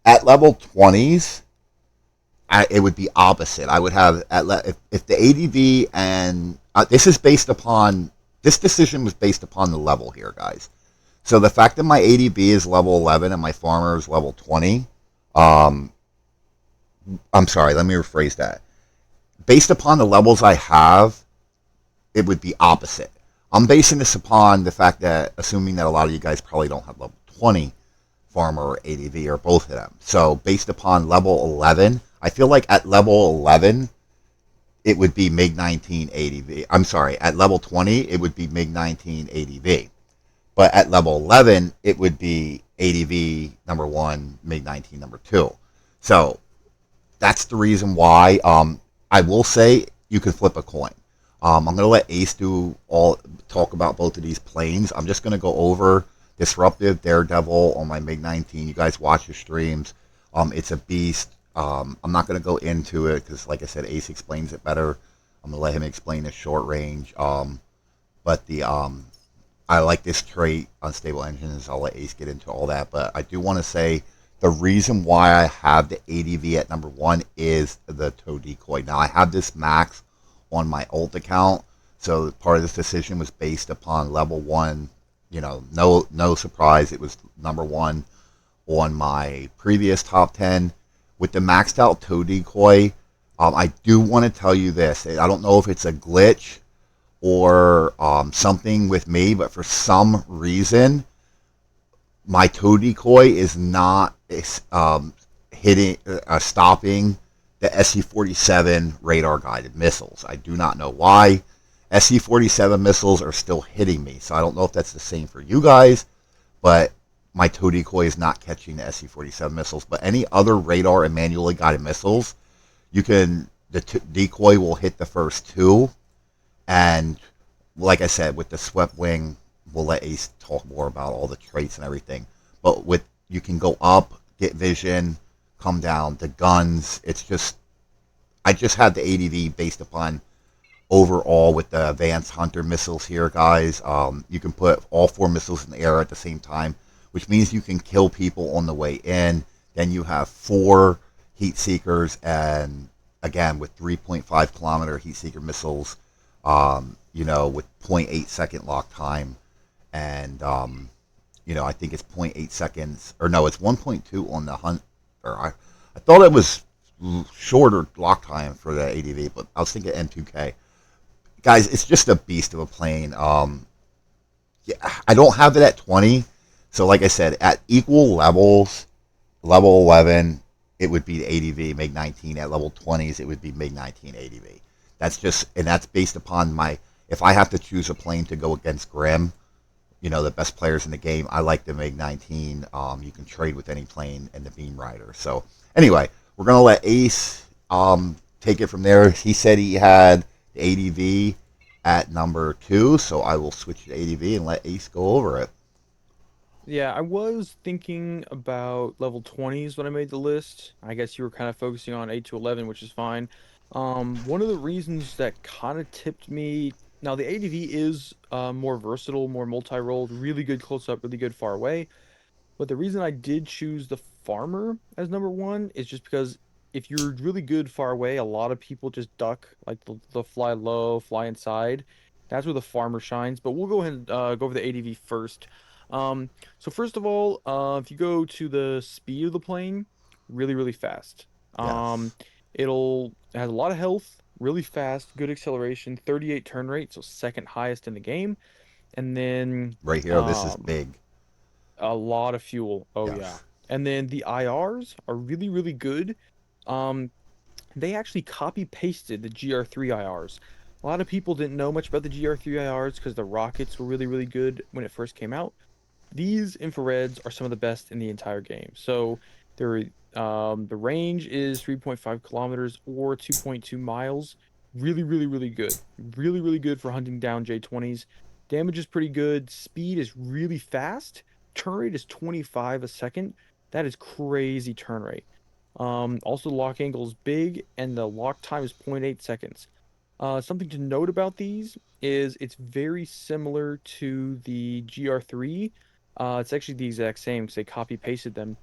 at level 20s, it would be opposite. I would have if the ADV and this is based upon this decision was based upon the level here, guys. So the fact that my ADV is level 11 and my farmer is level 20, um, I'm sorry, let me rephrase that. Based upon the levels I have, it would be opposite. I'm basing this upon the fact that, assuming that a lot of you guys probably don't have level 20 farmer or ADV or both of them. So based upon level 11, I feel like at level 11, it would be MiG 19 ADV. I'm sorry, at level 20, it would be MiG 19 ADV. But at level 11, it would be ADV number one, MiG 19 number two. So that's the reason why. I will say you can flip a coin. I'm going to let Ace do all talk about both of these planes. I'm just going to go over Disruptive Daredevil on my MiG 19. You guys watch the streams. It's a beast. I'm not going to go into it because, like I said, Ace explains it better. I'm going to let him explain the short range. But the I like this trait, unstable engines. I'll let Ace get into all that. But I do want to say the reason why I have the ADV at number one is the tow decoy. Now, I have this max on my alt account. So part of this decision was based upon level one. You know, no surprise. It was number one on my previous top 10. With the maxed out tow decoy, I do want to tell you this. I don't know if it's a glitch or something with me, but for some reason, my tow decoy is not hitting stopping the SC-47 radar guided missiles. I do not know why. SC-47 missiles are still hitting me, so I don't know if that's the same for you guys, but my tow decoy is not catching the SC-47 missiles. But any other radar and manually guided missiles, the decoy will hit the first two, and like I said, with the swept wing, we'll let Ace talk more about all the traits and everything. But with you can go up, get vision, come down. The guns, it's just I just had the ADV based upon overall with the advanced hunter missiles here, guys. You can put all four missiles in the air at the same time, which means you can kill people on the way in. Then you have four heat seekers, and again with 3.5 kilometer heat seeker missiles, with zero point 0.8 second lock time, and I think it's zero point 0.8 seconds, or no, it's 1.2 on the hunt. Or I thought it was shorter lock time for the ADV, but I was thinking M2K. Guys, it's just a beast of a plane. Yeah, I don't have it at 20, so like I said, at equal levels, level 11, it would be the ADV MiG 19. At level 20s, it would be MiG 19 ADV. That's based upon my. If I have to choose a plane to go against Grim, the best players in the game, I like the MiG 19. You can trade with any plane and the Beam Rider. So anyway, we're gonna let Ace take it from there. He said he had the ADV at number two, so I will switch to ADV and let Ace go over it. Yeah, I was thinking about level 20s when I made the list. I guess you were kind of focusing on 8 to 11, which is fine. One of the reasons that kind of tipped me, now the ADV is more versatile, more multi-role, really good close up, really good far away. But the reason I did choose the farmer as number one is just because if you're really good far away, a lot of people just duck, like they'll fly low, fly inside. That's where the farmer shines. But we'll go ahead and go over the ADV first. So first of all, if you go to the speed of the plane, really, really fast. Um, Yes, it has a lot of health, really fast, good acceleration, 38 turn rate, so second highest in the game. And then right here. This is um, big. a lot of fuel. Oh Yes. yeah. And then the IRs are really, really good. Um, they actually copy pasted the GR3 IRs. A lot of people didn't know much about the GR3 IRs because the rockets were really, really good when it first came out. These infrareds are some of the best in the entire game. So they're the range is 3.5 kilometers or 2.2 miles. Really, really, really good. Really, really good for hunting down J20s. Damage is pretty good. Speed is really fast. Turn rate is 25 a second. That is crazy turn rate. Also the lock angle is big and the lock time is zero point 0.8 seconds. Something to note about these is it's very similar to the GR3. It's actually the exact same because they copy pasted them.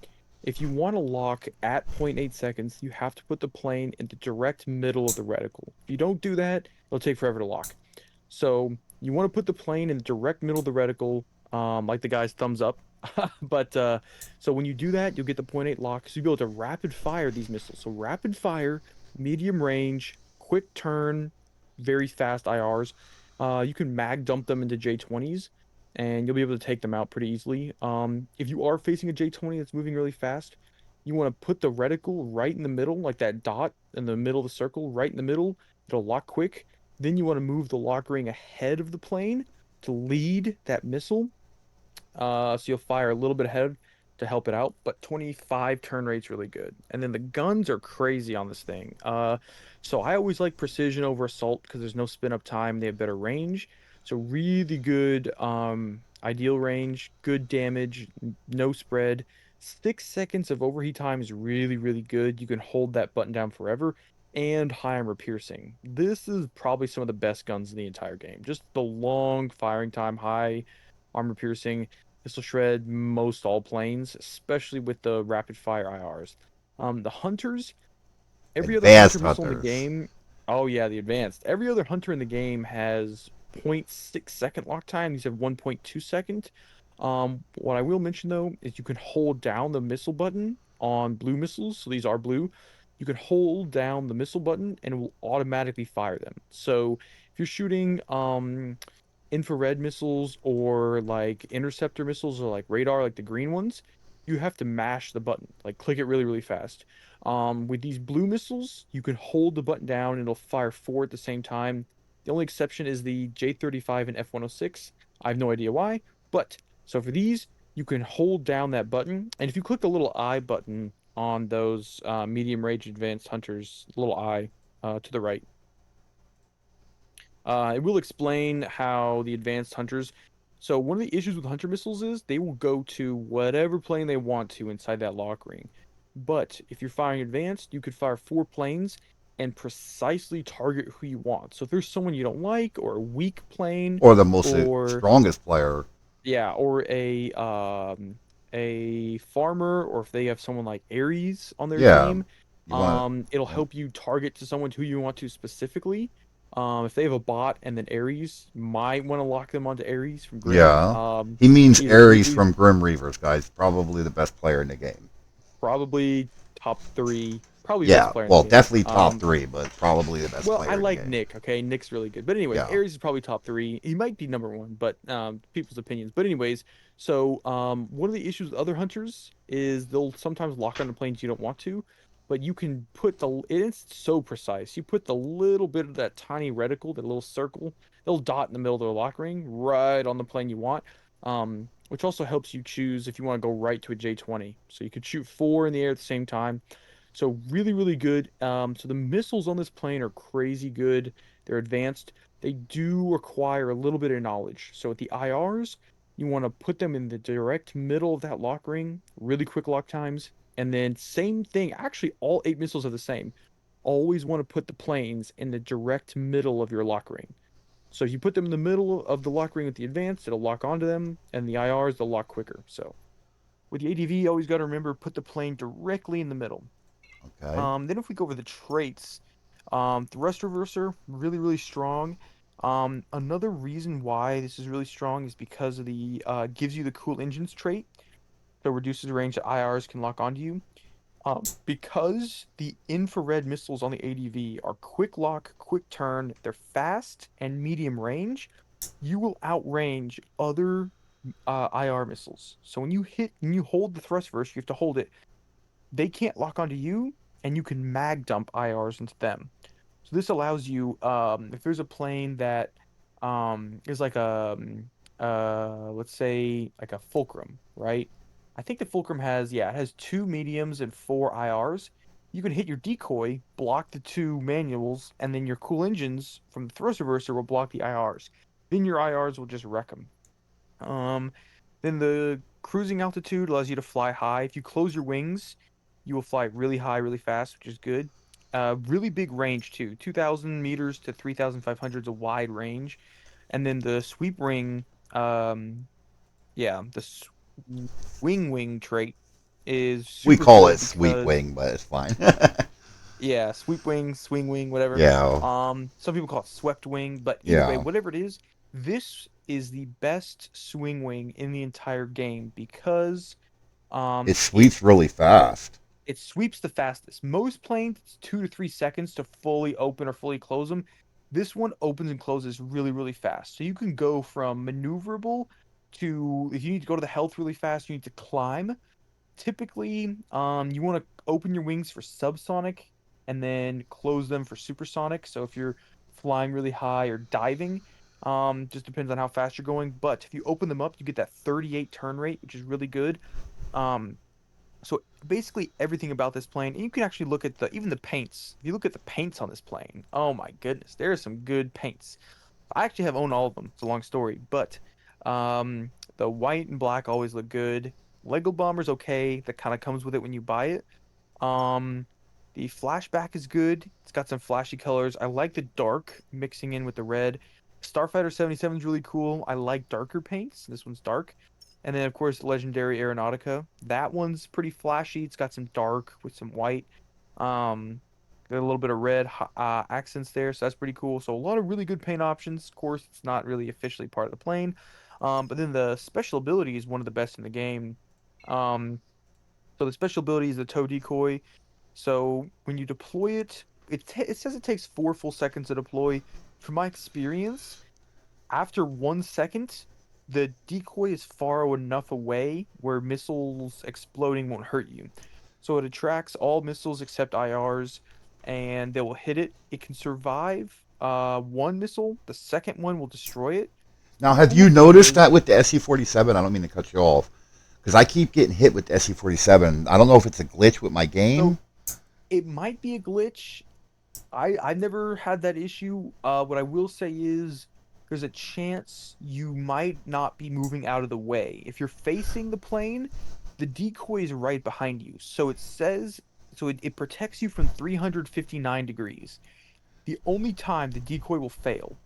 If you want to lock at zero point 0.8 seconds, you have to put the plane in the direct middle of the reticle. If you don't do that, it'll take forever to lock. So you want to put the plane in the direct middle of the reticle, like the guy's thumbs up. But so when you do that, you'll get the zero point 0.8 lock. So you'll be able to rapid fire these missiles. So rapid fire, medium range, quick turn, very fast IRs. You can mag dump them into J20s, and you'll be able to take them out pretty easily. If you are facing a J20 that's moving really fast, you want to put the reticle right in the middle, like that dot in the middle of the circle, right in the middle. It'll lock quick. Then you want to move the lock ring ahead of the plane to lead that missile. So you'll fire a little bit ahead to help it out, but 25 turn rate's really good. And then the guns are crazy on this thing. So I always like precision over assault because there's no spin up time. They have better range. So really good ideal range, good damage, no spread. 6 seconds of overheat time is really, really good. You can hold that button down forever and high armor piercing. This is probably some of the best guns in the entire game. Just the long firing time, high armor piercing. This will shred most all planes, especially with the rapid fire IRs. The hunters, every other hunter Advanced missile in the hunters. game. Oh yeah, the advanced. Every other hunter in the game has zero point 0.6 second lock time. These have 1.2 second. What I will mention though is you can hold down the missile button on blue missiles. So these are blue. You can hold down the missile button and it will automatically fire them. So if you're shooting infrared missiles or like interceptor missiles or like radar, like the green ones, you have to mash the button, like click it really, really fast. With these blue missiles, you can hold the button down and it'll fire four at the same time. The only exception is the J-35 and F-106. I have no idea why, but so for these, you can hold down that button, and if you click the little I button on those medium range advanced hunters, little I to the right, it will explain how the advanced hunters. So one of the issues with hunter missiles is they will go to whatever plane they want to inside that lock ring. But if you're firing advanced, you could fire four planes and precisely target who you want. So if there's someone you don't like, or a weak plane, Or the most or strongest player. yeah, or a farmer, or if they have someone like Ares on their Yeah. team, You want it'll to. help you target to someone who you want to specifically. If they have a bot and then Ares, you might want to lock them onto Ares from Grim. Yeah. He means He's a Ares he's from Grim Reavers, guys. Probably the best player in the game. probably top three, probably best Yeah. player in the Well, game. definitely top three, but probably the best Well, I player in the like game. Nick. Okay, Nick's really good. But anyways, Yeah. Ares is probably top three. He might be number one, but people's opinions. But anyways, so one of the issues with other hunters is they'll sometimes lock onto planes you don't want to, but you can put it's so precise. You put the little bit of that tiny reticle, that little circle, little dot in the middle of the lock ring, right on the plane you want. Which also helps you choose if you want to go right to a J-20. So you could shoot four in the air at the same time. So really, really good. So the missiles on this plane are crazy good. They're advanced. They do require a little bit of knowledge. So with the IRs, you want to put them in the direct middle of that lock ring, really quick lock times. And then same thing, actually all eight missiles are the same. Always want to put the planes in the direct middle of your lock ring. So if you put them in the middle of the lock ring with the advanced, it'll lock onto them, and the IRs, they'll lock quicker. So with the ADV, you always got to remember put the plane directly in the middle. Okay. Then if we go over the traits, thrust reverser, really, really strong. Another reason why this is really strong is because of the gives you the cool engines trait. So reduces the range that IRs can lock onto you. Because the infrared missiles on the ADV are quick lock, quick turn, they're fast and medium range, you will outrange other IR missiles. So when you hold the thrust verse, you have to hold it. They can't lock onto you, and you can mag dump IRs into them. So this allows you, if there's a plane that is like a let's say like a fulcrum, right? I think the fulcrum has, yeah, it has two mediums and four IRs. You can hit your decoy, block the two manuals, and then your cool engines from the thrust reverser will block the IRs. Then your IRs will just wreck them. Um, then the cruising altitude allows you to fly high. If you close your wings, you will fly really high, really fast, which is good. Really big range too. 2,000 meters to 3,500 is a wide range. And then the sweep ring, yeah, the wing trait is We super call it cool sweet because wing, but it's fine. yeah, sweep wing, swing wing, whatever. Yeah, Some people call it swept wing, but either way, yeah. whatever it is, this is the best swing wing in the entire game because It it sweeps really fast. it sweeps the fastest. Most planes, it's 2 to 3 seconds to fully open or fully close them. This one opens and closes really, really fast. So you can go from maneuverable to if you need to go to the health really fast, you need to climb. Typically, you want to open your wings for subsonic and then close them for supersonic. So if you're flying really high or diving, just depends on how fast you're going. But if you open them up, you get that 38 turn rate, which is really good. Um, so basically everything about this plane, and you can actually look at the even the paints. If you look at the paints on this plane, oh my goodness, there are some good paints. I actually have owned all of them. It's a long story, but the white and black always look good. Lego Bomber's okay. That kind of comes with it when you buy it. Um, the flashback is good. It's got some flashy colors. I like the dark mixing in with the red. Starfighter 77 is really cool. I like darker paints. This one's dark. And then of course Legendary Aeronautica. That one's pretty flashy. It's got some dark with some white. Um, got a little bit of red accents there, so that's pretty cool. So a lot of really good paint options. Of course, it's not really officially part of the plane. But then the special ability is one of the best in the game. Um, so the special ability is the tow decoy. So when you deploy it, it says it takes 4 full seconds to deploy. From my experience, after 1 second, the decoy is far enough away where missiles exploding won't hurt you. So it attracts all missiles except IRs, and they will hit it. It can survive one missile. The second one will destroy it. Now, The have cool you thing noticed that is, with the SE-47? I don't mean to cut you off, because I keep getting hit with the SE-47. I don't know if it's a glitch with my game. so it might be a glitch. I've never had that issue. What I will say is there's a chance you might not be moving out of the way. If you're facing the plane, the decoy is right behind you. So it says it protects you from 359 degrees. The only time the decoy will fail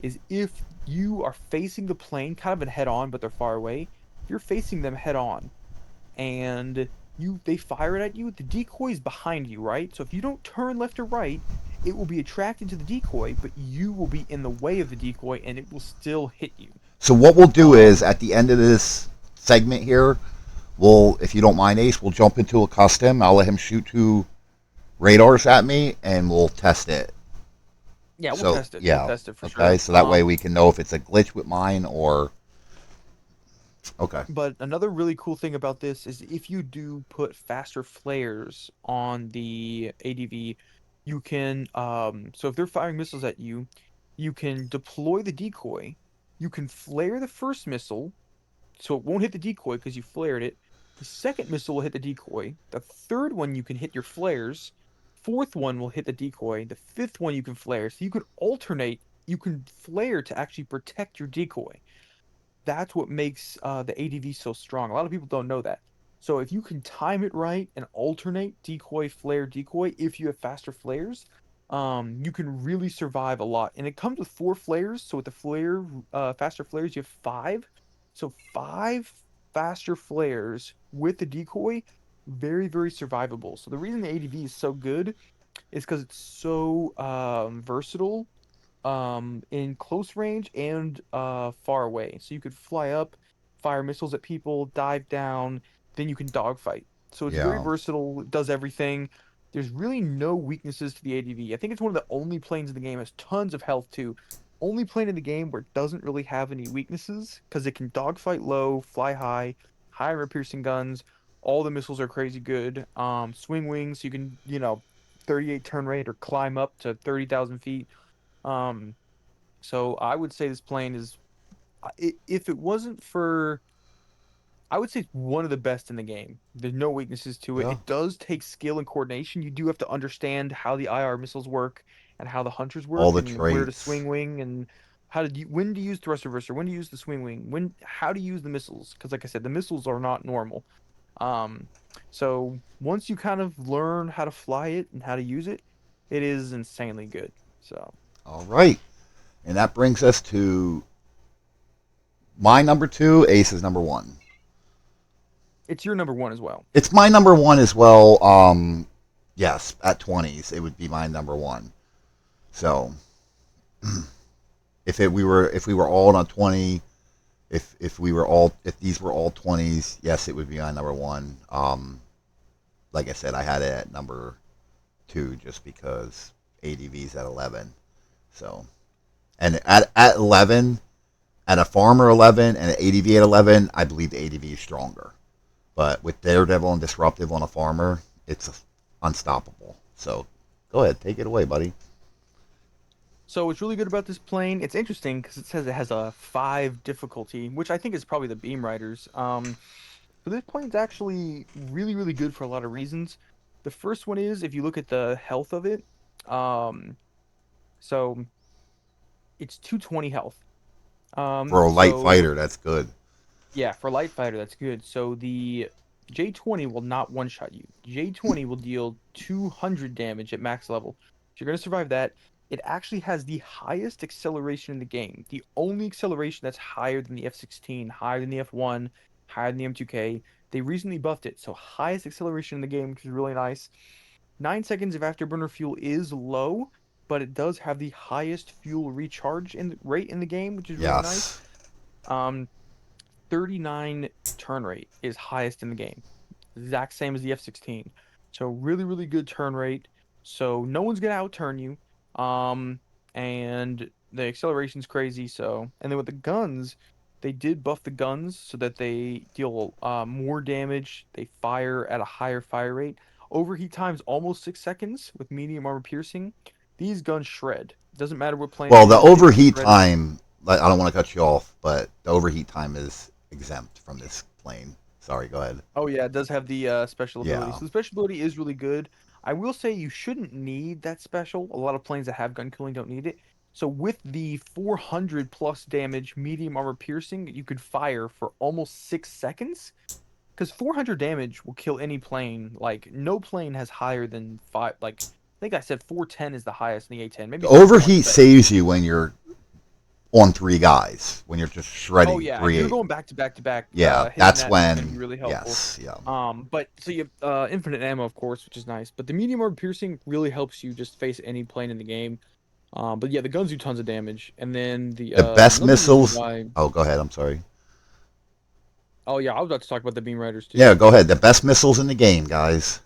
is if you are facing the plane kind of in head on, but they're far away. If you're facing them head on and they fire it at you, the decoy is behind you, right? So if you don't turn left or right, it will be attracted to the decoy, but you will be in the way of the decoy and it will still hit you. So what we'll do is Um, at the end of this segment here, we'll, if you don't mind, Ace, we'll jump into a custom. I'll let him shoot 2 radars at me, and we'll test it. yeah, we'll So test it. We'll yeah, test it for okay. sure. So that way we can know if it's a glitch with mine or okay. But another really cool thing about this is if you do put faster flares on the ADV, you can so if they're firing missiles at you, you can deploy the decoy, you can flare the first missile, so it won't hit the decoy because you flared it. The second missile will hit the decoy. The third one you can hit your flares. Fourth one will hit the decoy. The fifth one you can flare. So you can alternate. You can flare to actually protect your decoy. That's what makes the ADV so strong. A lot of people don't know that. So if you can time it right and alternate decoy, flare, decoy, if you have faster flares, you can really survive a lot. And it comes with 4 flares. So with the faster flares, you have five. So 5 faster flares with the decoy, very, very survivable. So the reason the ADV is so good is because it's so versatile in close range and far away. So you could fly up, fire missiles at people, dive down, then you can dogfight. So it's very Yeah. versatile, it does everything. There's really no weaknesses to the ADV. I think it's one of the only planes in the game has tons of health too. only plane in the game where it doesn't really have any weaknesses because it can dogfight low, fly high, high armor piercing guns. All the missiles are crazy good. Swing wings, you can, 38 turn rate or climb up to 30,000 feet. Um, so I would say this plane is, if it wasn't for, I would say it's one of the best in the game. There's no weaknesses to it. Yeah. It does take skill and coordination. You do have to understand how the IR missiles work and how the hunters All work the and where to traits. swing wing and when to use thrust reverser, when to use the swing wing, how to use the missiles. Because like I said, the missiles are not normal. Um, so once you kind of learn how to fly it and how to use it, it is insanely good. So All right. And that brings us to my number two, Ace's number one. it's your number one as well. It's my number one as well. Yes, at 20s, it would be my number one. So if we were all on 20, if these were all 20s, yes, it would be my number one. Like I said, I had it at number two just because ADV's at 11. So and at 11, at a farmer 11 and an ADV at 11, I believe the ADV is stronger. But with Daredevil and Disruptive on a farmer, it's unstoppable. So go ahead, take it away, buddy. So what's really good about this plane, it's interesting because it says it has a 5 difficulty, which I think is probably the beam riders. But this plane's actually really, really good for a lot of reasons. The first one is if you look at the health of it, um, so it's 220 health. For a light So fighter, that's good. yeah, for light fighter, that's good. So the J20 will not one-shot you. J20 will deal 200 damage at max level. If you're going to survive that, it actually has the highest acceleration in the game. The only acceleration that's higher than the F-16, higher than the F-1, higher than the M2K. They recently buffed it, so highest acceleration in the game, which is really nice. 9 seconds of afterburner fuel is low, but it does have the highest fuel recharge rate in the game, which is really nice. Yes. Um, 39 turn rate is highest in the game. Exact same as the F-16. So really, really good turn rate. So no one's gonna outturn you. Um, and the acceleration's crazy. So and then with the guns, they did buff the guns so that they deal more damage. They fire at a higher fire rate. Overheat time's almost 6 seconds with medium armor piercing. These guns shred. Doesn't matter what plane it Well, the is, they will overheat shred it. time, I don't want to cut you off, but the overheat time is exempt from this plane. Sorry, go ahead. Oh yeah, it does have the special ability. Yeah. So the special ability is really good. I will say you shouldn't need that special. A lot of planes that have gun killing don't need it. So with the 400 plus damage medium armor piercing, you could fire for almost 6 seconds. Because 400 damage will kill any plane. Like no plane has higher than five. Like I think I said 410 is the highest in the A10. The Maybe 420, overheat but saves you when you're on three guys, when you're just oh shredding yeah, if you're three. going back to back to back, Yeah, hitting that's that's going to be when, really helpful. yes, yeah. But so you have infinite ammo, of course, which is nice. But the medium armor piercing really helps you just face any plane in the game. But yeah, the guns do tons of damage. And then the The best another reason missiles. why, Oh, go ahead. I'm sorry. oh yeah, I was about to talk about the beam riders Yeah, too. go ahead. The best missiles in the game, guys.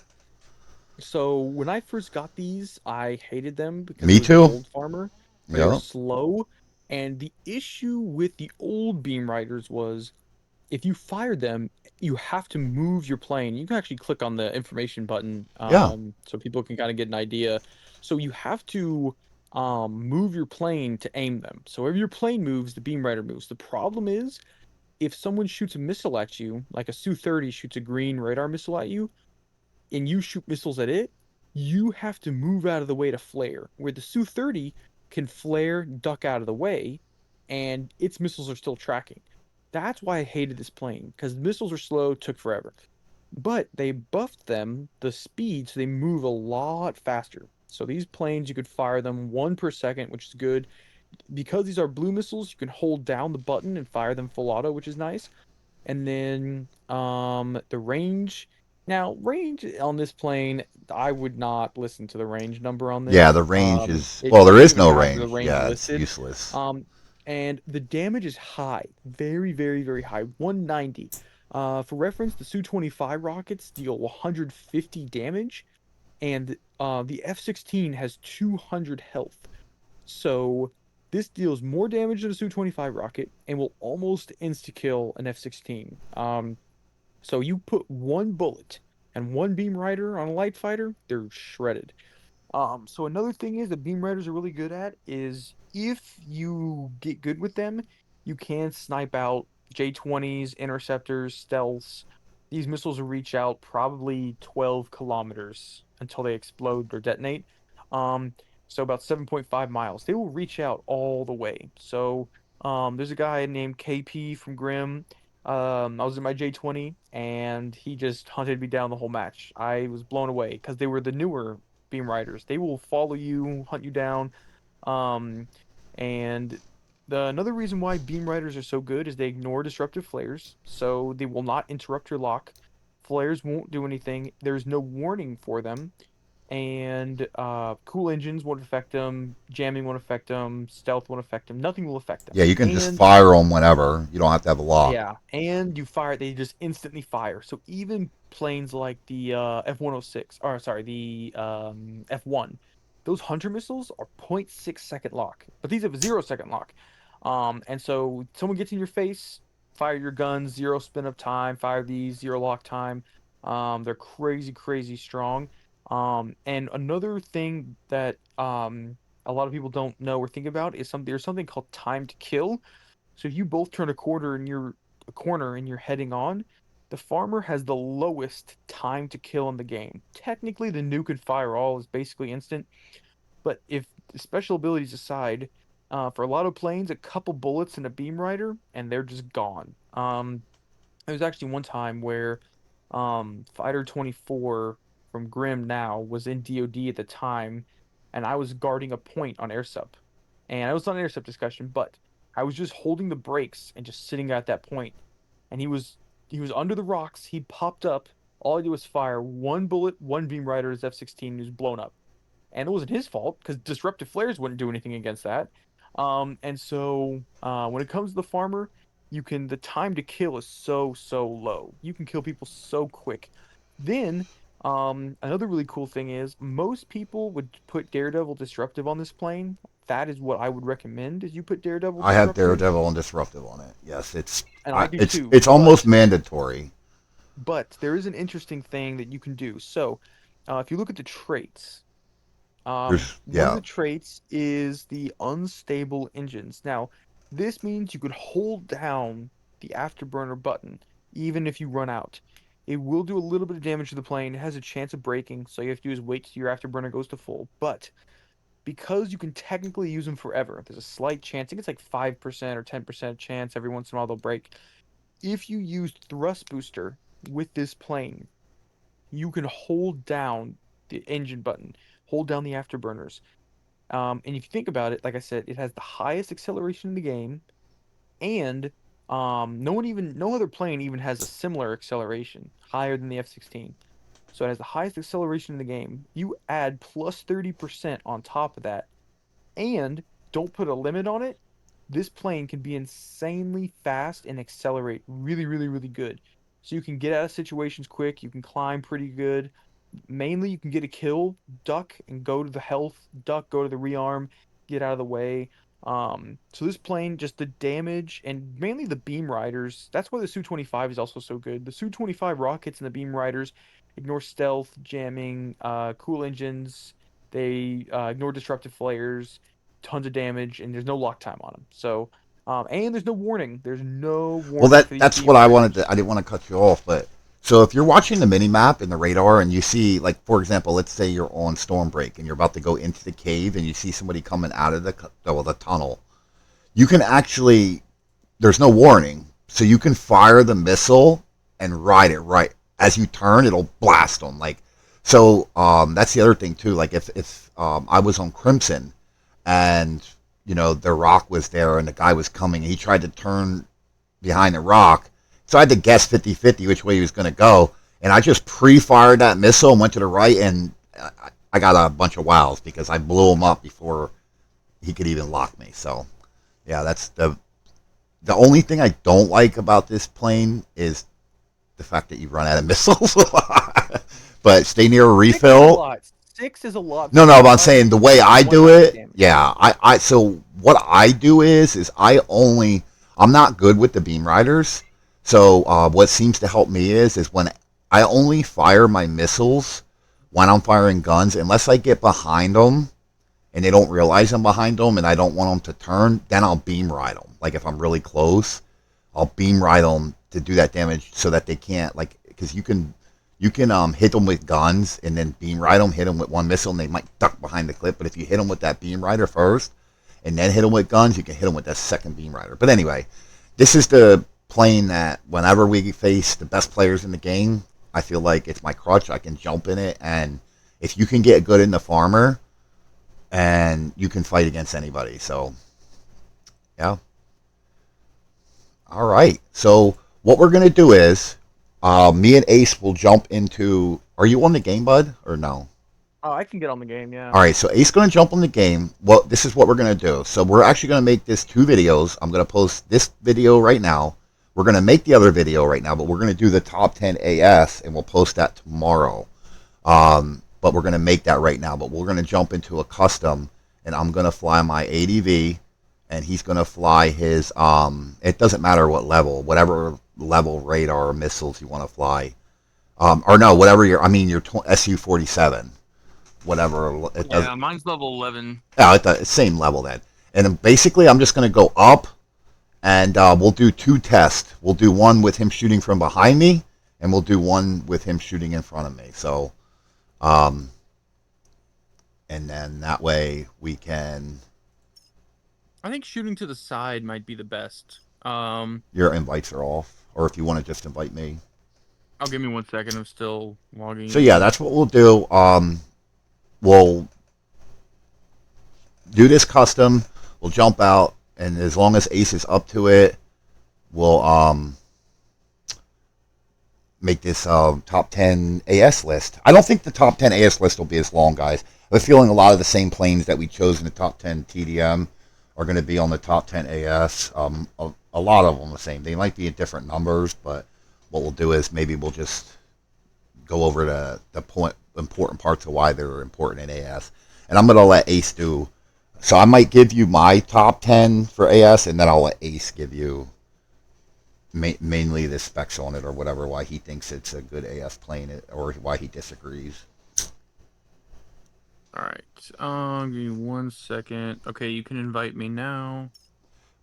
So when I first got these, I hated them because it Me was a too. gold farmer. They were Yeah. slow, and the issue with the old beam riders was if you fire them, you have to move your plane. You can actually click on the information button, Yeah. so people can kind of get an idea. So you have to move your plane to aim them. So if your plane moves, the beam rider moves. The problem is if someone shoots a missile at you, like a Su-30 shoots a green radar missile at you, and you shoot missiles at it, you have to move out of the way to flare. Where the Su-30 can flare, duck out of the way, and its missiles are still tracking. That's why I hated this plane, because missiles are slow, took forever. But they buffed them the speed, so they move a lot faster. So these planes, you could fire them 1 per second, which is good. Because these are blue missiles, you can hold down the button and fire them full auto, which is nice. And then the range. Now, range on this plane, I would not listen to the range number on Yeah, this. the range is. It Well, there shouldn't is even no have the range. range Yeah, it's listed. useless. Um, and the damage is high, very, very, very high, 190. For reference, the Su-25 rockets deal 150 damage, and the F-16 has 200 health. So This deals more damage than a Su-25 rocket and will almost insta-kill an F-16. So you put one bullet and one beam rider on a light fighter, they're shredded. So another thing is that beam riders are really good at is if you get good with them, you can snipe out J-20s, interceptors, stealths. These missiles will reach out probably 12 kilometers until they explode or detonate. Um, so about 7.5 miles. They will reach out all the way. So there's a guy named KP from Grim. I was in my J-20 and he just hunted me down the whole match. I was blown away because they were the newer beam riders. They will follow you, hunt you down. Um, and another reason why beam riders are so good is they ignore disruptive flares, so they will not interrupt your lock. Flares won't do anything. There's no warning for them, and cool engines won't affect them. Jamming won't affect them. Stealth won't affect them. Nothing will affect them. Yeah, you can just And fire them whenever. You don't have to have a lock. yeah, and you fire, they just instantly fire. So even planes like the F-106, or sorry, the F-1, those Hunter missiles are 0.6 second lock, but these have a 0 second lock. And so someone gets in your face, fire your guns, zero spin up time, fire these, zero lock time. They're crazy, crazy strong. And another thing that a lot of people don't know or think about is there's something called time to kill. So if you both turn a corner and you're heading on, the farmer has the lowest time to kill in the game. Technically, the nuke and fire all is basically instant, but if the special abilities aside, for a lot of planes, a couple bullets and a beam rider, and they're just gone. There was actually one time where Fighter 24 from Grim now was in DoD at the time, and I was guarding a point on air sub. And I was on air sub discussion, but I was just holding the brakes and just sitting at that point. And he was under the rocks. He popped up. All I did was fire one bullet, one beam rider as F-16, he was blown up, and it wasn't his fault because disruptive flares wouldn't do anything against that. And so when it comes to the farmer, the time to kill is so low. You can kill people so quick. Then another really cool thing is most people would put Daredevil Disruptive on this plane. That is what I would recommend is you put Daredevil I have Disruptive, Daredevil and Disruptive on it. Yes, and I do it's too. it's almost mandatory. But there is an interesting thing that you can do. So if you look at the traits, There's one of yeah. the traits is the unstable engines. Now, this means you could hold down the afterburner button even if you run out. It will do a little bit of damage to the plane. It has a chance of breaking, so you have to do is wait till your afterburner goes to full. But because you can technically use them forever, there's a slight chance. I think it's like 5% or 10% chance every once in a while they'll break. If you use thrust booster with this plane, you can hold down the engine button, hold down the afterburners. And if you think about it, like I said, it has the highest acceleration in the game, and no other plane even has a similar acceleration, higher than the F-16. So it has the highest acceleration in the game. You add plus 30% on top of that, and don't put a limit on it, this plane can be insanely fast and accelerate really, really, really good. So you can get out of situations quick, you can climb pretty good. Mainly, you can get a kill, duck, and go to the health, duck, go to the rearm, get out of the way. So this plane, just the damage and mainly the beam riders. That's why the Su-25 is also so good. The Su-25 rockets and the beam riders ignore stealth, jamming, cool engines. They ignore disruptive flares, tons of damage, and there's no lock time on them. So, and there's no warning. There's no Well, warning for these that's beam what I wanted riders. to. I didn't want to cut you off, but so if you're watching the mini map in the radar and you see, like, for example, let's say you're on Stormbreak and you're about to go into the cave and you see somebody coming out of the tunnel, you can actually, there's no warning, so you can fire the missile and ride it right as you turn. It'll blast them. Like, so that's the other thing too. Like if I was on Crimson and the rock was there and the guy was coming, he tried to turn behind the rock. So I had to guess 50-50 which way he was going to go. And I just pre-fired that missile and went to the right, and I got a bunch of wows because I blew him up before he could even lock me. So, yeah, that's the only thing I don't like about this plane is the fact that you run out of missiles. But stay near a Six refill. slots. 6 is a lot No, for no, a but I'm buff saying the way with I one do magic it, damage. yeah, so what I do is I'm not good with the beam riders. So what seems to help me is when I only fire my missiles when I'm firing guns, unless I get behind them and they don't realize I'm behind them and I don't want them to turn, then I'll beam ride them. Like if I'm really close, I'll beam ride them to do that damage so that they can't, like, because you can hit them with guns and then beam ride them, hit them with one missile, and they might duck behind the clip. But if you hit them with that beam rider first and then hit them with guns, you can hit them with that second beam rider. But anyway, this is the plane that whenever we face the best players in the game, I feel like it's my crutch. I can jump in it, and if you can get good in the farmer, and you can fight against anybody. So, yeah. All right. So what we're gonna do is, me and Ace will jump into. Are you on the game, bud, or no? Oh, I can get on the game, yeah. All right. So Ace gonna jump on the game. Well, this is what we're gonna do. So we're actually gonna make this 2 videos. I'm gonna post this video right now. We're gonna make the other video right now, but we're gonna do the top 10 AS, and we'll post that tomorrow. But we're gonna make that right now. But we're gonna jump into a custom, and I'm gonna fly my ADV, and he's gonna fly his. It doesn't matter what level, whatever level radar or missiles you want to fly. Or no, whatever your. I mean your SU-47, whatever. It does. Yeah, mine's level 11. Yeah, at the same level then. And then basically, I'm just gonna go up, and we'll do 2 tests. We'll do one with him shooting from behind me, and we'll do one with him shooting in front of me. So. And then that way we can. I think shooting to the side might be the best. Your invites are off, or if you want to just invite me. I'll give me 1 second. I'm still logging So yeah, in. that's what we'll do. We'll do this custom. We'll jump out, and as long as Ace is up to it, we'll make this top 10 AS list. I don't think the top 10 AS list will be as long, guys. I have a feeling a lot of the same planes that we chose in the top 10 TDM are going to be on the top 10 AS. A lot of them the same. They might be in different numbers, but what we'll do is maybe we'll just go over the important parts of why they're important in AS. And I'm going to let Ace do. So I might give you my top 10 for AS, and then I'll let Ace give you mainly the specs on it or whatever, why he thinks it's a good AS plane or why he disagrees. All right. Give me 1 second. Okay, you can invite me now.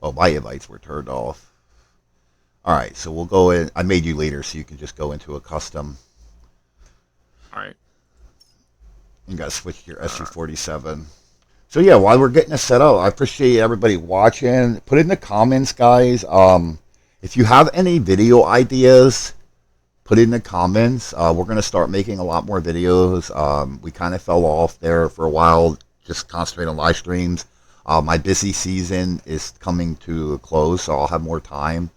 Oh, my invites were turned off. All right, so we'll go in. I made you leader, so you can just go into a custom. All right. You got to switch to your SU-47. So yeah, while we're getting this set up, I appreciate everybody watching. Put it in the comments, guys. If you have any video ideas, put it in the comments. We're going to start making a lot more videos. We kind of fell off there for a while, just concentrate on live streams. My busy season is coming to a close, so I'll have more time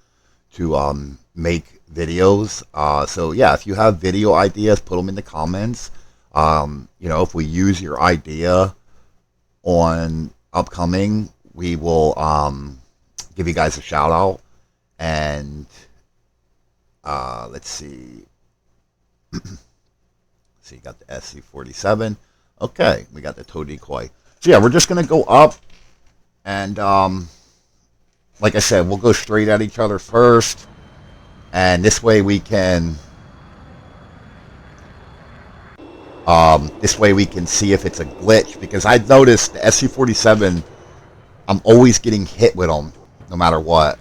to make videos. So yeah, if you have video ideas, put them in the comments. If we use your idea on upcoming, we will give you guys a shout out. And let's see. So you got the SC-47. Okay, we got the tow decoy. So yeah, we're just gonna go up, and like I said, we'll go straight at each other first, and this way we can. This way we can see if it's a glitch, because I've noticed the SC-47, I'm always getting hit with them, no matter what.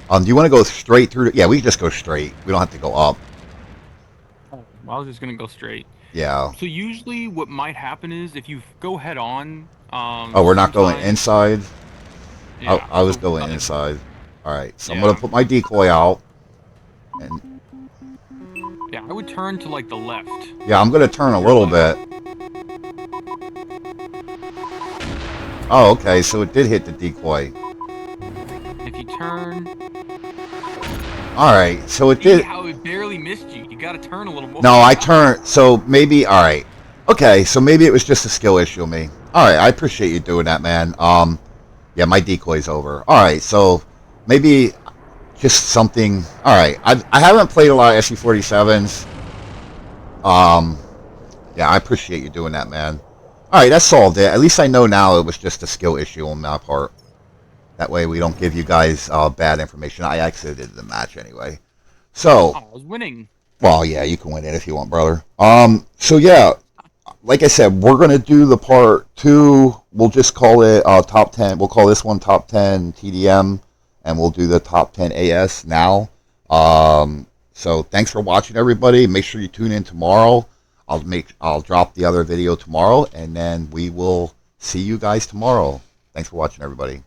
Do you want to go straight through? Yeah, we can just go straight. We don't have to go up. I was just gonna go straight. Yeah. So usually, what might happen is if you go head on. Oh, we're not going inside? Yeah. I was so going nothing. inside. Alright, so I'm Yeah. going to put my decoy out. And Yeah, I would turn to like the left. yeah, I'm going to turn a little bit. Oh, okay, so it did hit the decoy. If you turn. Alright, so it See did. how it barely missed you. You gotta turn a little more. No, I turned. So maybe. Alright. Okay, so maybe it was just a skill issue of me. Alright, I appreciate you doing that, man. Yeah, my decoy's over. Alright, so maybe just something. Alright, I haven't played a lot of SC-47s. Yeah, I appreciate you doing that, man. All right, that's all. At least I know now it was just a skill issue on my part. That way we don't give you guys bad information. I exited the match anyway. So, Oh, I was winning. well, yeah, you can win it if you want, brother. So yeah, like I said, we're gonna do the part 2. We'll just call it top 10. We'll call this one top 10 TDM, and we'll do the top 10 AS now. So thanks for watching, everybody. Make sure you tune in tomorrow. I'll drop the other video tomorrow, and then we will see you guys tomorrow. Thanks for watching, everybody.